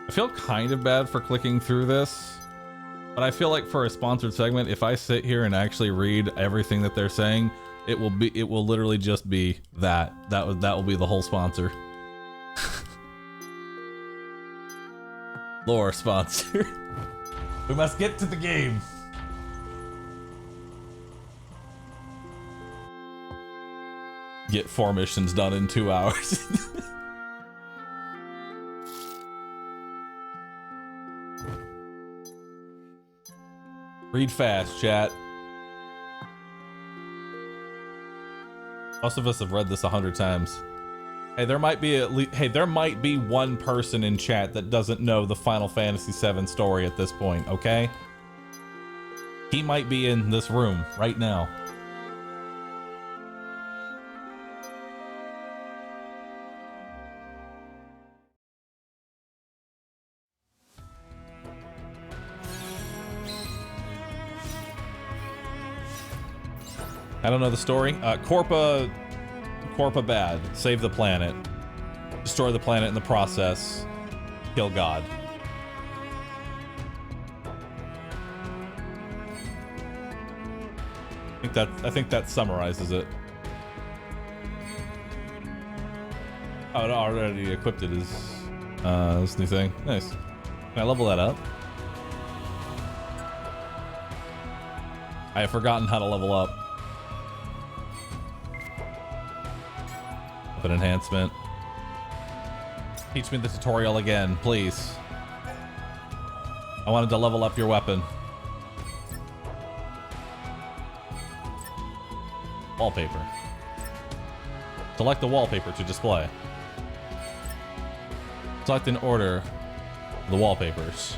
I feel kind of bad for clicking through this, but I feel like for a sponsored segment, if I sit here and actually read everything that they're saying, it will literally just be that will be the whole sponsor. Lore sponsor. We must get to the game. Get 4 missions done in 2 hours. Read fast, chat. Most of us have read this 100 times. Hey, there might be one person in chat that doesn't know the Final Fantasy VII story at this point, okay? He might be in this room right now. I don't know the story. Corpa bad. Save the planet. Destroy the planet in the process. Kill God. I think that summarizes it. Oh, it already equipped it as this new thing. Nice. Can I level that up? I have forgotten how to level up. An enhancement. Teach me the tutorial again, please. I wanted to level up your weapon. Wallpaper. Select the wallpaper to display. Select in order the wallpapers.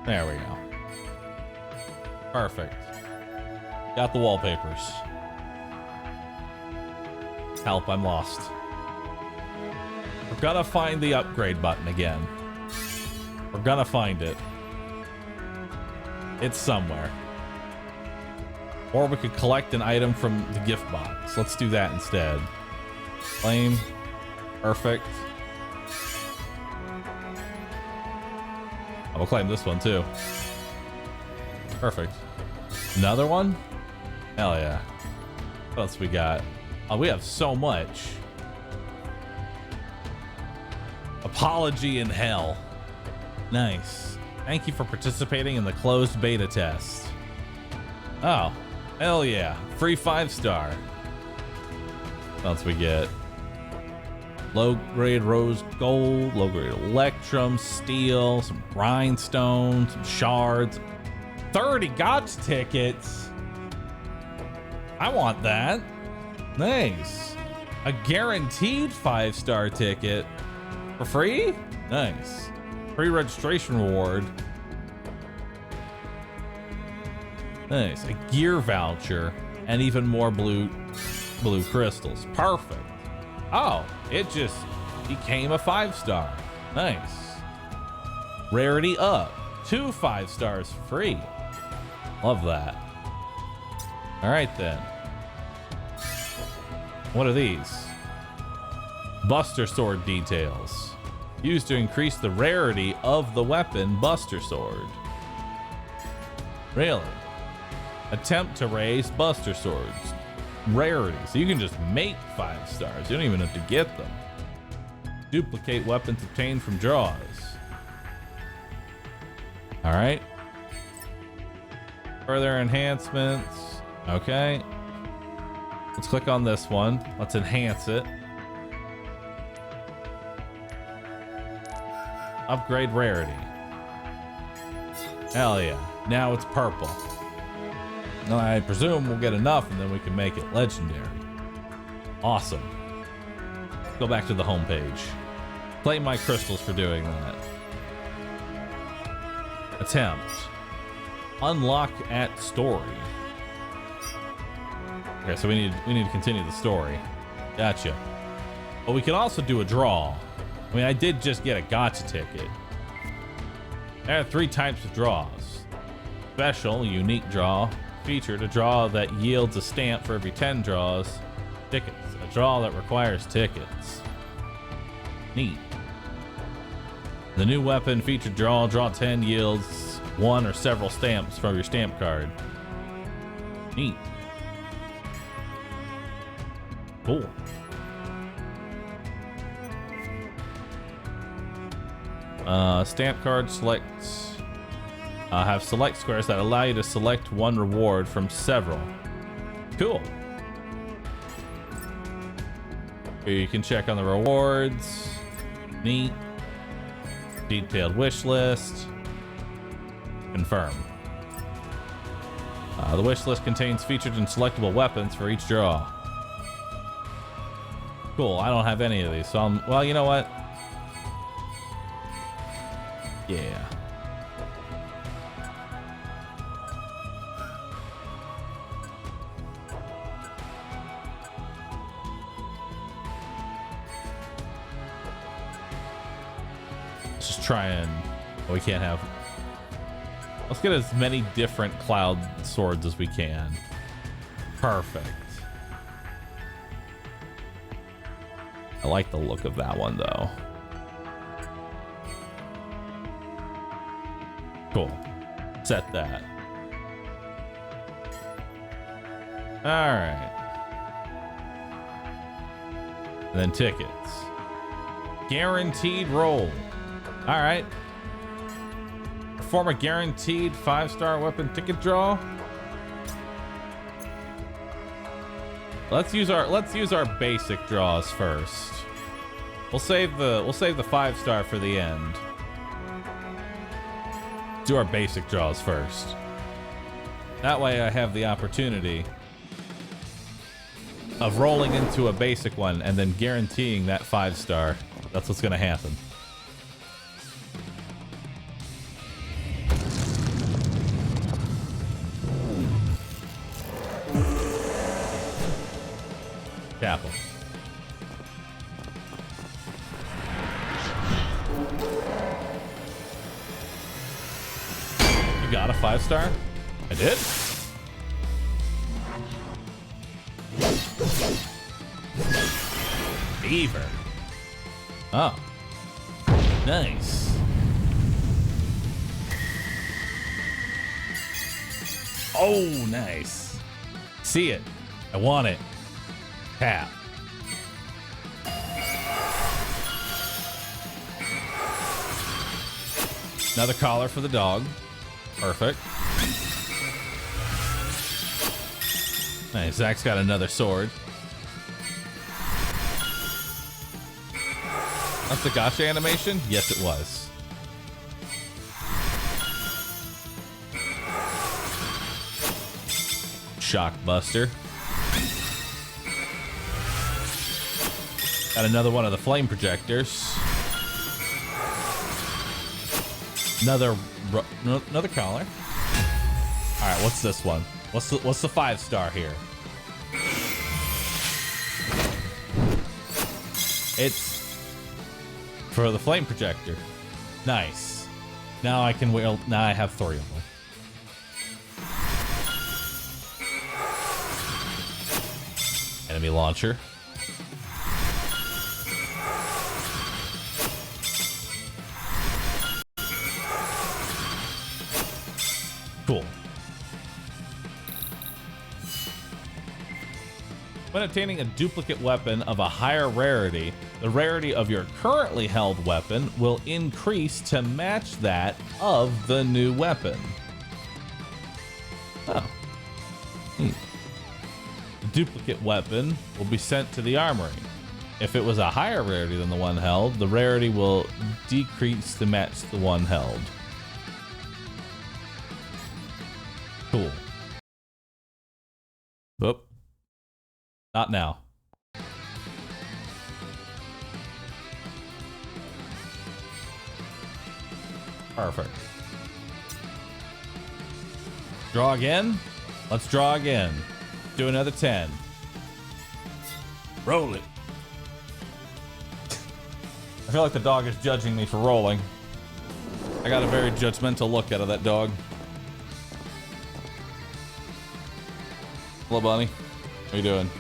There we go. Perfect. Got the wallpapers. Help, I'm lost. We're gonna find the upgrade button again. We're gonna find it. It's somewhere. Or we could collect an item from the gift box. Let's do that instead. Claim. Perfect. We'll claim this one too. Perfect. Another one? Hell yeah. What else we got? Oh, we have so much. Apology in hell. Nice. Thank you for participating in the closed beta test. Oh, hell yeah. Free 5-star. What else we get? Low-grade rose gold, low-grade electrum, steel, some grindstone, some shards. 30 gotcha tickets. I want that. Nice. A guaranteed 5-star ticket for free? Nice. Free registration reward. Nice. A gear voucher and even more blue crystals. Perfect. Oh, it just became a 5-star. Nice. Rarity up. 2 5-stars free. Love that. All right then. What are these? Buster Sword details. Used to increase the rarity of the weapon Buster Sword. Really? Attempt to raise Buster Swords. Rarity. So you can just make 5-stars. You don't even have to get them. Duplicate weapons obtained from draws. All right. Further enhancements. Okay. Let's click on this one. Let's enhance it. Upgrade rarity. Hell yeah. Now it's purple. Now I presume we'll get enough and then we can make it legendary. Awesome. Go back to the home page. Claim my crystals for doing that. Attempt. Unlock at story. Okay, so we need to continue the story. Gotcha. But we can also do a draw. I mean, I did just get a gotcha ticket. There are 3 types of draws. Special, unique draw. Featured, a draw that yields a stamp for every 10 draws. Tickets, a draw that requires tickets. Neat. The new weapon featured draw 10 yields 1 or several stamps from your stamp card. Neat. Cool. Stamp card selects. Have select squares that allow you to select one reward from several. Cool. Here you can check on the rewards. Neat. Detailed wish list. Confirm. The wish list contains featured and selectable weapons for each draw. Cool. I don't have any of these, so I'm. Well, you know what? Yeah. Let's just try and. Oh, we can't have. Let's get as many different cloud swords as we can. Perfect. I like the look of that one, though. Cool. Set that. All right. And then tickets. Guaranteed roll. All right. Perform a guaranteed 5-star weapon ticket draw. Let's use our basic draws first. We'll save the 5-star for the end. Do our basic draws first. That way I have the opportunity of rolling into a basic one and then guaranteeing that 5-star. That's what's gonna happen. Chapel. You got a 5-star? I did? Beaver. Oh. Nice. Oh, nice. See it. I want it. Tap. Another collar for the dog. Perfect. Nice. Zach's got another sword. That's the gotcha animation? Yes, it was. Shockbuster. Got another one of the flame projectors. Another collar. All right, what's this one? What's the 5-star here? It's for the flame projector. Nice. Now I can wield. Now I have 3 of them. Enemy launcher. Cool. When obtaining a duplicate weapon of a higher rarity, the rarity of your currently held weapon will increase to match that of the new weapon. Oh. The duplicate weapon will be sent to the armory. If it was a higher rarity than the one held, the rarity will decrease to match the one held. Cool. Oop. Not now. Perfect. Draw again? Let's draw again. Do another 10. Roll it. I feel like the dog is judging me for rolling. I got a very judgmental look out of that dog. Hello, Bunny. How you doing?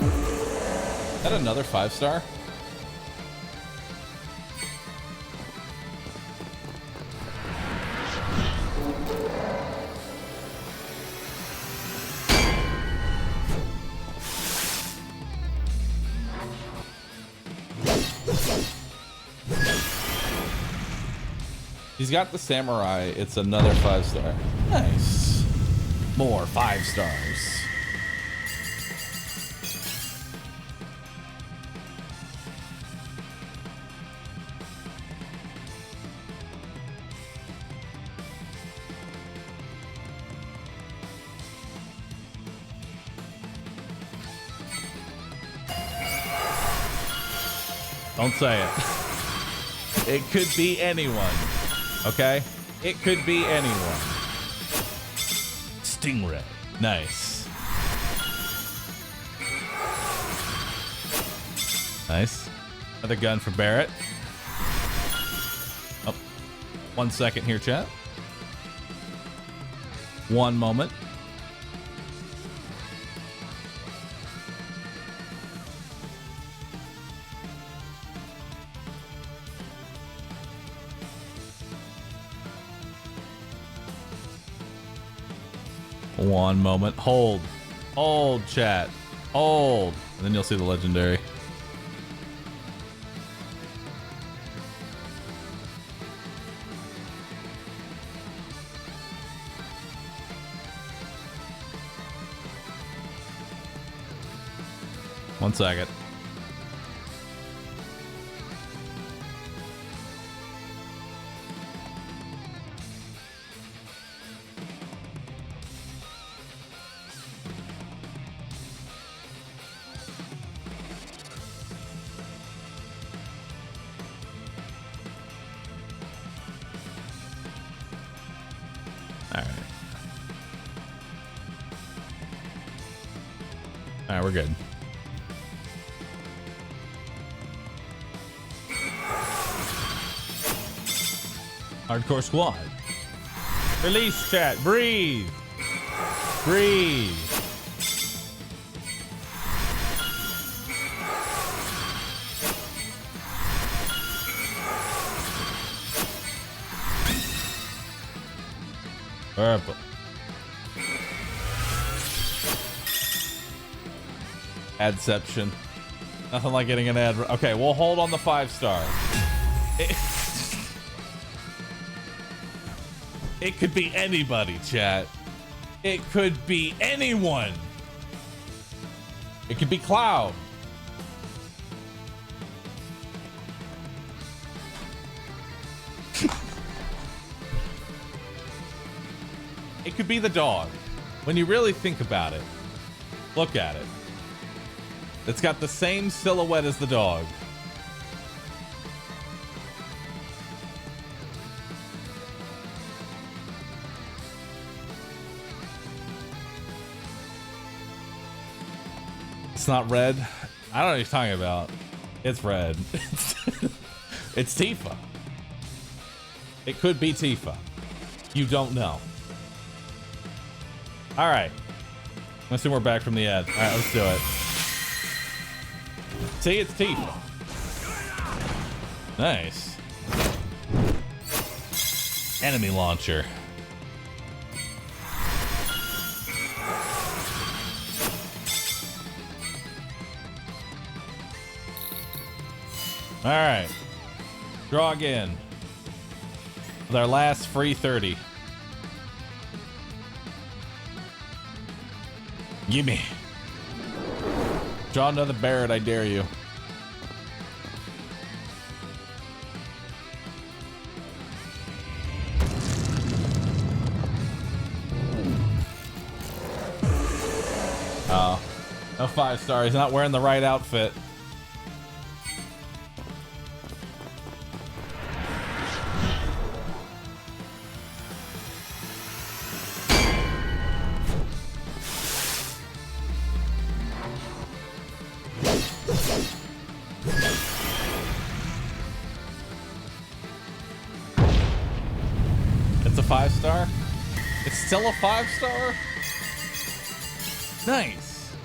Is that another 5-star? He's got the samurai. It's another 5-star. Nice. More 5 stars. Don't say it. It could be anyone. Okay? It could be anyone. Stingray. Nice. Nice. Another gun for Barrett. Oh. 1 second here, chat. 1 moment. One moment. Hold. Hold, chat. Hold. And then you'll see the legendary. One second. All right, we're good. Hardcore squad. Release, chat. Breathe. Breathe. Purple. Adception. Nothing like getting an ad. Okay, we'll hold on the 5-star. It could be anybody, chat. It could be anyone. It could be Cloud. It could be the dog. When you really think about it, look at it. It's got the same silhouette as the dog. It's not red. I don't know what you're talking about. It's red. It's Tifa. It could be Tifa. You don't know. All right. I assume we're back from the ad. All right, let's do it. See, it's Tifa. Nice. Enemy launcher. All right. Draw again. With our last free 30. Gimme. Draw another Barrett, I dare you. Oh. No 5-star. He's not wearing the right outfit. 5-star? It's still a 5-star? Nice.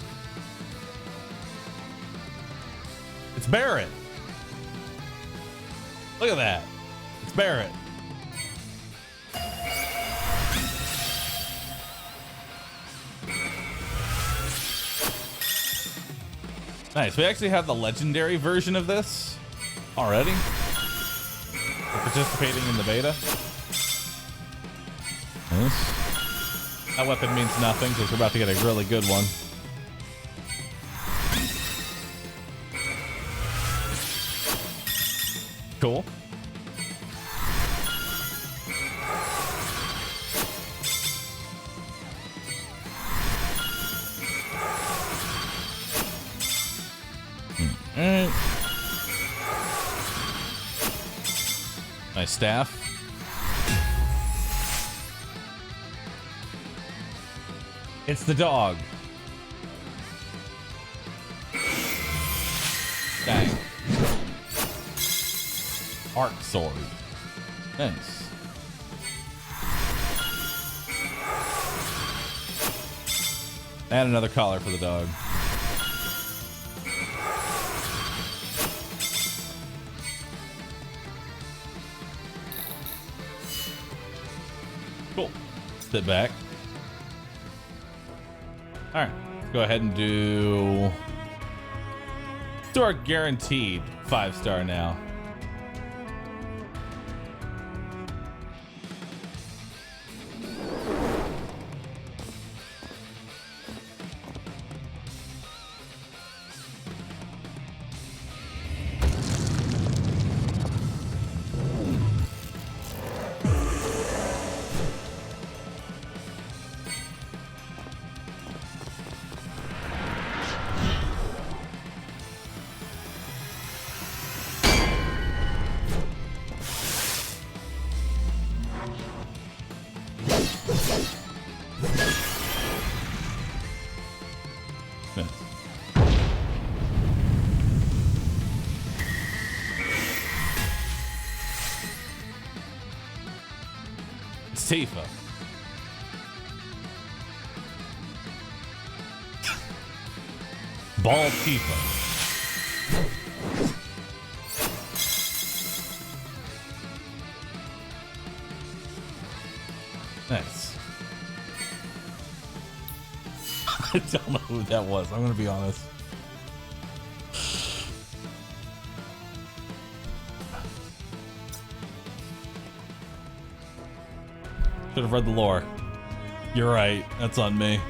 It's Barrett. Look at that. It's Barrett. Nice. We actually have the legendary version of this already. We're participating in the beta. Nice. That weapon means nothing because we're about to get a really good one. Cool. Alright. Nice staff. It's the dog. Dang. Arc sword. Nice. And another collar for the dog. Cool. Sit back. All right, let's go ahead and do our guaranteed 5-star now. Tifa. Bald Tifa. Nice. I don't know who that was. I'm gonna be honest. Should have read the lore. You're right. That's on me.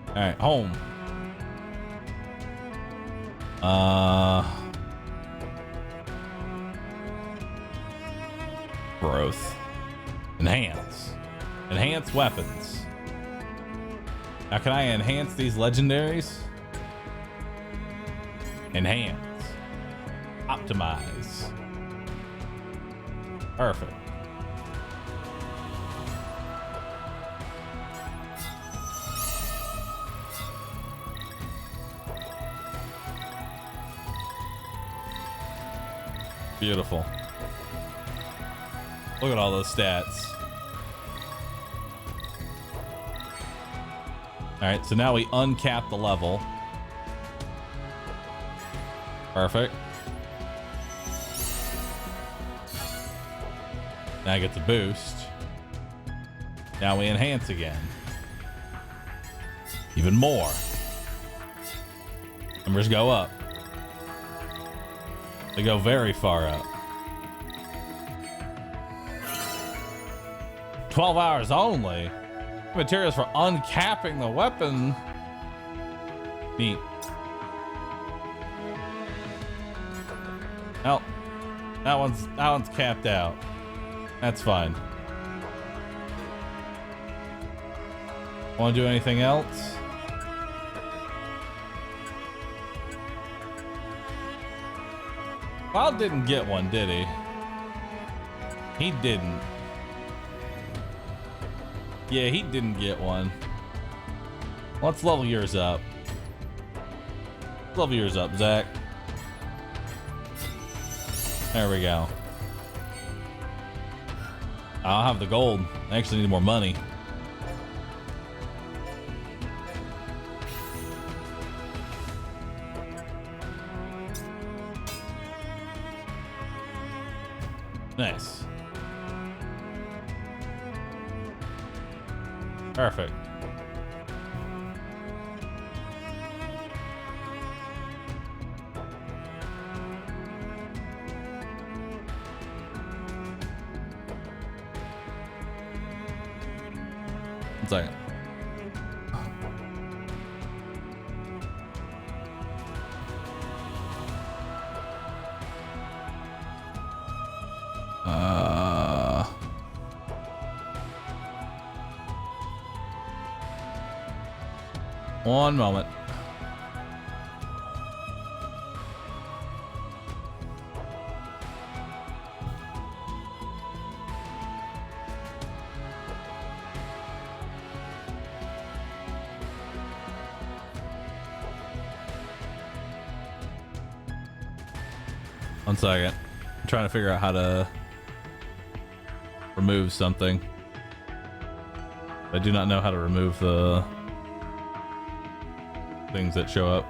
All right, home. Growth. Enhance. Enhance weapons. Now, can I enhance these legendaries? Enhance. Optimize. Perfect. Beautiful. Look at all those stats. All right, so now we uncap the level. Perfect. Now I get the boost. Now we enhance again. Even more. Numbers go up. They go very far up. 12 hours only. Materials for uncapping the weapon. Neat. Oh, that one's capped out. That's fine. Want to do anything else? Wild didn't get one, did he? He didn't. Yeah, he didn't get one. Let's level yours up. Level yours up, Zach. There we go. I'll have the gold. I actually need more money. Nice. Perfect. One second. One moment. One second. I'm trying to figure out how to remove something. I do not know how to remove the things that show up.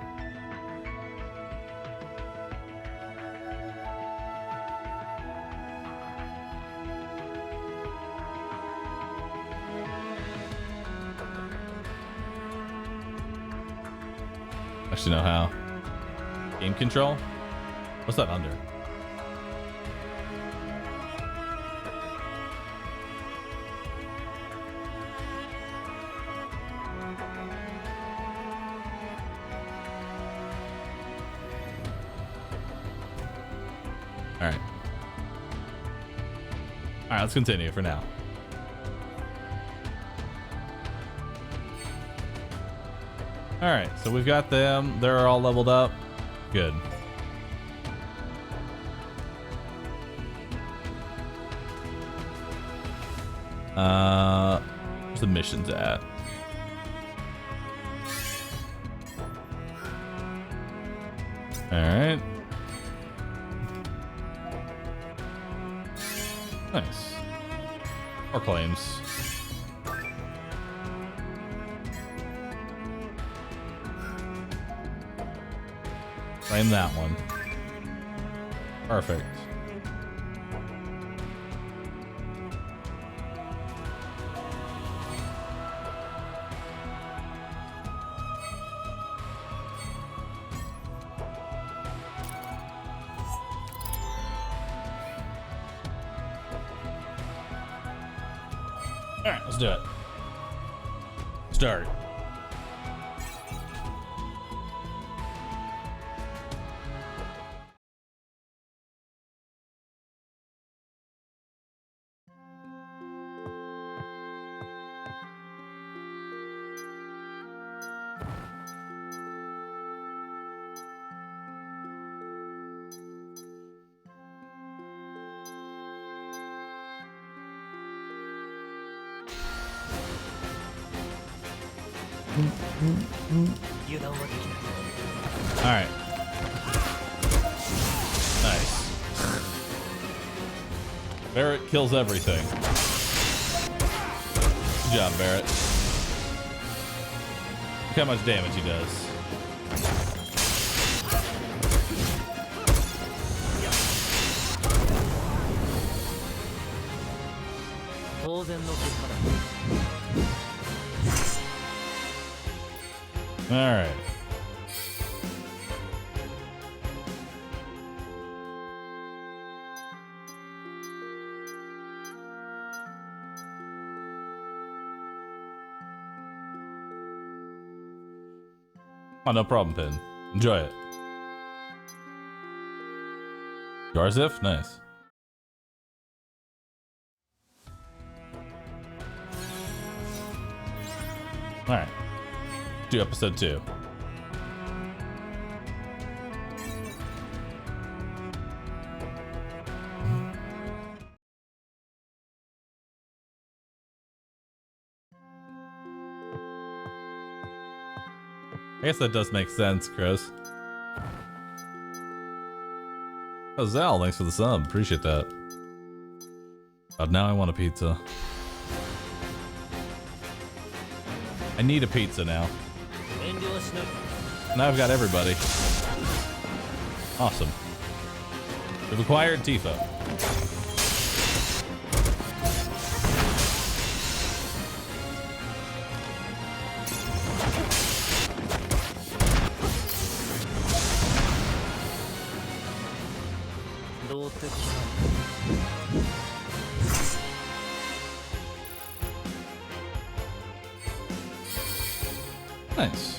Actually know how. Game control? What's that under? Alright, let's continue for now. Alright, so we've got them. They're all leveled up. Good. Where's the missions at? Alright. Nice. More claims. Claim that one. Perfect. All right, let's do it. Start. All right. Nice. Barrett kills everything. Good job, Barrett. Look how much damage he does. All right. Oh, no problem, Pin. Enjoy it. Garzif? Nice. Alright. Do episode 2. I guess that does make sense, Chris. Oh, Zal, thanks for the sub. Appreciate that. But now I want a pizza. I need a pizza now. Now I've got everybody. Awesome. We've acquired Tifa. Nice.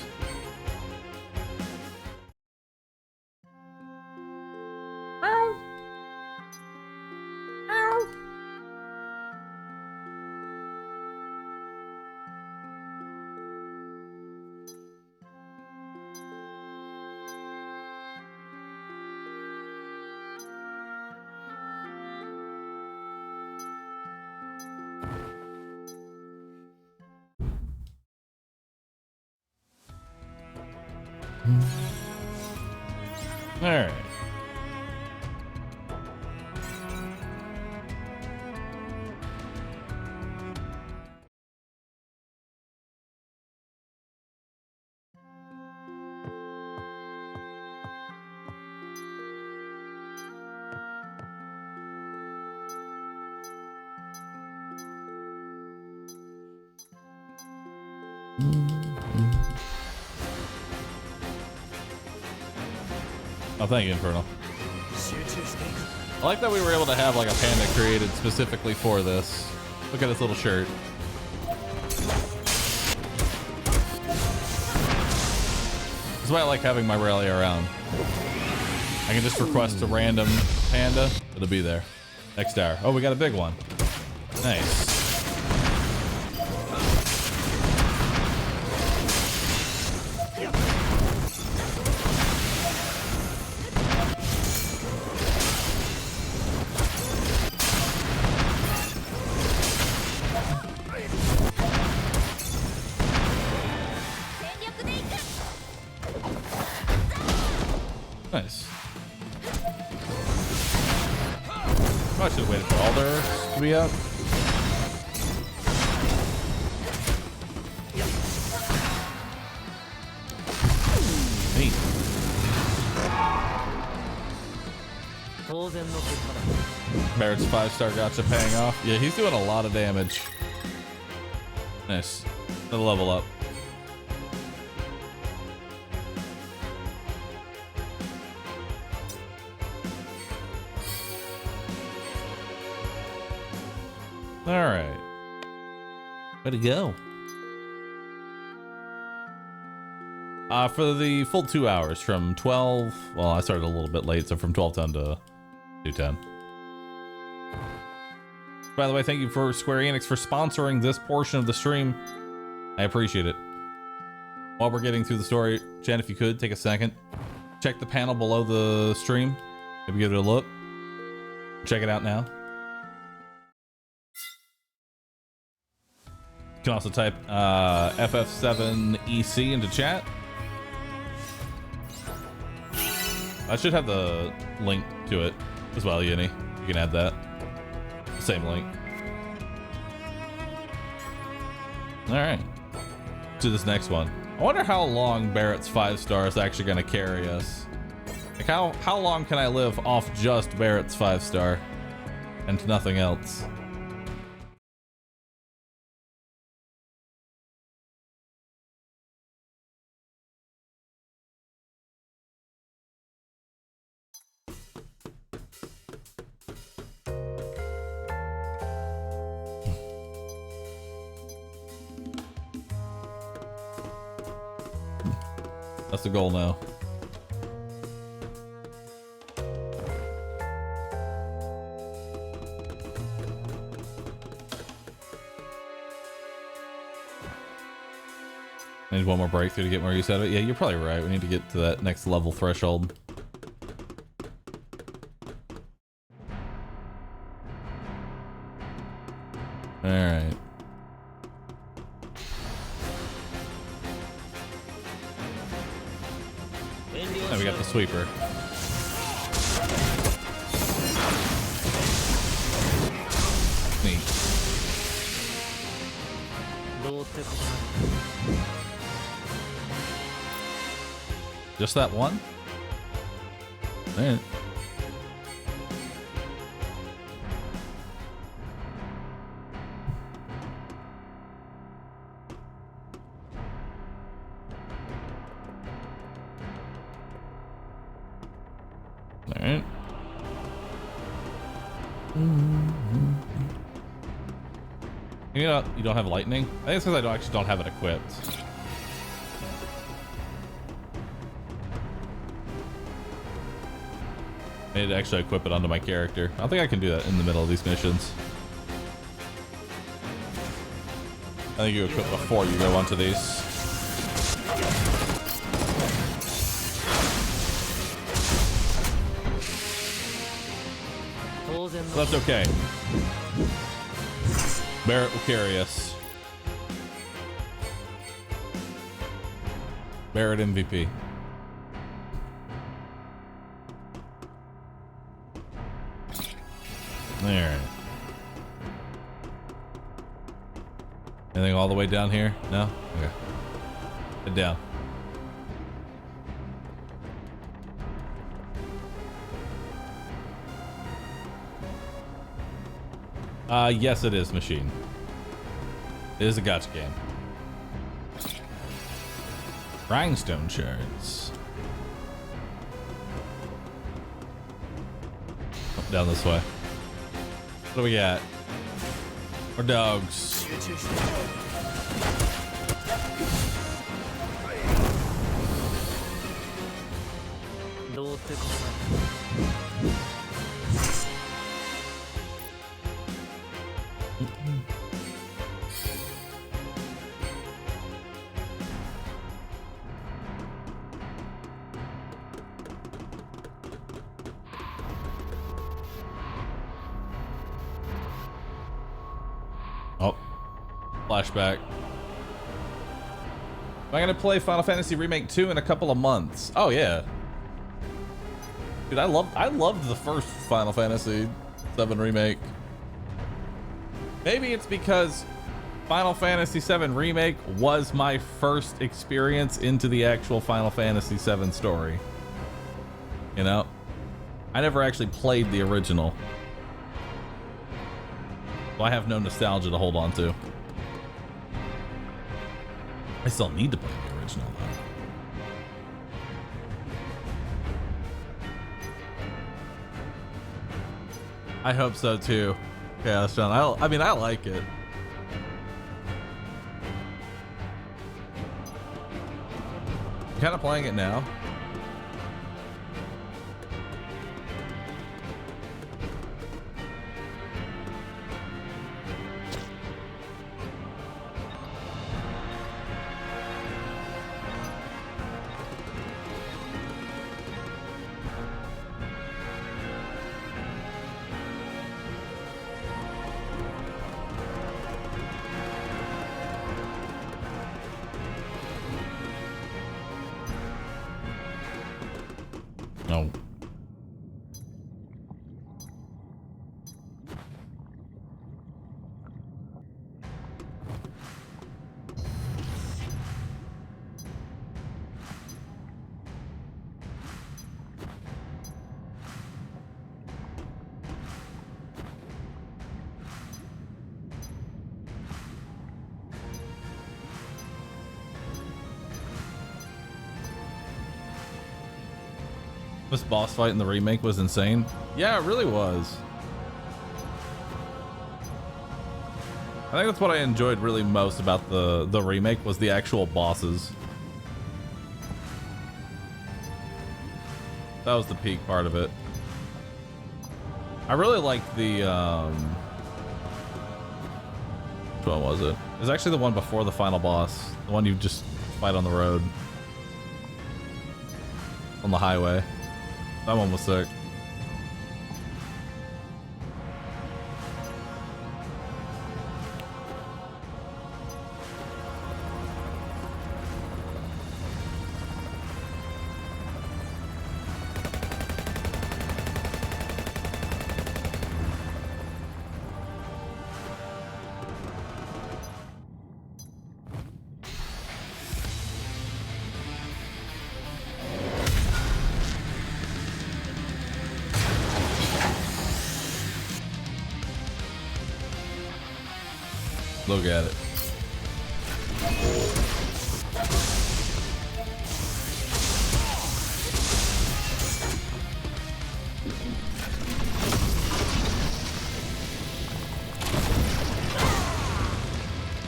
All right. Oh, thank you, Infernal. I like that we were able to have like a panda created specifically for this. Look at his little shirt. That's why I like having my rally around. I can just request a random panda. It'll be there. Next hour. Oh, we got a big one. Nice. Nice. Oh, I should have waited for all theirs to be up. Neat. Barrett's 5-star gacha paying off. Yeah, he's doing a lot of damage. Nice. Another level up. All right. Way to go. For the full 2 hours from 12, well, I started a little bit late, so from 12:10 to 2:10. By the way, thank you for Square Enix for sponsoring this portion of the stream. I appreciate it. While we're getting through the story, Jen, if you could take a second, check the panel below the stream. Maybe give it a look. Check it out now. You can also type FF7EC into chat. I should have the link to it as well, Yinny. You can add that. Same link. All right. To this next one. I wonder how long Barrett's 5-star is actually going to carry us. Like how long can I live off just Barrett's 5-star and nothing else? That's the goal now. Need one more breakthrough to get more use out of it. Yeah, you're probably right. We need to get to that next level threshold. All right. Now we got the sweeper. Just that one? Man. All right. You know, you don't have lightning? I think it's because I actually don't have it equipped. I need to actually equip it onto my character. I don't think I can do that in the middle of these missions. I think you equip before you go onto these. So that's okay. Barrett will carry us. Barrett MVP. Alright. Anything all the way down here? No? Okay. Head down. Yes, it is, machine. It is a gacha game. Rhinestone shards. Oh, down this way. What do we got? More dogs. Oh, flashback. Am I gonna play Final Fantasy Remake 2 in a couple of months? Oh yeah. Dude, I loved the first Final Fantasy 7 Remake. Maybe it's because Final Fantasy 7 Remake was my first experience into the actual Final Fantasy 7 story. You know? I never actually played the original. So I have no nostalgia to hold on to. I still need to play the original though. I hope so too. Yeah, that's fun. I mean, I like it. I'm kind of playing it now. No. This boss fight in the remake was insane. Yeah, it really was. I think that's what I enjoyed really most about the remake was the actual bosses. That was the peak part of it. I really liked the which one was it? It was actually the one before the final boss. The one you just fight on the road. On the highway. That one was sick. Look at it.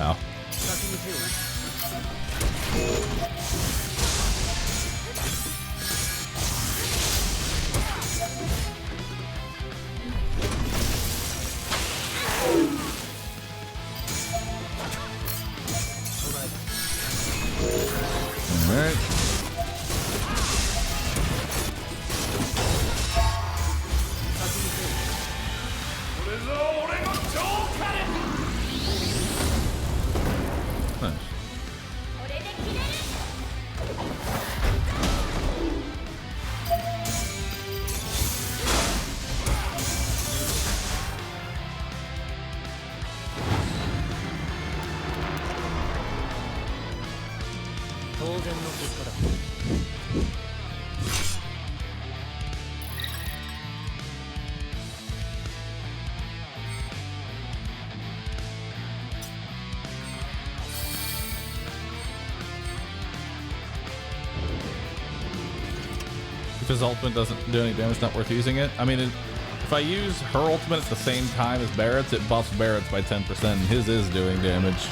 Ow. Alright. Nice. If his ultimate doesn't do any damage, not worth using it. I mean, if I use her ultimate at the same time as Barrett's, it buffs Barrett's by 10%, and his is doing damage.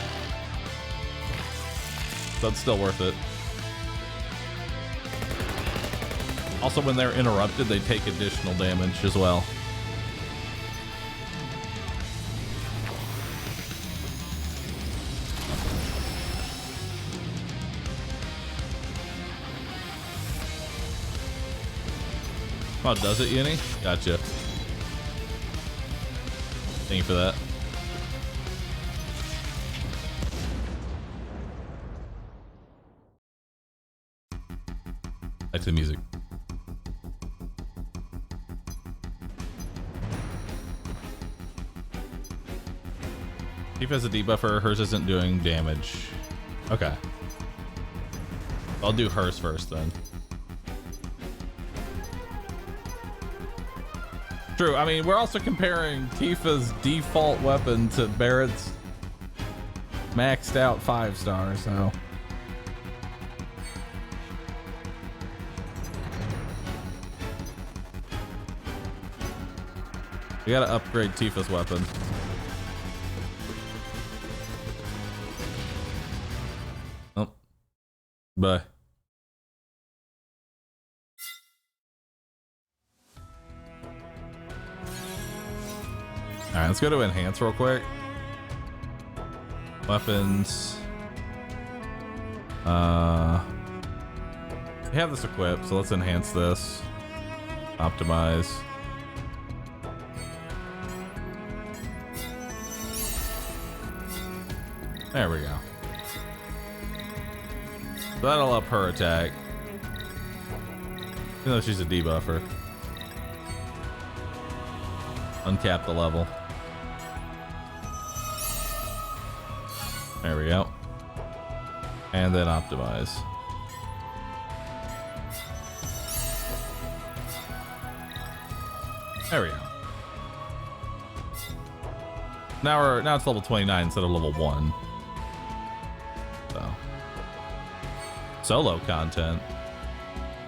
So it's still worth it. Also, when they're interrupted, they take additional damage as well. Oh, does it, Uni? Gotcha. Thank you for that. Back to the music. Tifa has a debuffer. Hers isn't doing damage. Okay. I'll do hers first then. True. I mean, we're also comparing Tifa's default weapon to Barrett's maxed out 5-star, so. We gotta upgrade Tifa's weapon. Oh. Bye. Alright, let's go to enhance real quick. Weapons. We have this equipped, so let's enhance this. Optimize. There we go. So that'll up her attack. Even though she's a debuffer. Uncap the level. There we go. And then optimize. There we go. Now it's level 29 instead of level 1. So. Solo content.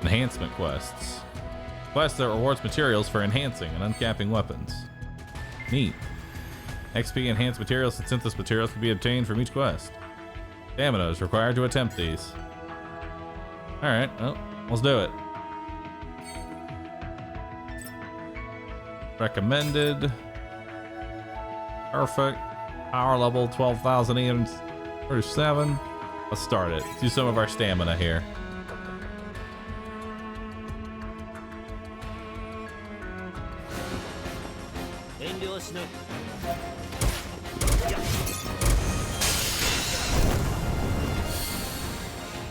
Enhancement quests. Quests that rewards materials for enhancing and uncapping weapons. Neat. XP enhanced materials and synthesis materials can be obtained from each quest. Stamina is required to attempt these. Alright, well, let's do it. Recommended. Perfect. Power level 12,837. Let's start it. Let's do some of our stamina here.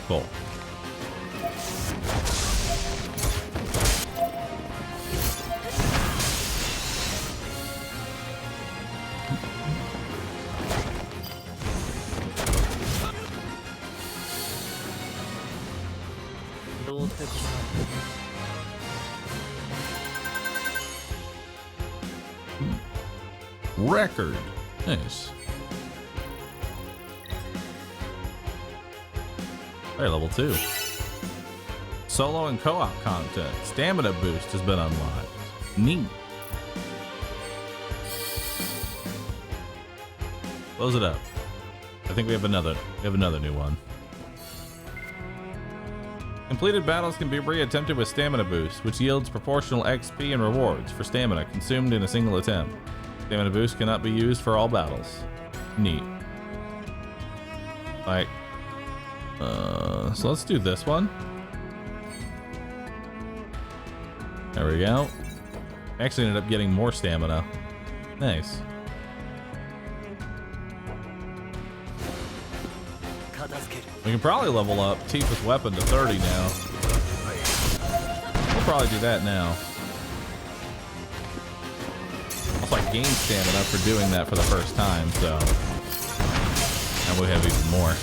Cool. Record. Nice. Hey, level 2. Solo and co-op content. Stamina boost has been unlocked. Neat. Close it up. I think we have another new one. Completed battles can be reattempted with stamina boost, which yields proportional XP and rewards for stamina consumed in a single attempt. Stamina boost cannot be used for all battles. Neat. Like, so let's do this one. There we go. Actually ended up getting more stamina. Nice. We can probably level up Tifa's weapon to 30 now. We'll probably do that now. Also, I gained stamina for doing that for the first time, so now we have even more.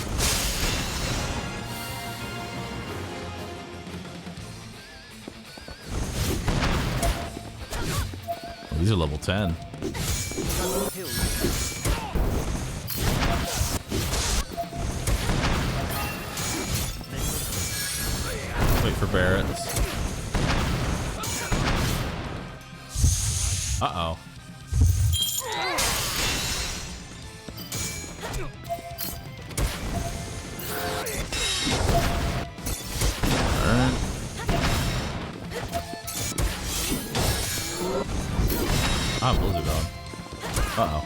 Oh, these are level 10. Wait for Barrett's. Uh-oh. Alright. Ah, Blizzard on. Uh-oh.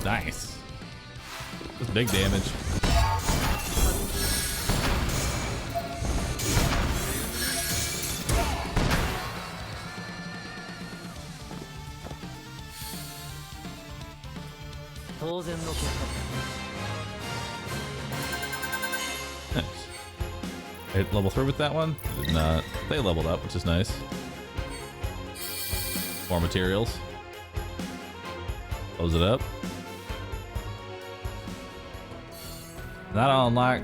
Nice. That's big damage. Nice. Hit level 3 with that one? Did not. They leveled up, which is nice. More materials. Close it up. Not unlock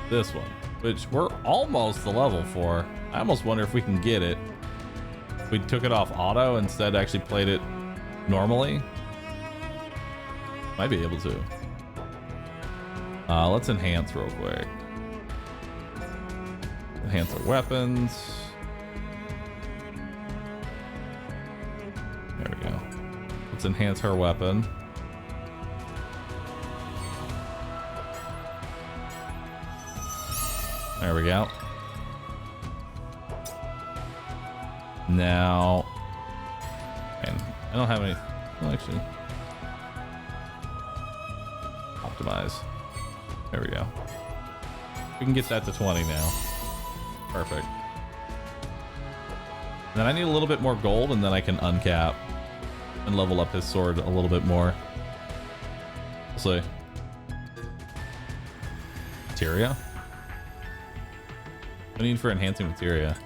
this one, which we're almost the level for. I almost wonder if we can get it. If we took it off auto instead, actually played it normally. Might be able to. Let's enhance real quick. Enhance our weapons. There we go. Let's enhance her weapon. There we go. Now, and I don't have any. Well, actually, optimize. There we go. We can get that to 20 now. Perfect. And then I need a little bit more gold, and then I can uncap and level up his sword a little bit more. We'll see. Materia? What do I need for enhancing materia?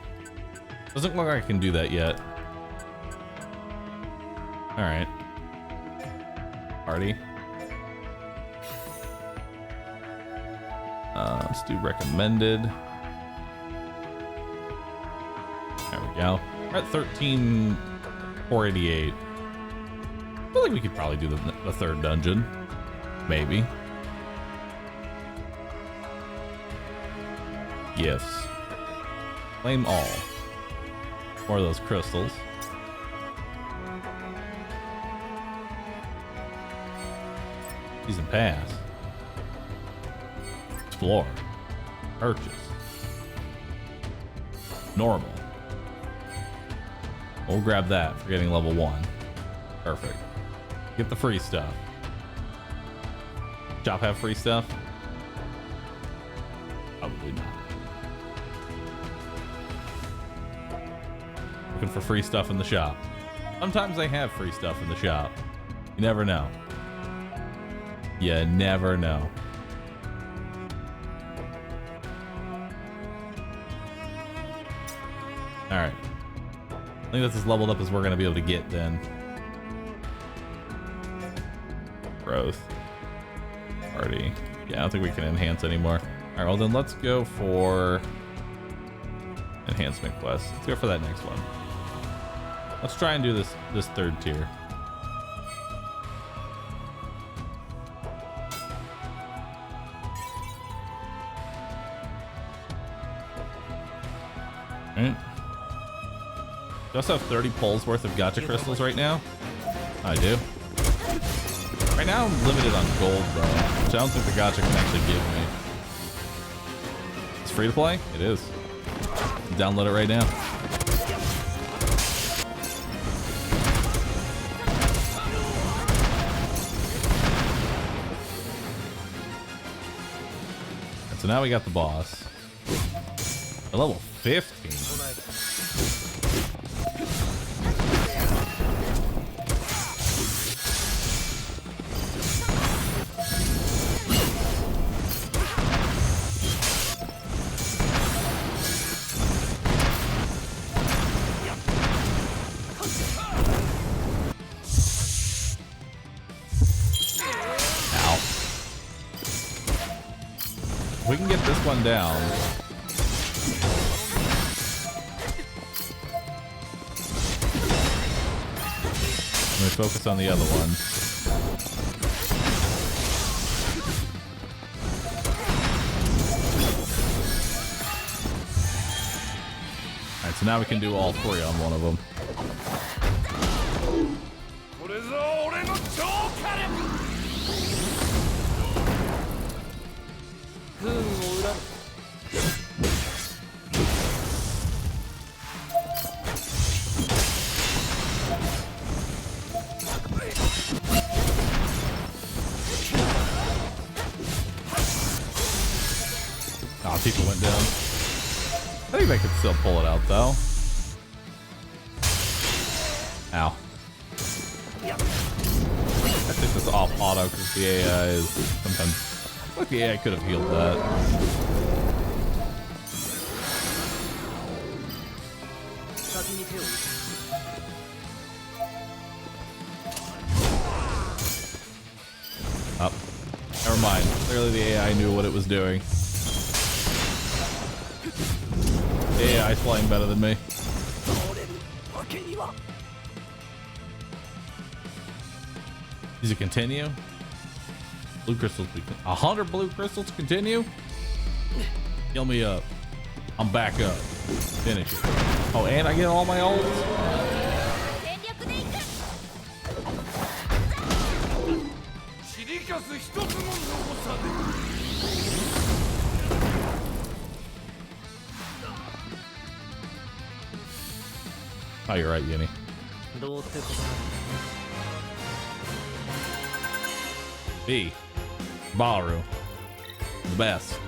Doesn't look like I can do that yet. Alright. Party. Let's do recommended. There we go. We're at 13,488. I feel like we could probably do the third dungeon. Maybe. Gifts. Claim all. More of those crystals. Season pass. Explore. Purchase. Normal. We'll grab that for getting level 1. Perfect. Get the free stuff. Shop have free stuff? Probably not. Looking for free stuff in the shop. Sometimes they have free stuff in the shop. You never know. You never know. Alright. I think that's as leveled up as we're going to be able to get then. Growth. Party. Yeah, I don't think we can enhance anymore. All right, well then let's go for enhancement quest. Let's go for that next one. Let's try and do this third tier. All right. Do I also have 30 pulls worth of gacha crystals right now? I do. Right now I'm limited on gold though, which I don't think the gacha can actually give me. It's free to play? It is. Download it right now. And so now we got the boss. A level 15. We can get this one down. Let me focus on the other one. Alright, so now we can do all three on one of them. People went down. I think they could still pull it out though. Ow. I think this is off auto because the AI is sometimes. Like the AI could have healed that. Oh, never mind. Clearly the AI knew what it was doing. The AI's playing better than me. Does it continue? Blue crystals. 100 blue crystals continue? Heal me up. I'm back up. Finish it. Oh, and I get all my ults? Oh, you're right, Yini. Bahroo. The best.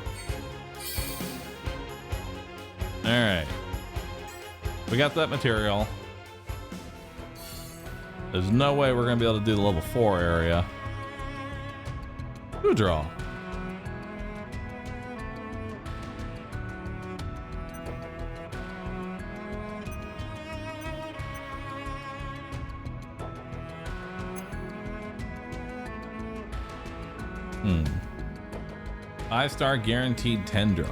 Alright. We got that material. There's no way we're going to be able to do the level 4 area. Who draw? Hmm. 5-star guaranteed 10 draw.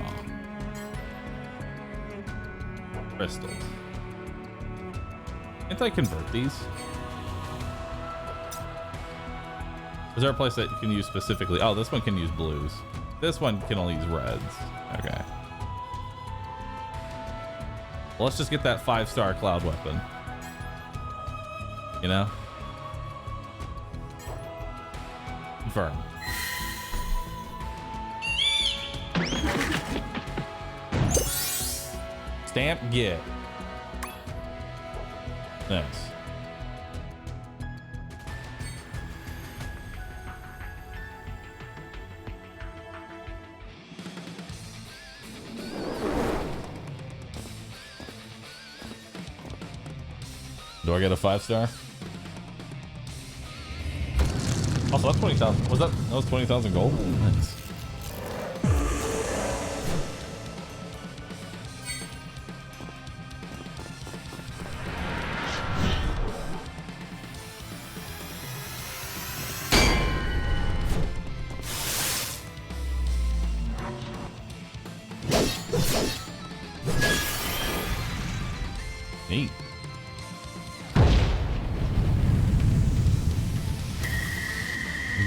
Crystals. Can't I convert these? Is there a place that you can use specifically? Oh, this one can use blues. This one can only use reds. Okay. Well, let's just get that 5-star cloud weapon. You know? Confirm. Stamp get. Nice. Do I get a 5-star? Also, that's 20,000. Was that? That was 20,000 gold? Nice.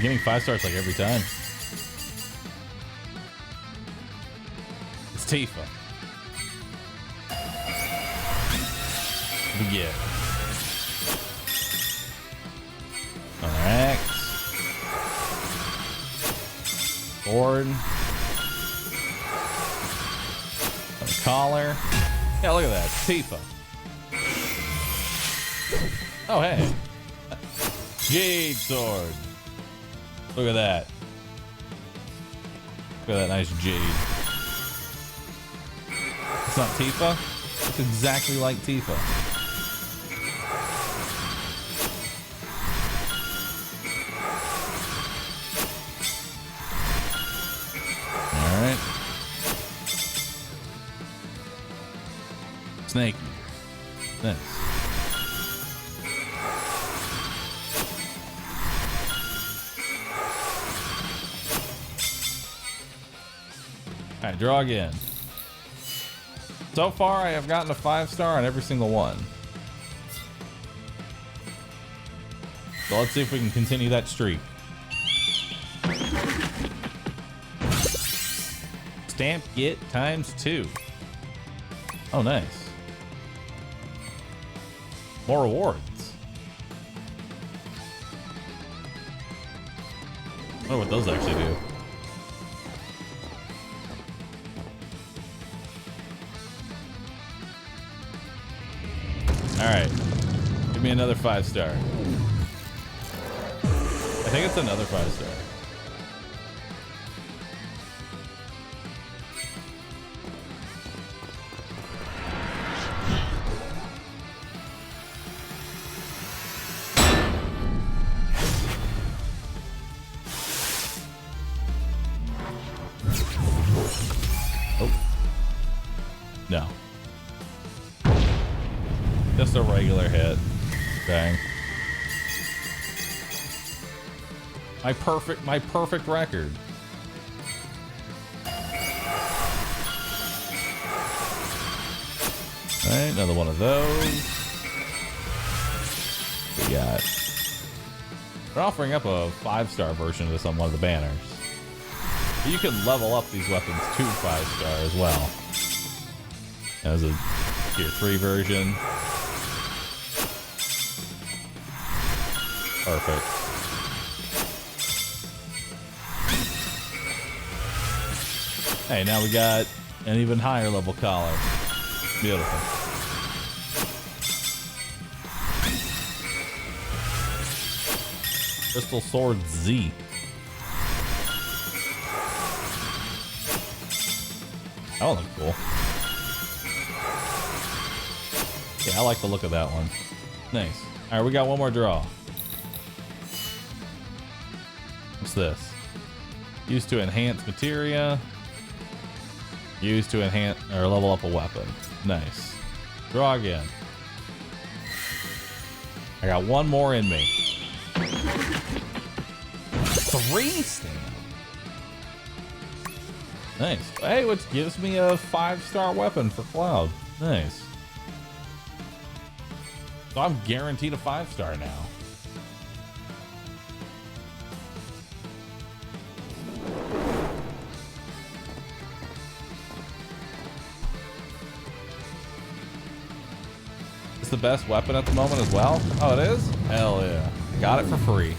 getting 5 stars like every time. It's Tifa. We get Alright. Sword. Collar. Yeah, look at that. Tifa. Oh, hey. Jade sword. Look at that. Look at that nice jade. It's not Tifa. It's exactly like Tifa. Alright. Snake. Nice. Alright, draw again. So far, I have gotten a 5-star on every single one. So let's see if we can continue that streak. Stamp get ×2. Oh, nice. More rewards. I wonder what those actually do. Alright. Give me another 5-star. I think it's another 5-star. Oh. No. Just a regular hit. Dang. My perfect record. Alright, another one of those. We got. They're offering up a 5-star version of this on one of the banners. You can level up these weapons to 5-star as well. As a tier 3 version. Perfect. Hey, now we got an even higher level collar. Beautiful. Crystal Sword Z. That one looks cool. Yeah, I like the look of that one. Nice. Alright, we got one more draw. What's this? Used to enhance materia. Used to enhance or level up a weapon. Nice. Draw again. I got one more in me. 3 stamp. Nice. Hey, which gives me a 5-star weapon for Cloud. Nice. So I'm guaranteed a 5-star now. It's the best weapon at the moment as well. Oh, it is? Hell yeah. Got it for free.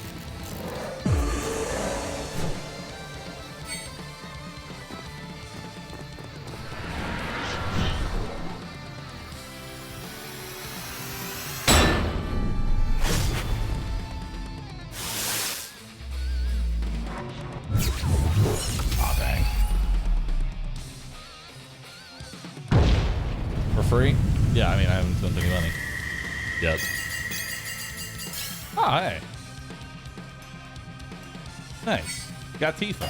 Oh, dang. For free? Yeah, I mean, I haven't spent any money yet. Oh, hey. Nice. Got Tifa.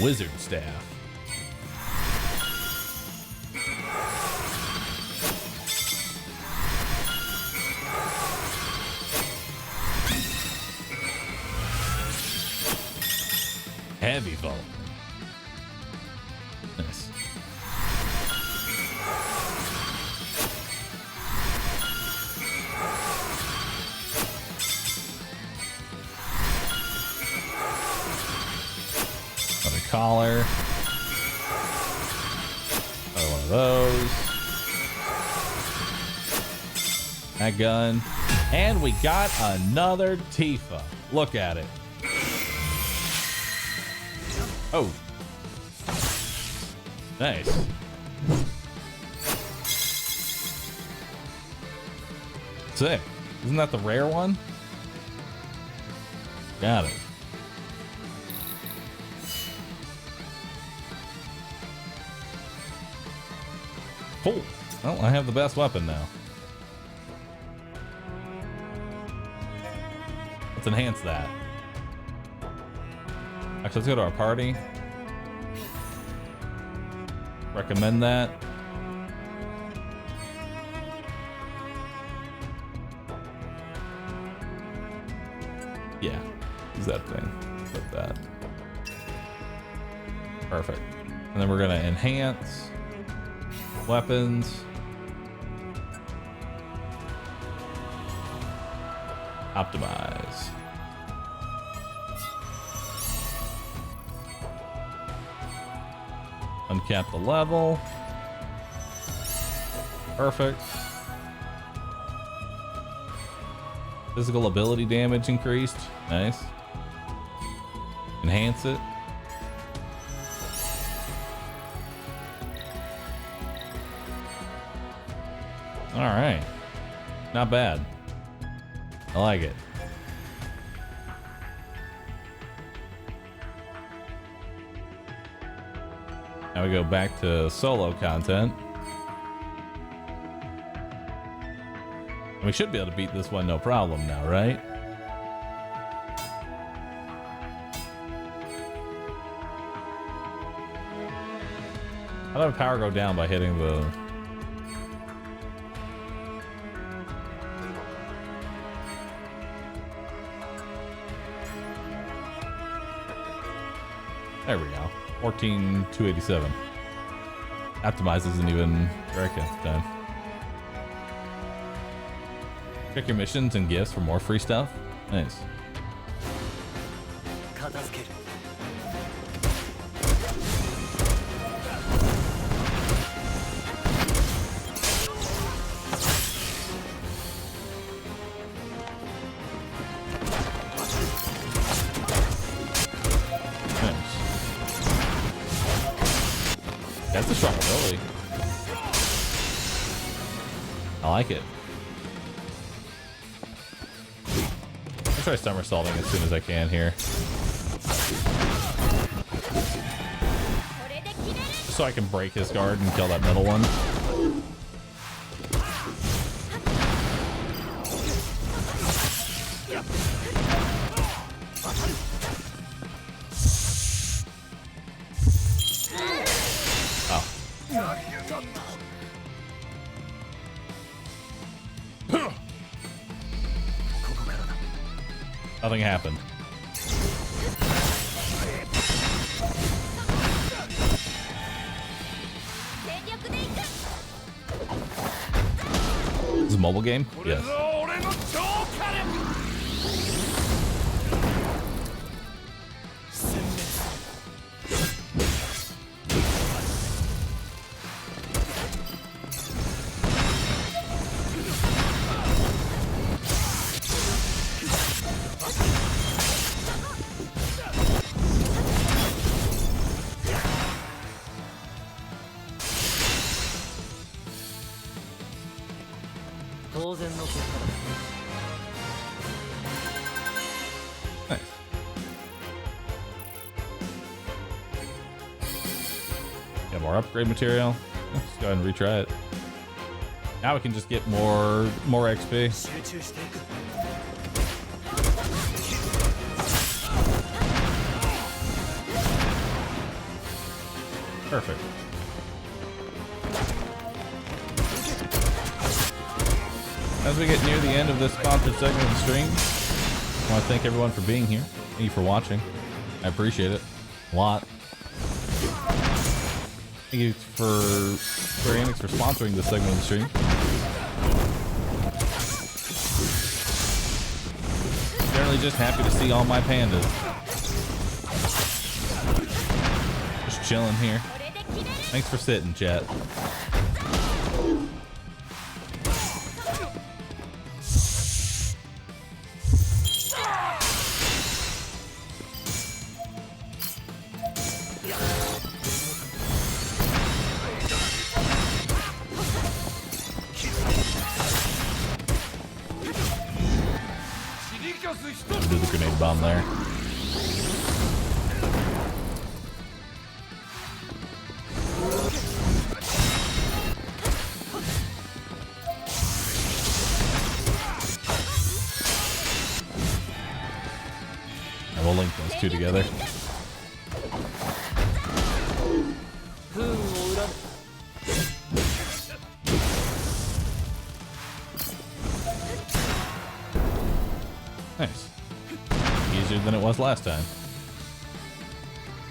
Wizard staff. Heavy vault. Nice. collar. Another one of those. That gun. And we got another Tifa. Look at it. Oh. Nice. Sick. Isn't that the rare one? Got it. Cool. Well, I have the best weapon now. Let's enhance that. Actually, let's go to our party. Recommend that. Yeah, use that thing. Put that. Perfect. And then we're gonna enhance weapons. Optimize. Uncap the level. Perfect. Physical ability damage increased. Nice. Enhance it. All right. Not bad. I like it. Now we go back to solo content. And we should be able to beat this one no problem now, right? How did power go down by hitting the... There we go. 14,287. Optimize isn't even correct at the time. Check your missions and gifts for more free stuff. Nice. That's a strong ability. I like it. I'll try somersaulting as soon as I can here. Just so I can break his guard and kill that middle one. Nothing happened. Is this a mobile game? Yes. Nice. Got more upgrade material. Let's go ahead and retry it. Now we can just get more XP. Perfect. As we get near the end of this sponsored segment of the stream, I want to thank everyone for being here. Thank you for watching. I appreciate it a lot. Thank you for Square Enix for sponsoring this segment of the stream. Generally just happy to see all my pandas. chilling here. Thanks for sitting, chat. Do the grenade bomb there. And we'll link those two together. Nice. Easier than it was last time.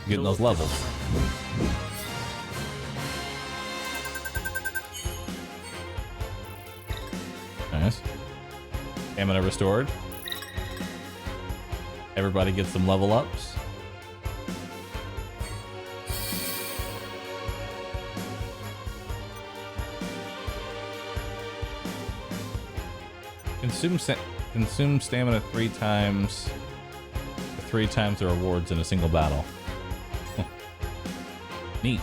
Getting those levels. Nice. Stamina restored. Everybody gets some level ups. Consume stamina 3 times. 3 times the rewards in a single battle. Neat.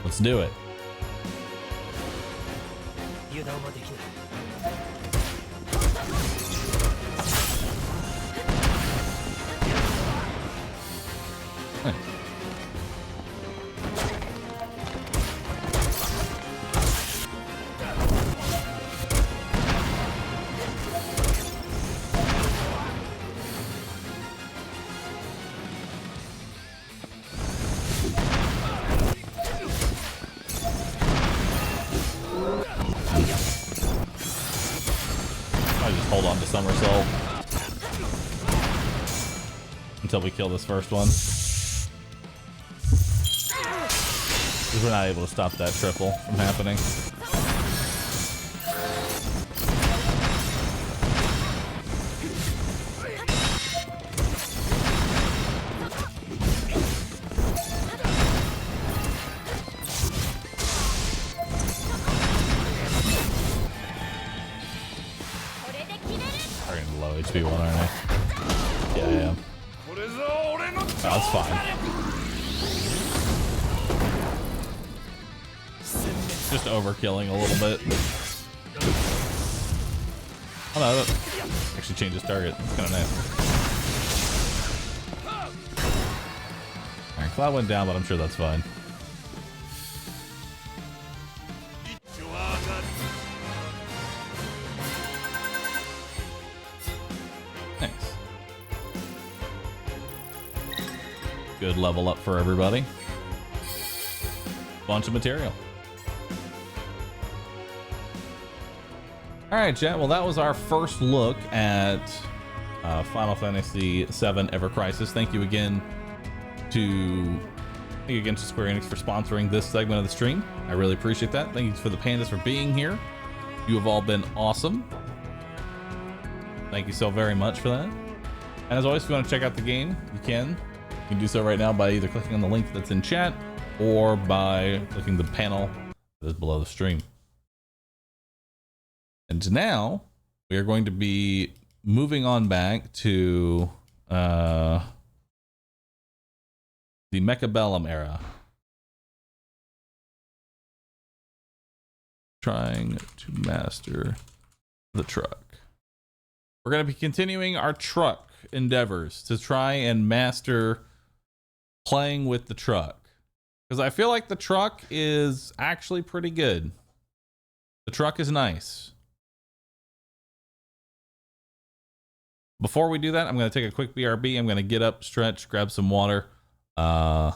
Let's do it. Nice. Hold on to Somersault until we kill this first one. Because we're not able to stop that triple from happening. HP one, aren't I? Yeah, I am. Oh, that's fine. Just overkilling a little bit. Oh no, that actually changes target. It's kind of nice. Alright, Cloud went down, but I'm sure that's fine. Good level up for everybody. Bunch of material. All right, chat. Well, that was our first look at Final Fantasy VII Ever Crisis. Thank you again to Square Enix for sponsoring this segment of the stream. I really appreciate that. Thank you for the pandas for being here. You have all been awesome. Thank you so very much for that. And as always, if you want to check out the game, you can. You can do so right now by either clicking on the link that's in chat or by clicking the panel that is below the stream. And now we are going to be moving on back to the Mechabellum era. Trying to master the truck. We're going to be continuing our truck endeavors to try and master playing with the truck, because I feel like the truck is actually pretty good. The truck is nice. Before we do that, I'm going to take a quick BRB. I'm going to get up, stretch, grab some water, and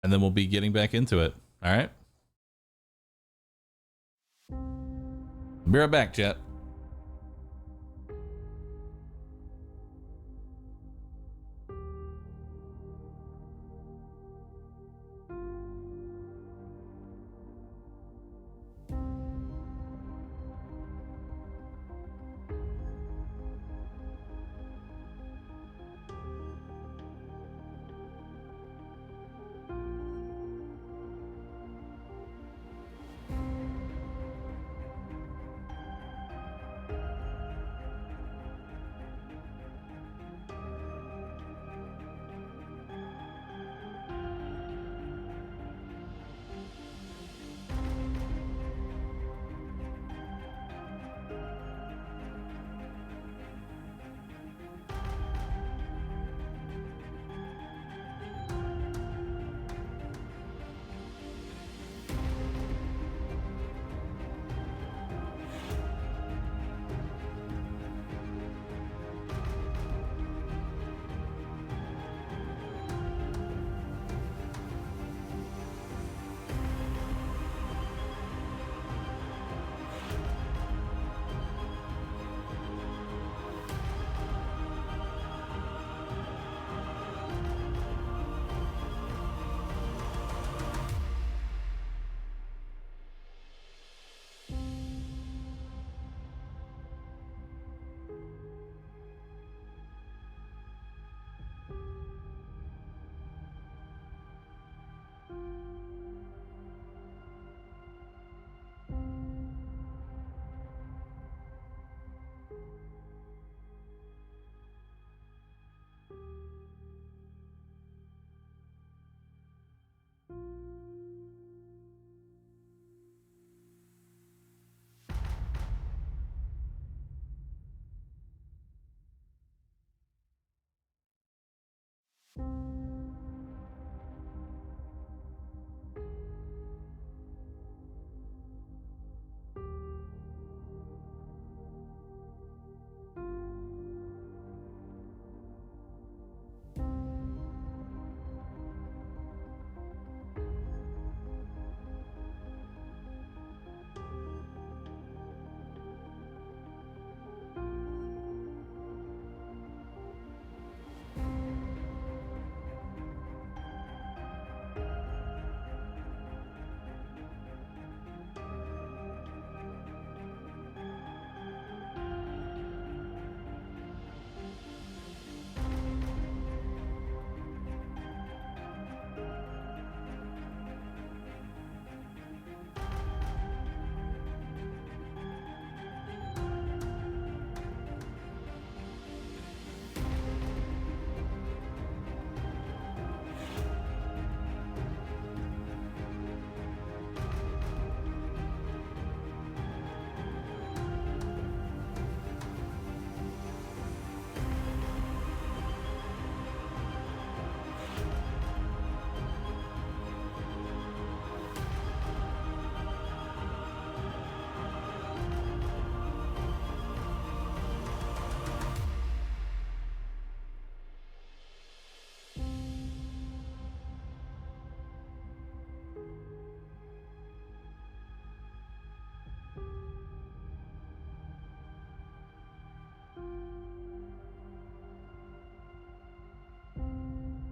then we'll be getting back into it. All right. Be right back, chat.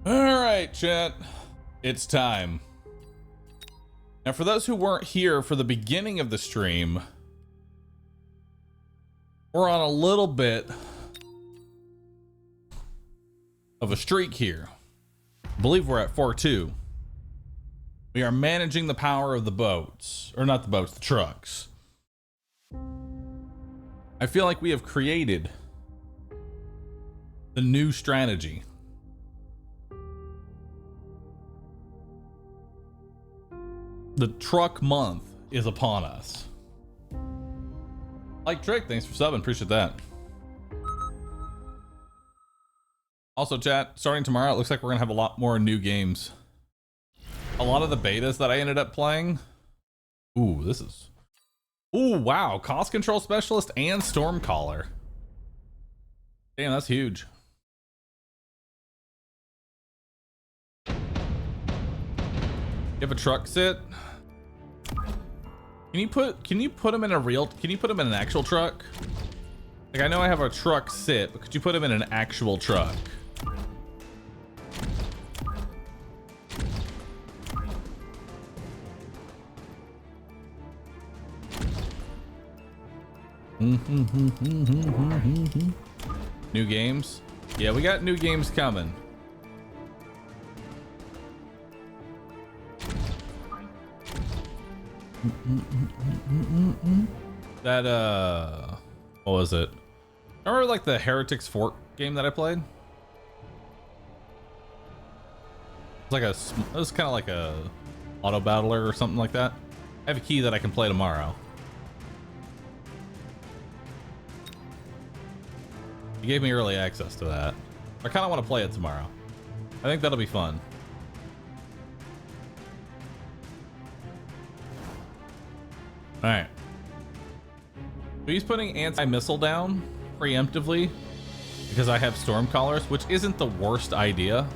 All right, chat, it's time. Now, for those who weren't here for the beginning of the stream, we're on a little bit of a streak here. I believe we're at 4-2. We are managing the power of the boats, or not the boats, the trucks. I feel like we have created the new strategy. The truck month is upon us. Like Trick, thanks for subbing, appreciate that. Also, chat, starting tomorrow, it looks like we're gonna have a lot more new games. A lot of the betas that I ended up playing. Ooh, this is... Ooh, wow, cost control specialist and Stormcaller. Damn, that's huge. You have a truck sit? Can you put him in a real, can you put him in an actual truck? Like, I know I have a truck sit, but could you put him in an actual truck? New games? Yeah, we got new games coming. That what was it? Remember like the Heretics Fork game that I played? It's like it was kind of like a auto battler or something like that. I have a key that I can play tomorrow. You gave me early access to that. I kind of want to play it tomorrow. I think that'll be fun. All right. So he's putting anti-missile down preemptively because I have Stormcallers, which isn't the worst idea.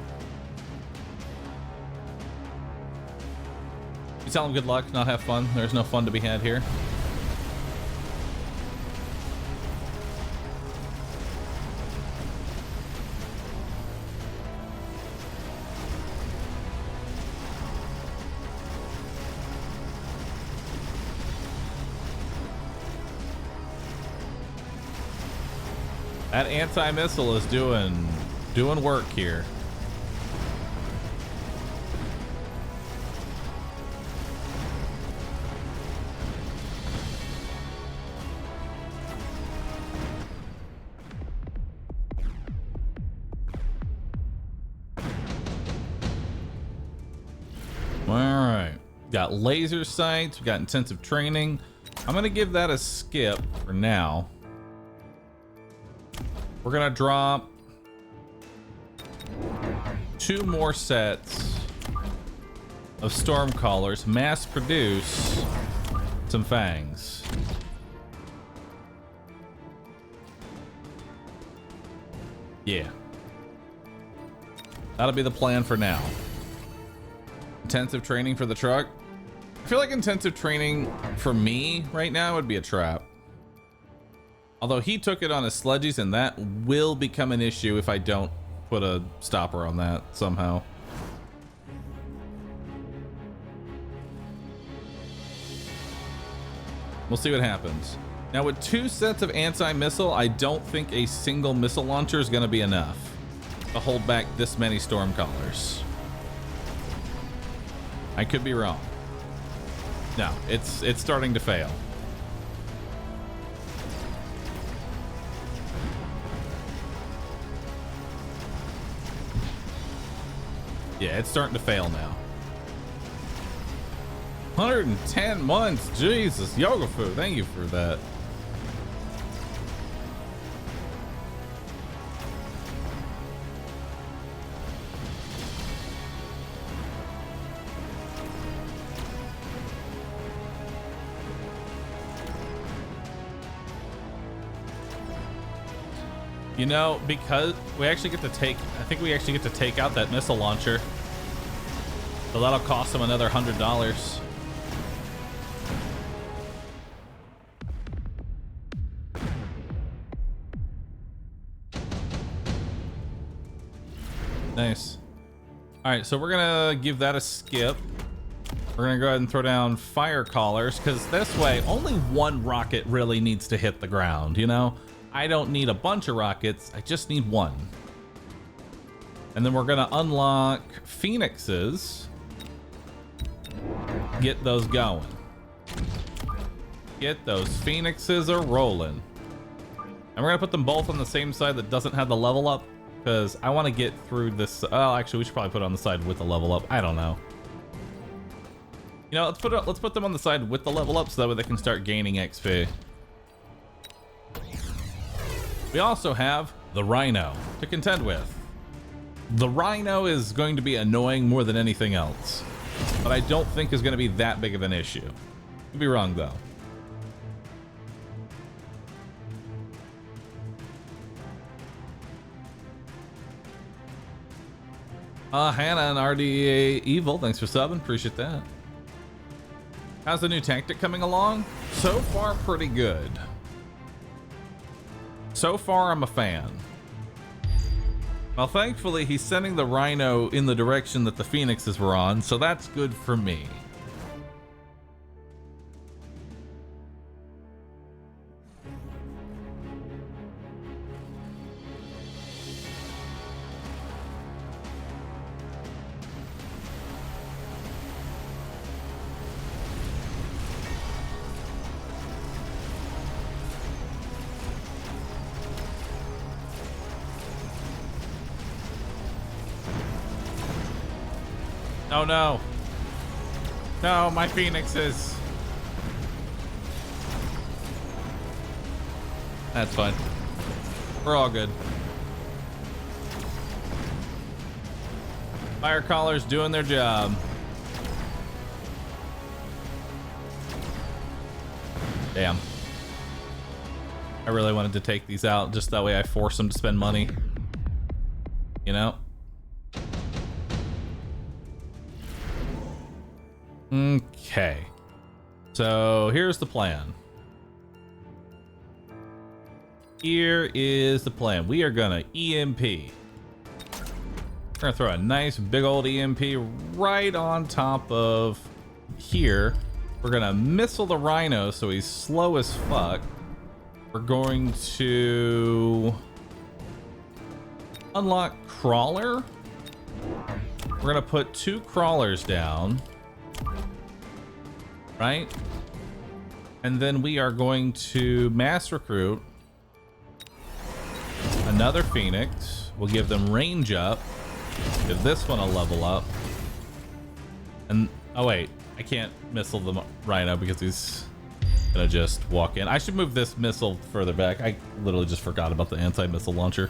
You tell him good luck, not have fun. There's no fun to be had here. That anti-missile is doing work here. All right, got laser sights, we got intensive training. I'm gonna give that a skip for now. We're gonna drop 2 more sets of Stormcallers, mass produce some fangs. Yeah. That'll be the plan for now. Intensive training for the truck. I feel like intensive training for me right now would be a trap. Although he took it on his sledgies, and that will become an issue if I don't put a stopper on that somehow. We'll see what happens. Now with 2 sets of anti-missile, I don't think a single missile launcher is going to be enough to hold back this many Stormcallers. I could be wrong. No, it's starting to fail. Yeah, it's starting to fail now. 110 months, Jesus, Yoga Fu, thank you for that. You know, because we actually get to take, I think we actually get to take out that missile launcher. So that'll cost him another $100. Nice. All right, so we're gonna give that a skip. We're gonna go ahead and throw down fire callers, because this way only 1 rocket really needs to hit the ground, you know? I don't need a bunch of rockets, I just need 1. And then we're gonna unlock phoenixes. Get those going. Get those phoenixes are rolling. And we're gonna put them both on the same side that doesn't have the level up, because I want to get through this. Oh, actually, we should probably put it on the side with the level up. I don't know. You know, let's put them on the side with the level up so that way they can start gaining XP. We also have the Rhino to contend with. The Rhino is going to be annoying more than anything else, but I don't think is going to be that big of an issue. Could be wrong though. Hannah and RDA Evil, thanks for subbing, appreciate that. How's the new tactic coming along? So far, pretty good. So far, I'm a fan. Well, thankfully, he's sending the Rhino in the direction that the Phoenixes were on, so that's good for me. Oh no. No, my Phoenixes. That's fine. We're all good. Fire callers doing their job. Damn. I really wanted to take these out just that way I force them to spend money. You know? Okay, so here's the plan. Here is the plan. We are gonna EMP. We're gonna throw a nice big old EMP right on top of here. We're gonna missile the Rhino so he's slow as fuck. We're going to unlock Crawler. We're gonna put 2 crawlers down. Right? And then we are going to mass recruit another Phoenix. We'll give them range up. Give this one a level up. And, oh wait, I can't missile the Rhino because he's gonna just walk in. I should move this missile further back. I literally just forgot about the anti-missile launcher.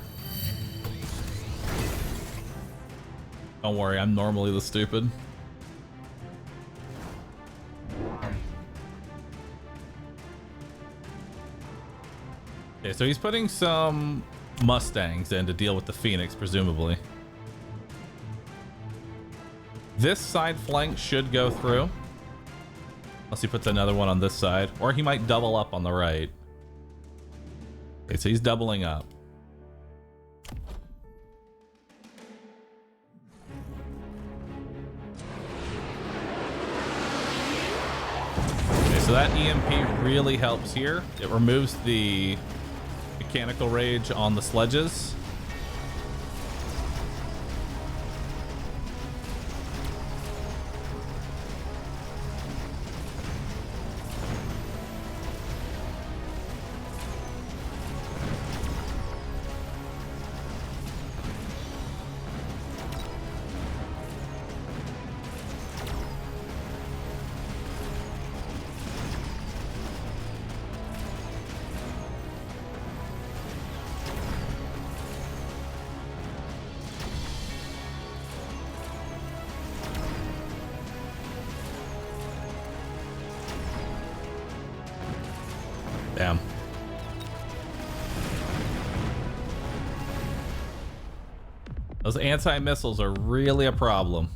Don't worry, I'm normally the stupid. Okay, so he's putting some Mustangs in to deal with the Phoenix, presumably. This side flank should go through. Unless he puts another one on this side. Or he might double up on the right. Okay, so he's doubling up. Okay, so that EMP really helps here. It removes the mechanical rage on the sledges. Damn. Those anti-missiles are really a problem.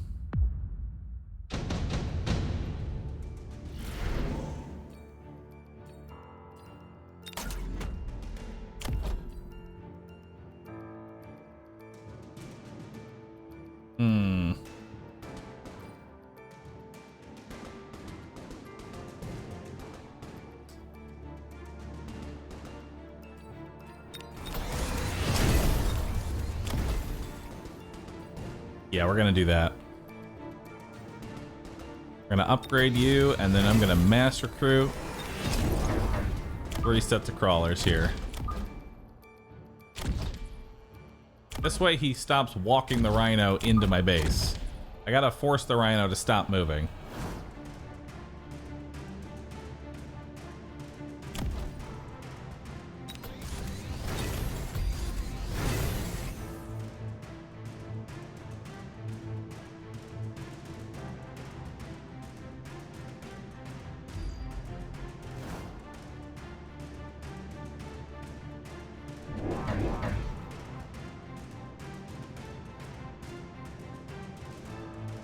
Yeah, we're gonna do that. We're gonna upgrade you, and then I'm gonna mass recruit 3 sets of crawlers here. This way he stops walking the Rhino into my base. I gotta force the Rhino to stop moving.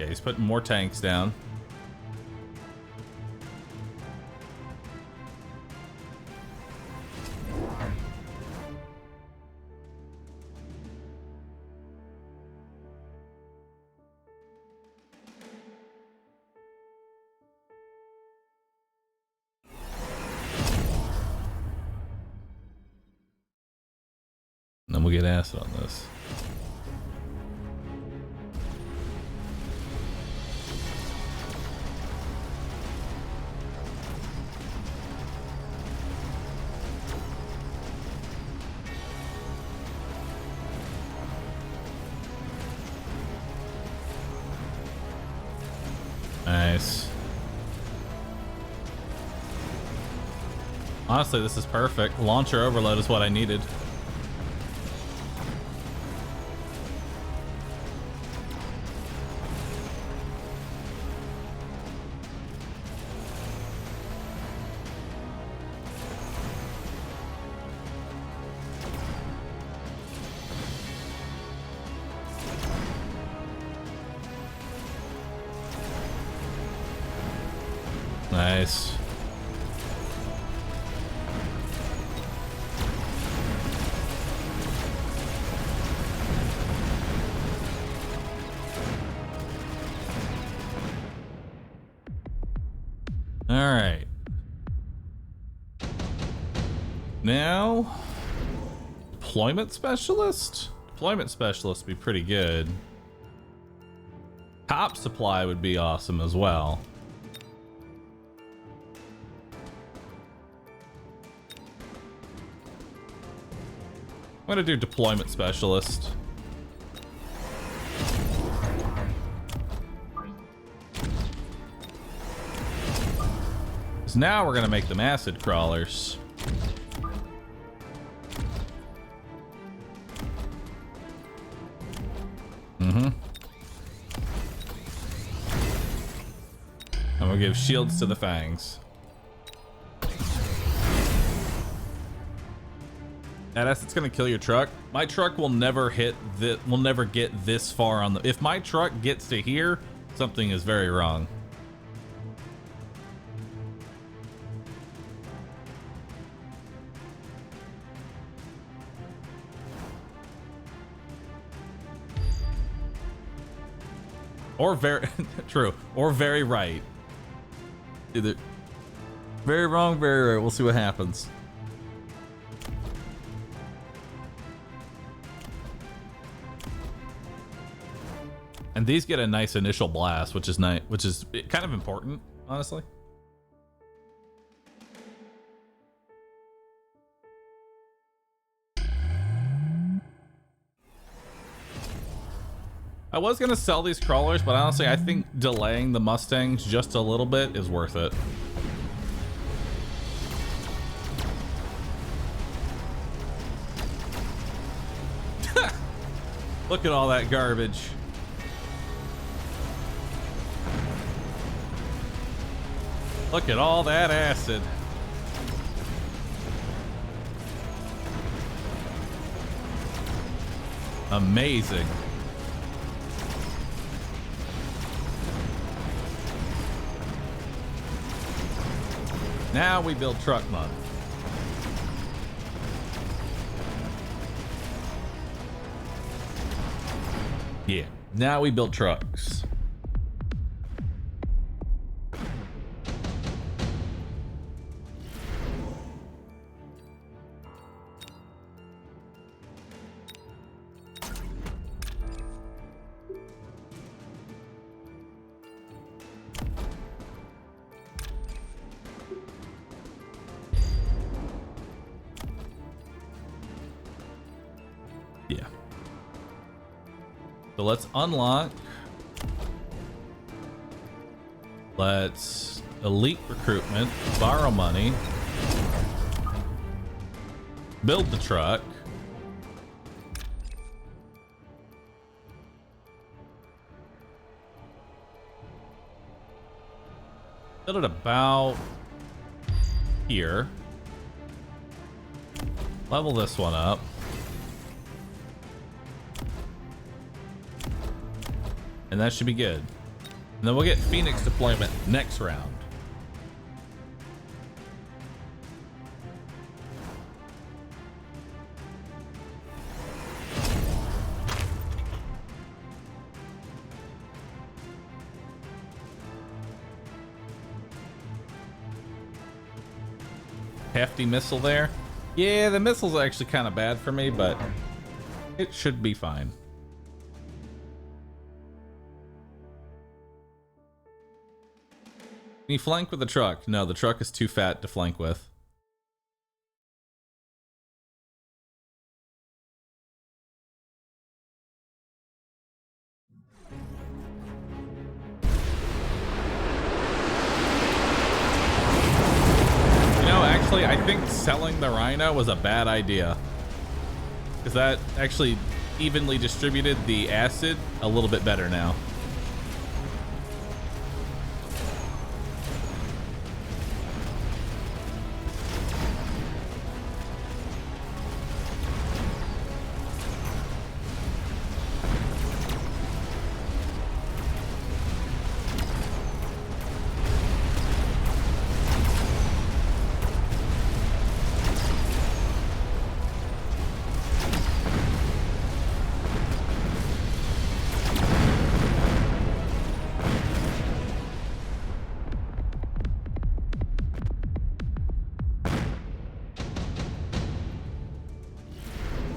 Okay, he's putting more tanks down. And then we'll get acid on this. Nice. Honestly, this is perfect. Launcher overload is what I needed. Nice. All right. Now, deployment specialist? Deployment specialist would be pretty good. Top supply would be awesome as well. I'm gonna do deployment specialist. So now we're gonna make them acid crawlers. We'll give shields to the fangs. Badass, it's gonna kill your truck. My truck will never hit will never get this far on the. If my truck gets to here, something is very wrong. Or very true, or very right. Either very wrong, very right. We'll see what happens. And these get a nice initial blast, which is nice, which is kind of important, honestly. I was gonna sell these crawlers, but honestly, I think delaying the Mustangs just a little bit is worth it. Look at all that garbage. Look at all that acid. Amazing. Now we build truck month. Yeah, now we build trucks. So let's unlock. Let's elite recruitment, borrow money, build the truck. Build it about here. Level this one up. And that should be good. And then we'll get Phoenix deployment next round. Hefty missile there. Yeah, the missile's actually kind of bad for me, but it should be fine. Can you flank with the truck? No, the truck is too fat to flank with. You know, actually, I think selling the Rhino was a bad idea. Because that actually evenly distributed the acid a little bit better now.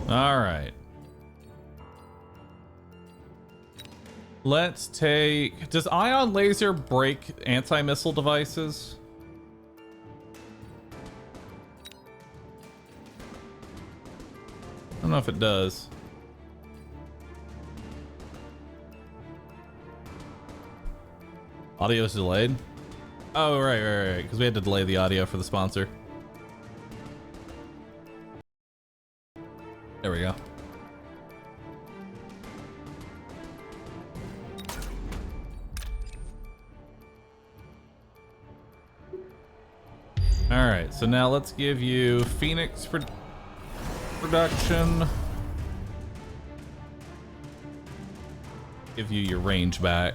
All right. Let's take... Does ion laser break anti-missile devices? I don't know if it does. Audio's delayed? Oh, right. Because we had to delay the audio for the sponsor. There we go. right, so now let's give you Phoenix production. Give you your range back.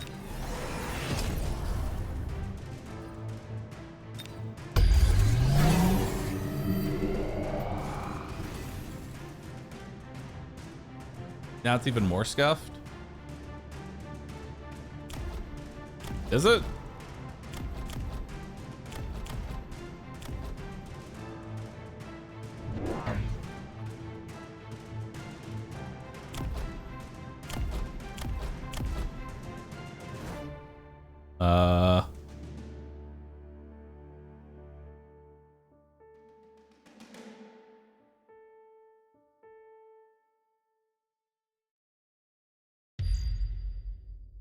Now it's even more scuffed. Is it?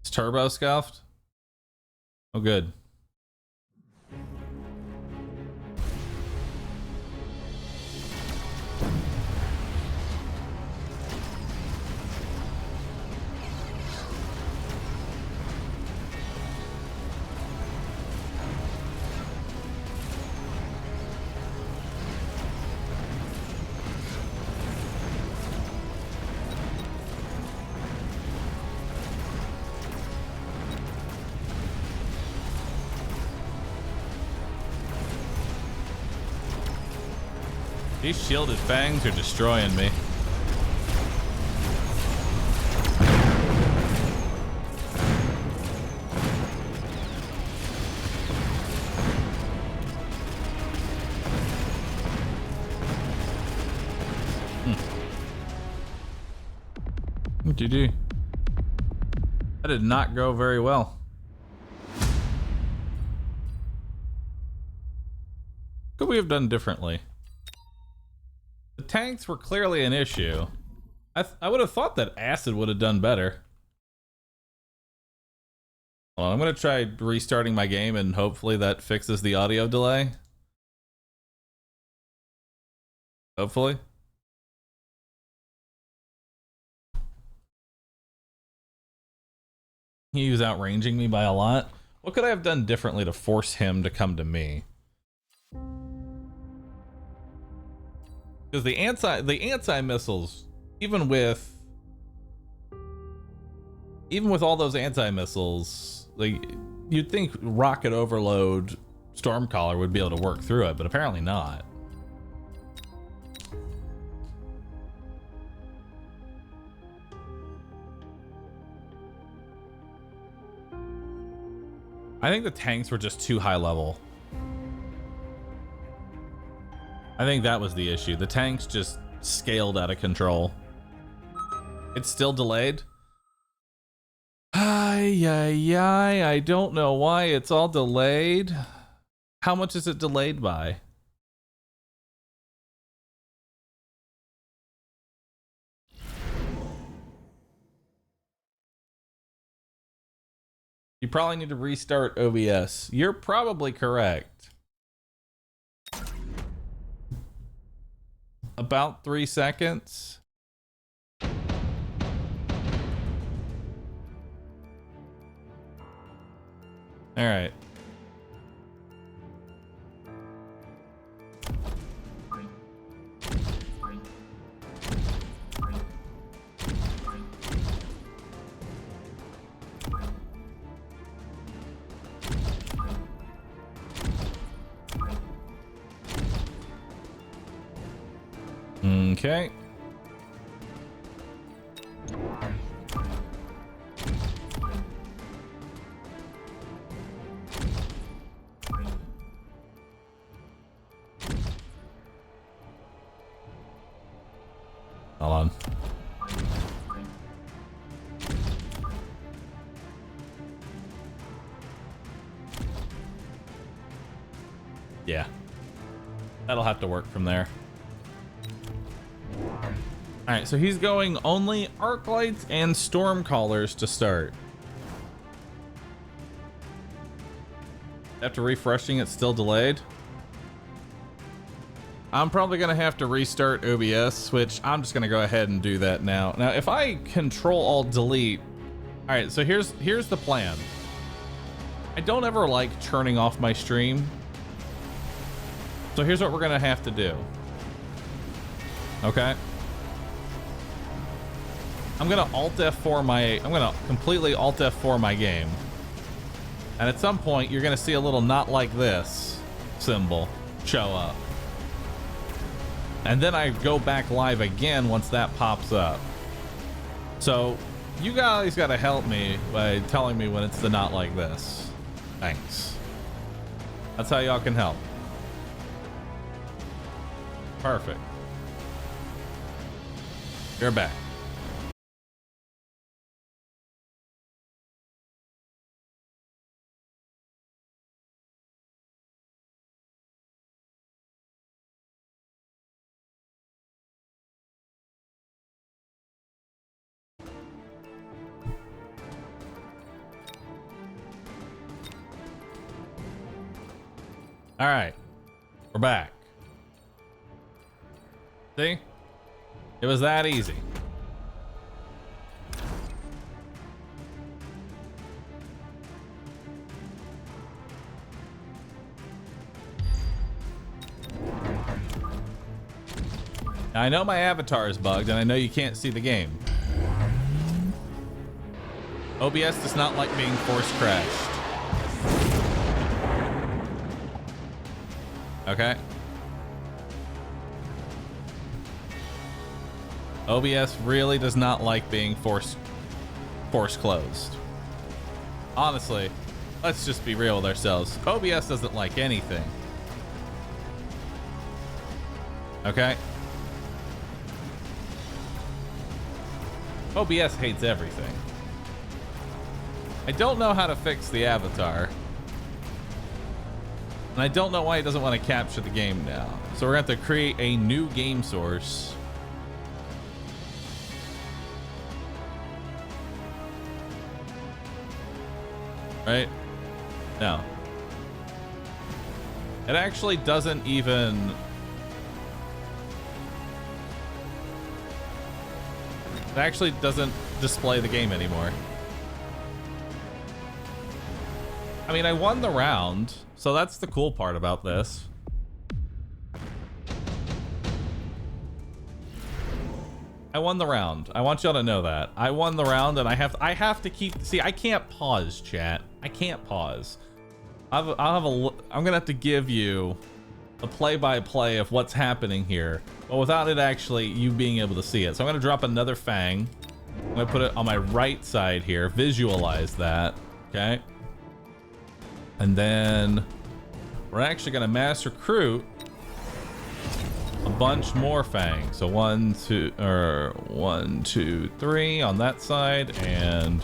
It's turbo scuffed. Oh, good. These shielded fangs are destroying me. What'd you do? That did not go very well. What could we have done differently? The tanks were clearly an issue. I would have thought that acid would have done better. Well, I'm going to try restarting my game and hopefully that fixes the audio delay. Hopefully. He was outranging me by a lot. What could I have done differently to force him to come to me? Because the anti-missiles, even with all those anti-missiles, like, you'd think rocket overload Stormcaller would be able to work through it, but apparently not. I think the tanks were just too high level. I think that was the issue. The tanks just scaled out of control. It's still delayed. I don't know why it's all delayed. How much is it delayed by? You probably need to restart OBS. You're probably correct. About 3 seconds. All right. Okay. Hold on. Yeah. That'll have to work from there. All right, so he's going only arc lights and Stormcallers to start. After refreshing, it's still delayed. I'm probably gonna have to restart OBS, which I'm just gonna go ahead and do that now. Now, if I Control-Alt-Delete, all right, so here's the plan. I don't ever like turning off my stream. So here's what we're gonna have to do. Okay. I'm gonna completely Alt F4 my game. And at some point, you're gonna see a little not like this symbol show up. And then I go back live again once that pops up. So you guys gotta help me by telling me when it's the not like this. Thanks. That's how y'all can help. Perfect. You're back. All right, we're back. See? It was that easy. Now, I know my avatar is bugged and I know you can't see the game. OBS does not like being force crashed. Okay. OBS really does not like being force closed. Honestly, let's just be real with ourselves. OBS doesn't like anything. Okay? OBS hates everything. I don't know how to fix the avatar. And I don't know why he doesn't want to capture the game now. So we're going to have to create a new game source. Right? No. It actually doesn't even... It actually doesn't display the game anymore. I mean, I won the round, so that's the cool part about this. I won the round. I want y'all to know that. I won the round, and I have to keep... See, I can't pause, chat. I can't pause. I'm gonna have to give you a play-by-play of what's happening here, but without it actually you being able to see it. So I'm gonna drop another fang. I'm gonna put it on my right side here. Visualize that, okay? And then we're actually gonna mass recruit a bunch more fangs. So 1, 2, 3 on that side, and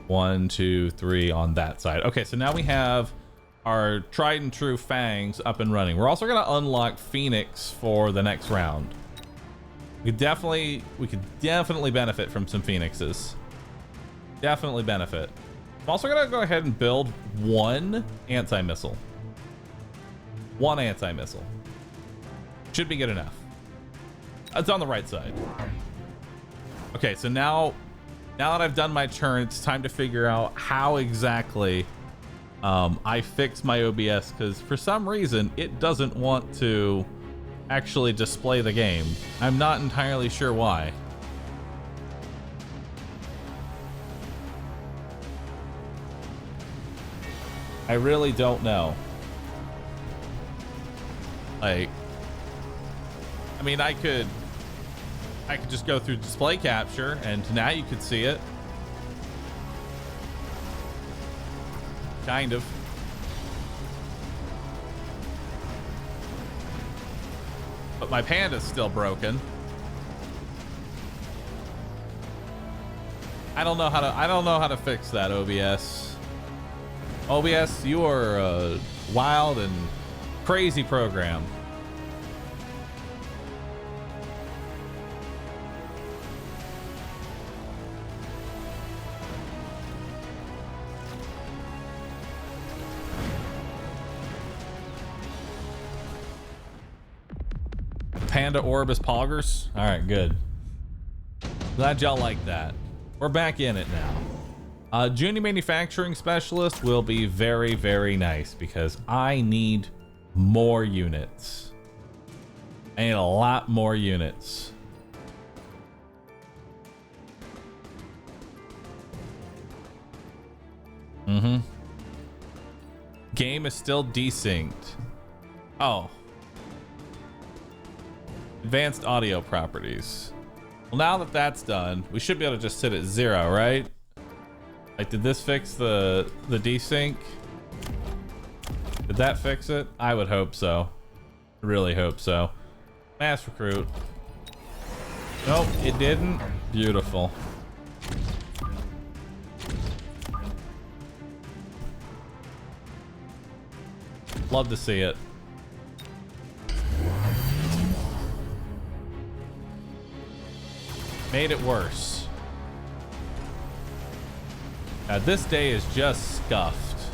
1, 2, 3 on that side. Okay, so now we have our tried and true fangs up and running. We're also gonna unlock Phoenix for the next round. We could definitely benefit from some Phoenixes. Definitely benefit. I'm also gonna go ahead and build one anti-missile. One anti-missile. Should be good enough. It's on the right side. Okay, so now that I've done my turn, it's time to figure out how exactly I fix my OBS, because for some reason it doesn't want to actually display the game. I'm not entirely sure why. I really don't know. Like, I mean, I could just go through display capture and now you could see it. Kind of. But my panda's still broken. I don't know how to fix that, OBS. OBS, you are a wild and crazy program. Panda orb is poggers. All right, good. Glad y'all like that. We're back in it now. Junior manufacturing specialist will be very, very nice because I need more units. I need a lot more units. Mm-hmm. Game is still desynced. Oh. Advanced audio properties. Well, now that that's done, we should be able to just sit at 0, right? Like, did this fix the desync? Did that fix it? I would hope so. Really hope so. Mass recruit. Nope, it didn't. Beautiful. Love to see it. Made it worse. Now this day is just scuffed.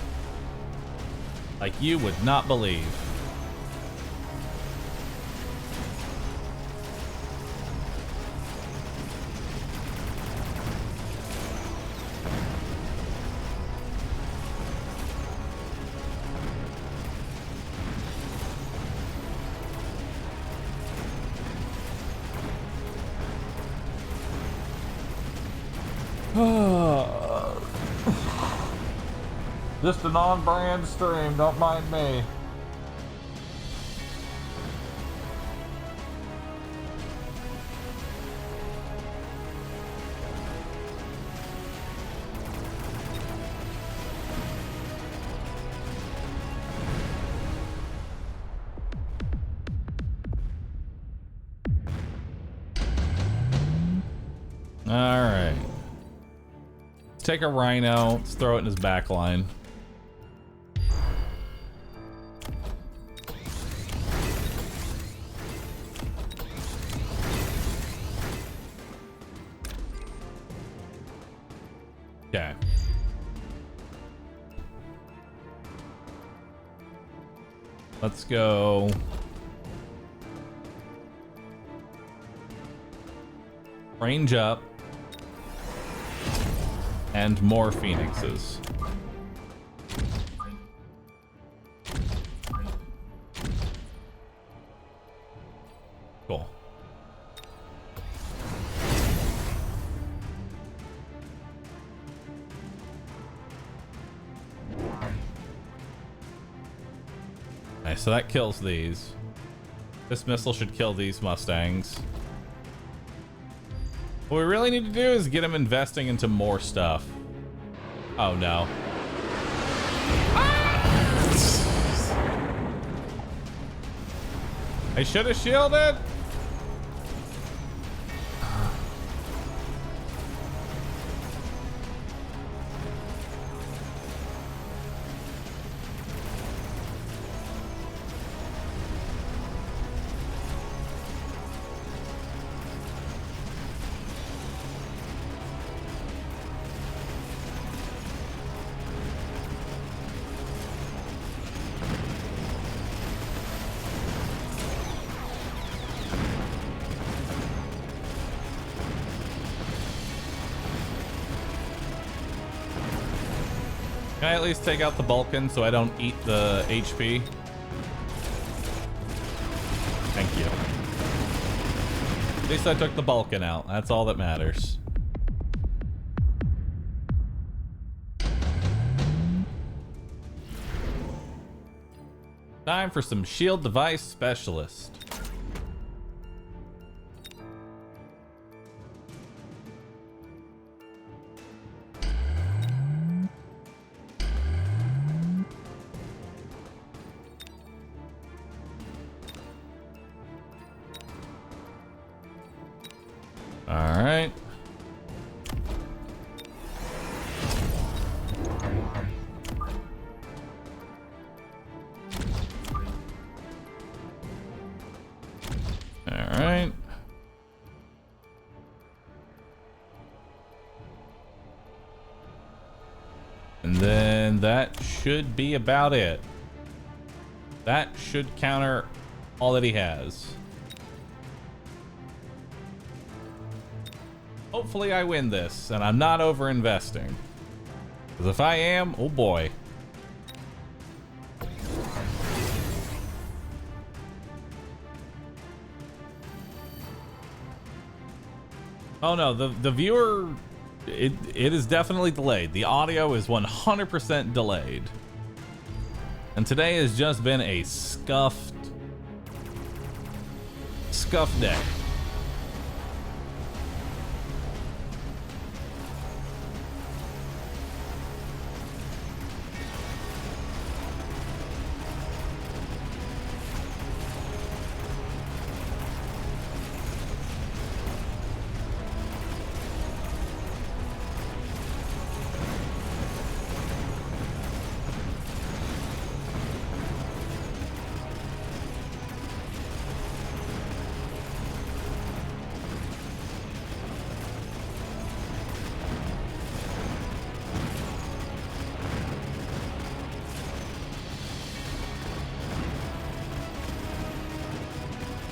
Like you would not believe. Just a non-brand stream, don't mind me. All right. Let's take a rhino, let's throw it in his back line. Okay. Let's go. Range up. And more phoenixes. Cool. Nice, so that kills these. This missile should kill these Mustangs. What we really need to do is get him investing into more stuff. Oh no. Ah! I should have shielded. Can I at least take out the Vulcan so I don't eat the HP? Thank you. At least I took the Vulcan out. That's all that matters. Time for some shield device specialist. All right. All right. And then that should be about it. That should counter all that he has. Hopefully I win this and I'm not over investing. Because if I am, oh boy. Oh no, the viewer, it is definitely delayed. The audio is 100% delayed. And today has just been a scuffed day.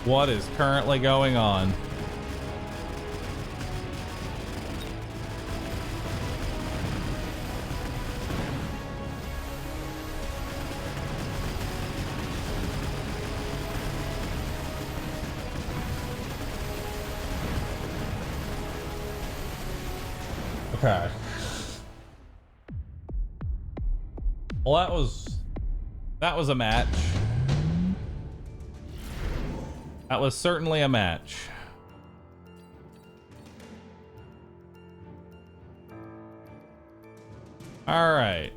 What is currently going on? Okay. Well, that was a match. That was certainly a match. All right.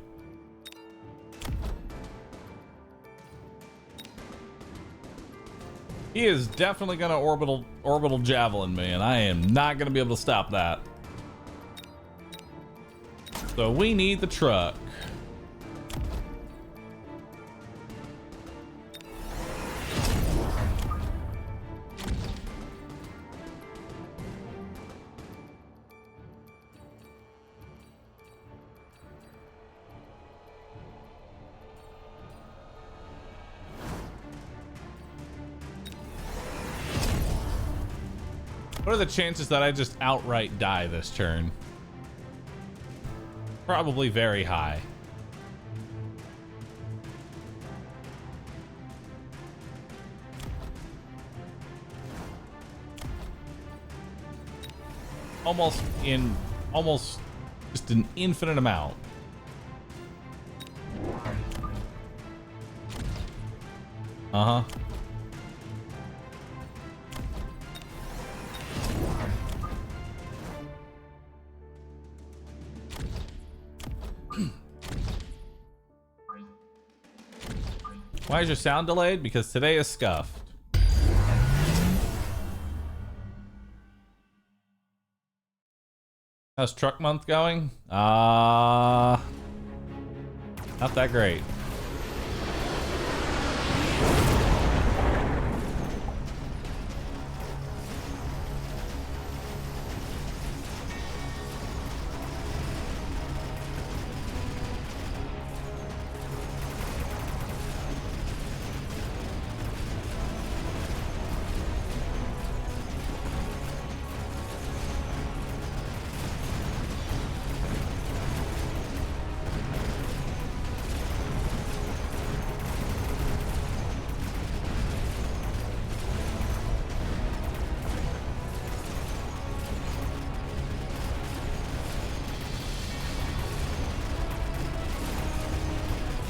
He is definitely gonna orbital javelin me, and I am not gonna be able to stop that. So we need the truck. What are the chances that I just outright die this turn? Probably very high. Almost just an infinite amount. Uh-huh. Why is your sound delayed? Because today is scuffed. How's truck month going? Not that great.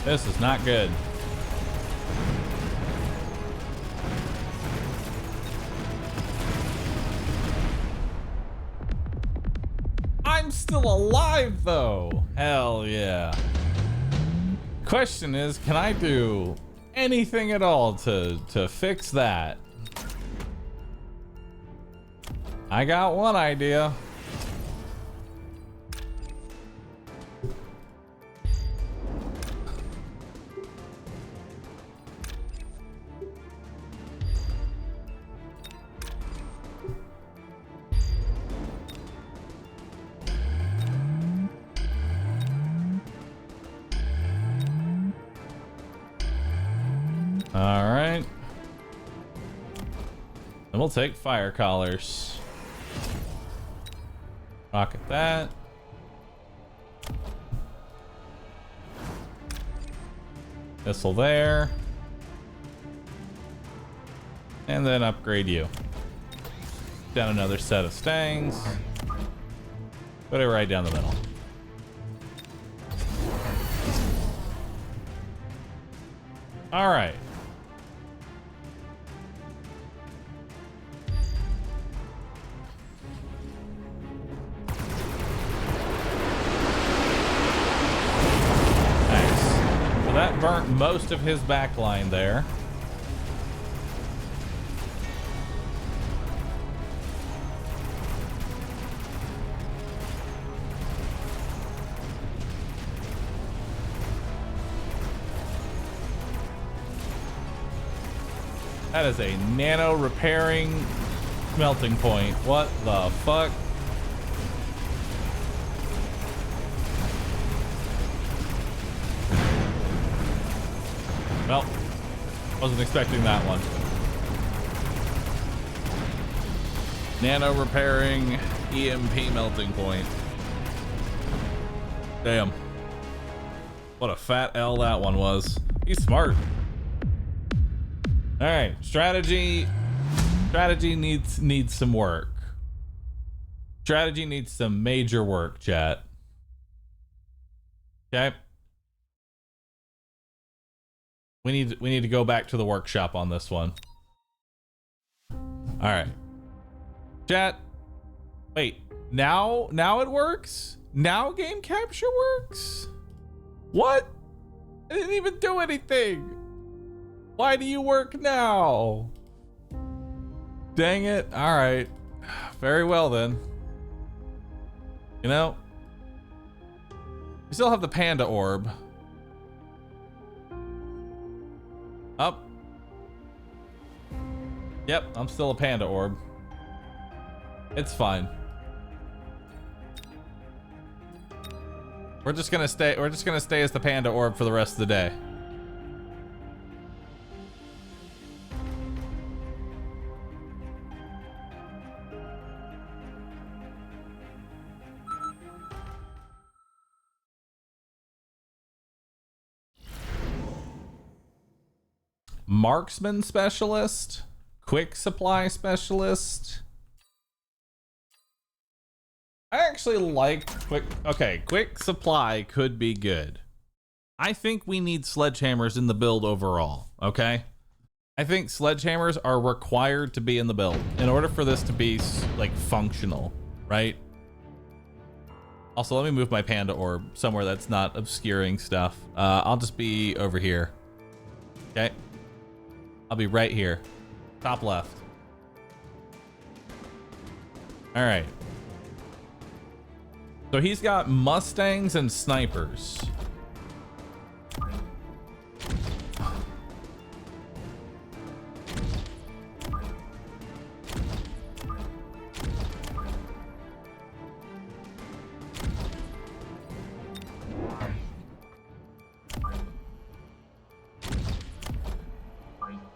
This is not good. I'm still alive though. Hell yeah. Question is, can I do anything at all to fix that? I got one idea. All right. And we'll take fire collars. Rocket that. Missile there. And then upgrade you. down another set of stangs. Put it right down the middle. All right. Nice. So that burnt most of his back line there. That is a nano repairing melting point. What the fuck? Well, wasn't expecting that one. Nano repairing EMP melting point. Damn. What a fat L that one was. He's smart. All right, strategy needs some work. Strategy needs some major work, chat. Okay. We need to go back to the workshop on this one. All right. Chat. Wait, now it works? Now game capture works? What? I didn't even do anything. Why do you work now? Dang it. All right. Very well then. You know, we still have the panda orb. Up. Yep, I'm still a panda orb. It's fine. We're just gonna stay as the panda orb for the rest of the day. Marksman specialist, quick supply specialist. I actually like quick supply could be good. I think we need sledgehammers in the build overall, okay? I think sledgehammers are required to be in the build in order for this to be like functional, right? Also, let me move my panda orb somewhere that's not obscuring stuff. I'll just be over here. Okay. I'll be right here. Top left. All right. So he's got Mustangs and snipers.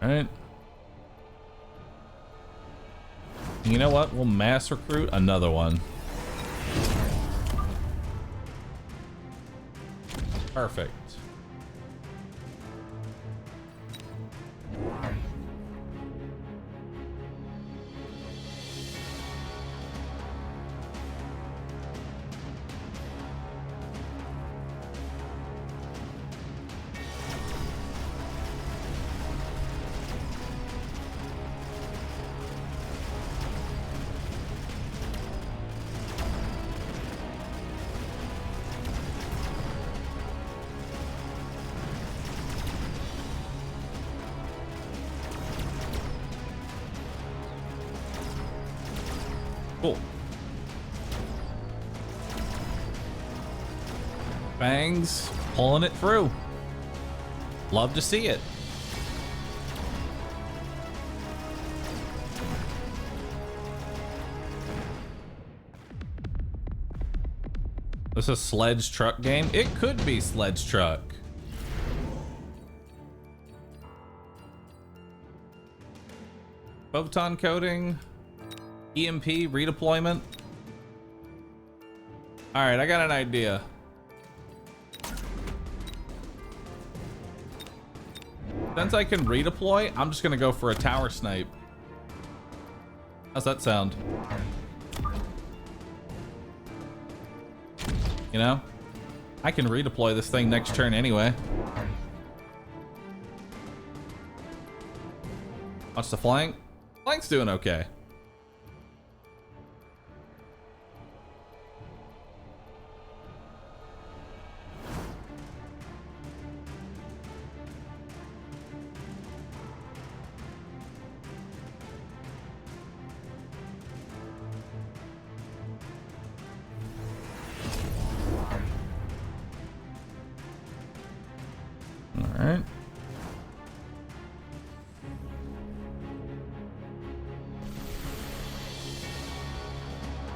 All right. You know what? We'll mass recruit another one. Perfect. Cool. Bangs pulling it through. Love to see it. This is a sledge truck game? It could be sledge truck. Photon coating. EMP redeployment. All right, I got an idea. Since I can redeploy, I'm just gonna go for a tower snipe. How's that sound? You know? I can redeploy this thing next turn anyway. Watch the flank. Flank's doing okay. Alright.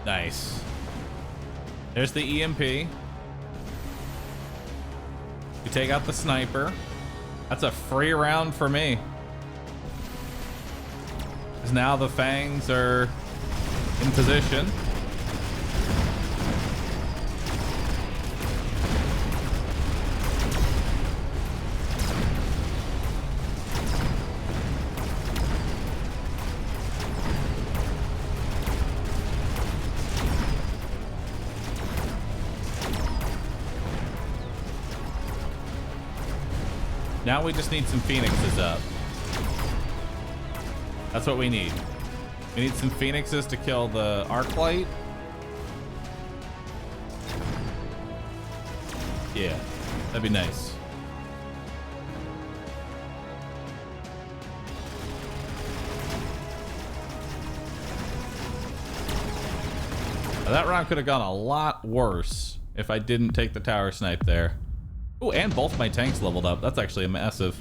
Nice. There's the EMP. You take out the sniper. That's a free round for me. Because now the fangs are in position. Now we just need some phoenixes up. That's what we need. We need some phoenixes to kill the arc light. Yeah, that'd be nice. Now, that round could have gone a lot worse if I didn't take the tower snipe there. Oh, and both my tanks leveled up. That's actually a massive.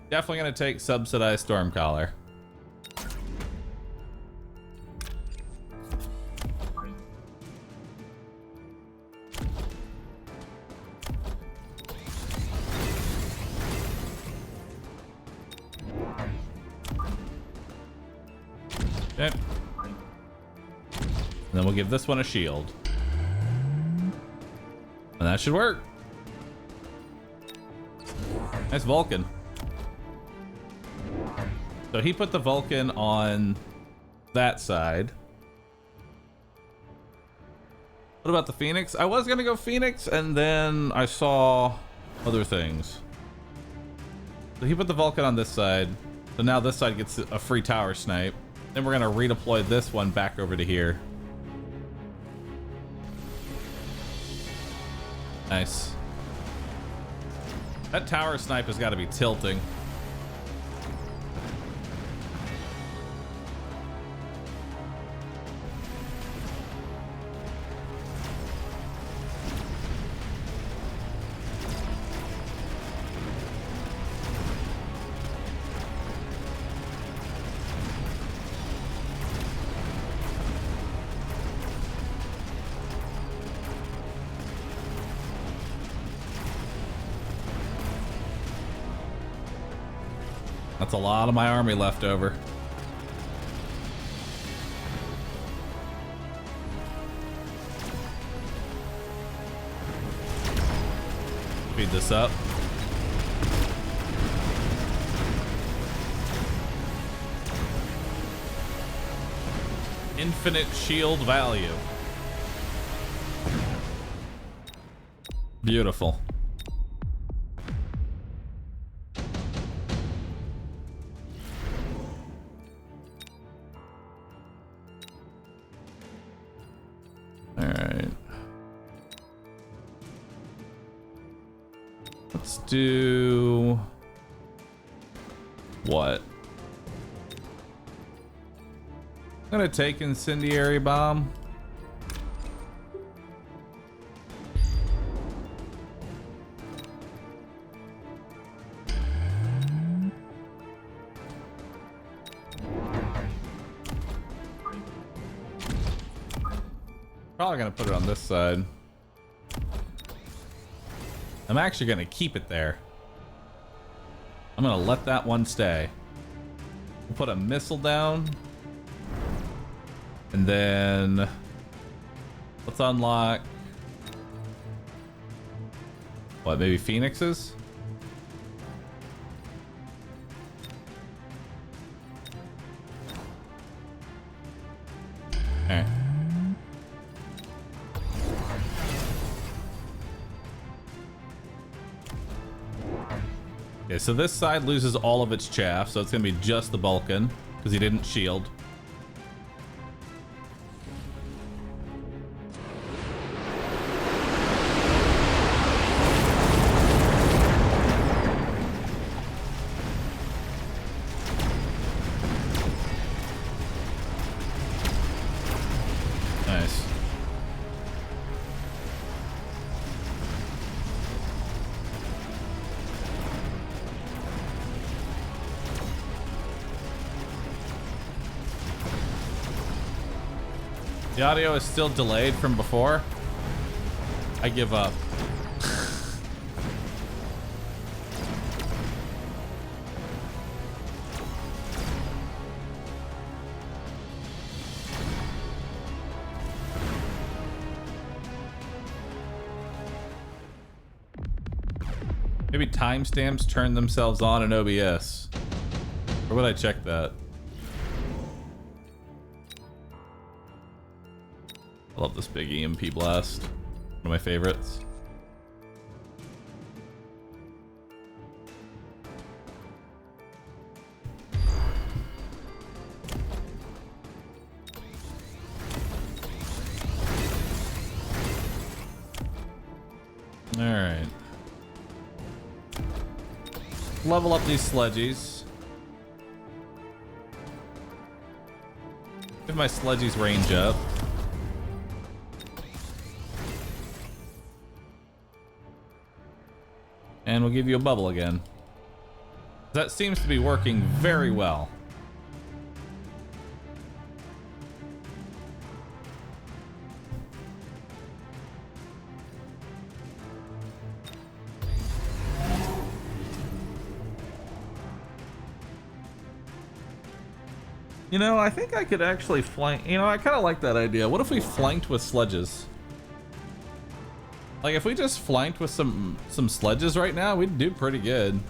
Definitely gonna take subsidized Stormcaller. Okay. And then we'll give this one a shield. And that should work. Nice Vulcan. So he put the Vulcan on that side. What about the Phoenix? I was gonna go Phoenix and then I saw other things. So he put the Vulcan on this side. So now this side gets a free tower snipe. Then we're gonna redeploy this one back over to here. Nice. That tower snipe has got to be tilting. That's a lot of my army left over. Speed this up. Infinite shield value. Beautiful. Do what? I'm gonna take incendiary bomb. Probably gonna put it on this side. I'm actually gonna keep it there. I'm gonna let that one stay. We'll put a missile down. And then let's unlock what, maybe Phoenixes? Alright. Okay, so this side loses all of its chaff, so it's gonna be just the Vulcan, because he didn't shield. Nice. The audio is still delayed from before. I give up. Maybe timestamps turn themselves on in OBS. Or would I check that? I love this big EMP blast. One of my favorites. All right. Level up these sledgies. Give my sledgies range up. And we'll give you a bubble again. That seems to be working very well. You know, I think I could actually flank. You know, I kind of like that idea. What if we flanked with sledges? Like, if we just flanked with some sledges right now, we'd do pretty good.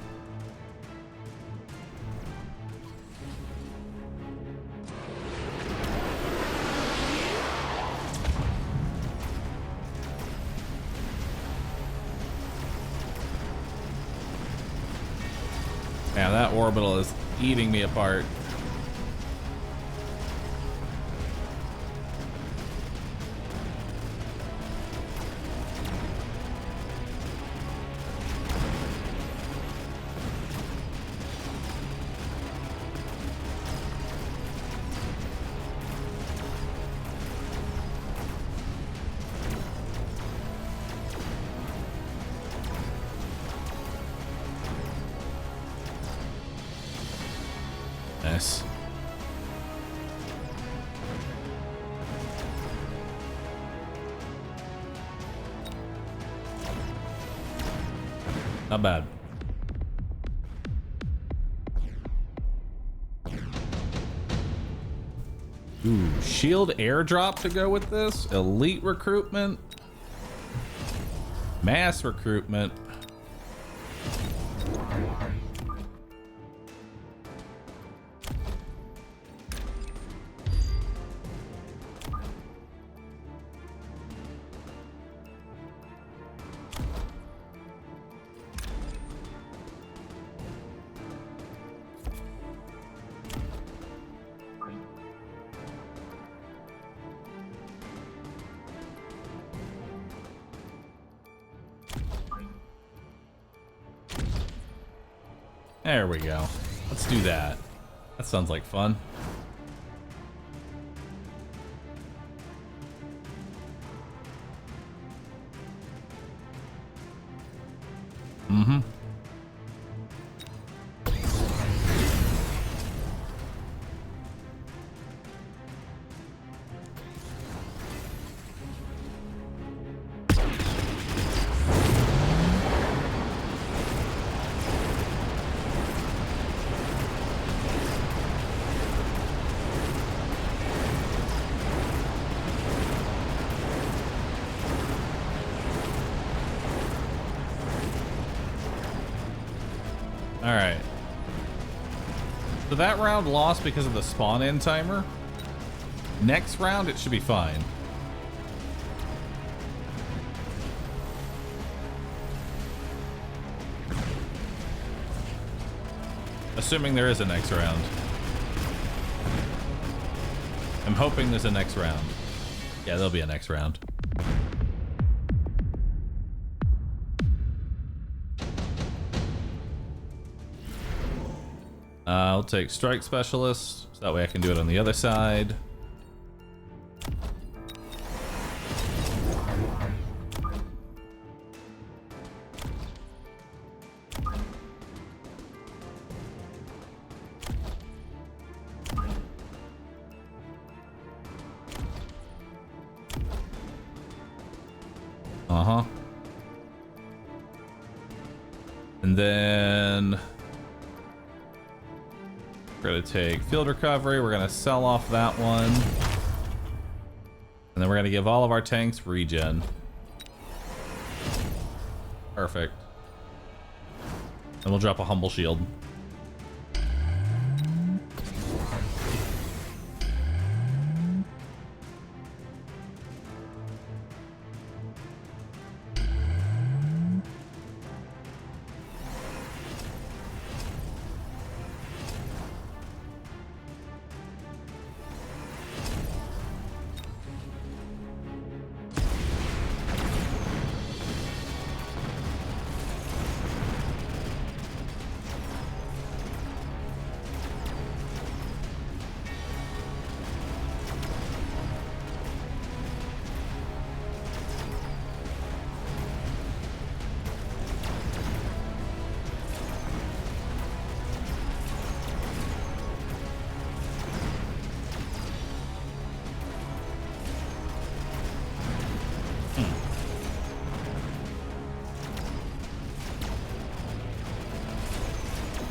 Man, that orbital is eating me apart. Nice. Not bad. Ooh, shield airdrop to go with this. Elite recruitment. Mass recruitment. There we go. Let's do that. That sounds like fun. Mm-hmm. All right. So that round lost because of the spawn-in timer. Next round, it should be fine. Assuming there is a next round. I'm hoping there's a next round. Yeah, there'll be a next round. I'll take Strike Specialist, so that way I can do it on the other side. Uh-huh. And then we're gonna take Field Recovery. We're gonna sell off that one. And then we're gonna give all of our tanks regen. Perfect. And we'll drop a Humble Shield.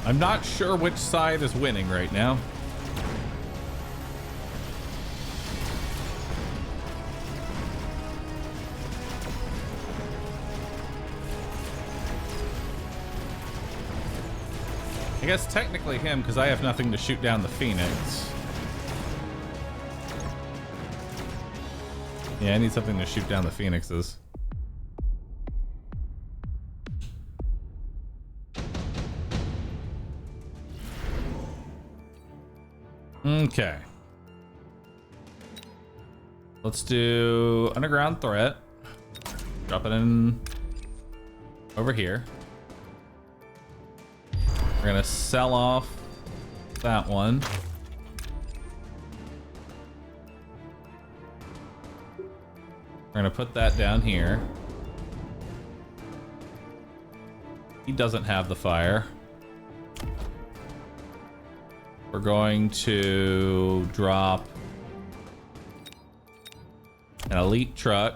I'm not sure which side is winning right now. I guess technically him, because I have nothing to shoot down the Phoenix. Yeah, I need something to shoot down the Phoenixes. Okay. Let's do Underground Threat. Drop it in over here. We're gonna sell off that one. We're gonna put that down here. He doesn't have the fire. We're going to drop an elite truck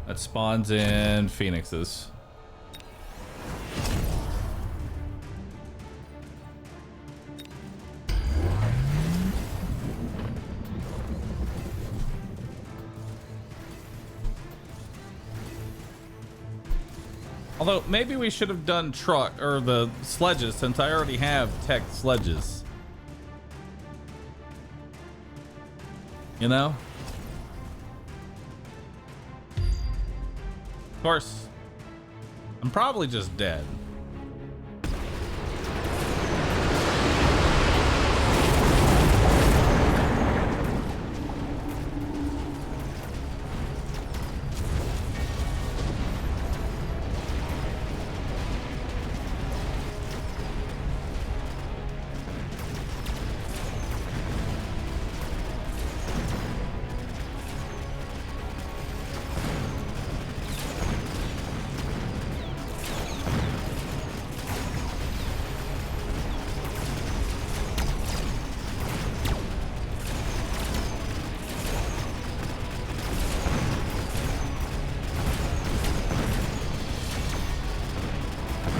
that spawns in Phoenixes. Although, maybe we should have done truck or the sledges, since I already have tech sledges. You know? Of course, I'm probably just dead.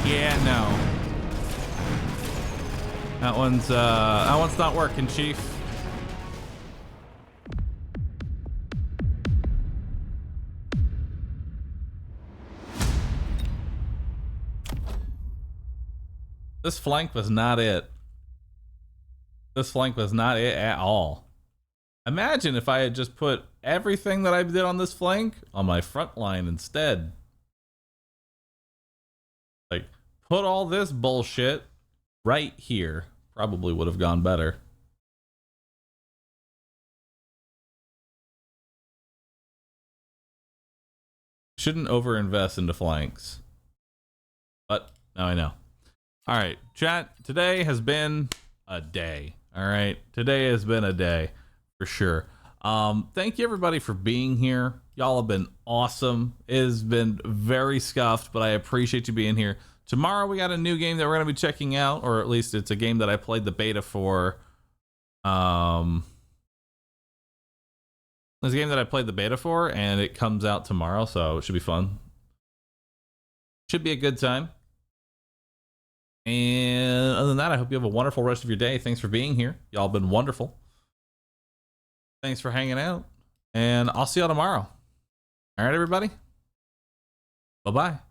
Yeah, no. That one's not working, Chief. This flank was not it. This flank was not it at all. Imagine if I had just put everything that I did on this flank on my front line instead. Like, put all this bullshit right here. Probably would have gone better. Shouldn't overinvest into flanks. But now I know. All right, chat. Today has been a day. All right, today has been a day for sure. Thank you everybody for being here. Y'all have been awesome. It has been very scuffed, but I appreciate you being here. Tomorrow we got a new game that we're gonna be checking out, or at least it's a game that I played the beta for. There's a game that I played the beta for, and it comes out tomorrow, so it should be fun. Should be a good time. And other than that, I hope you have a wonderful rest of your day. Thanks for being here. Y'all been wonderful. Thanks for hanging out. And I'll see y'all tomorrow. All right, everybody. Bye-bye.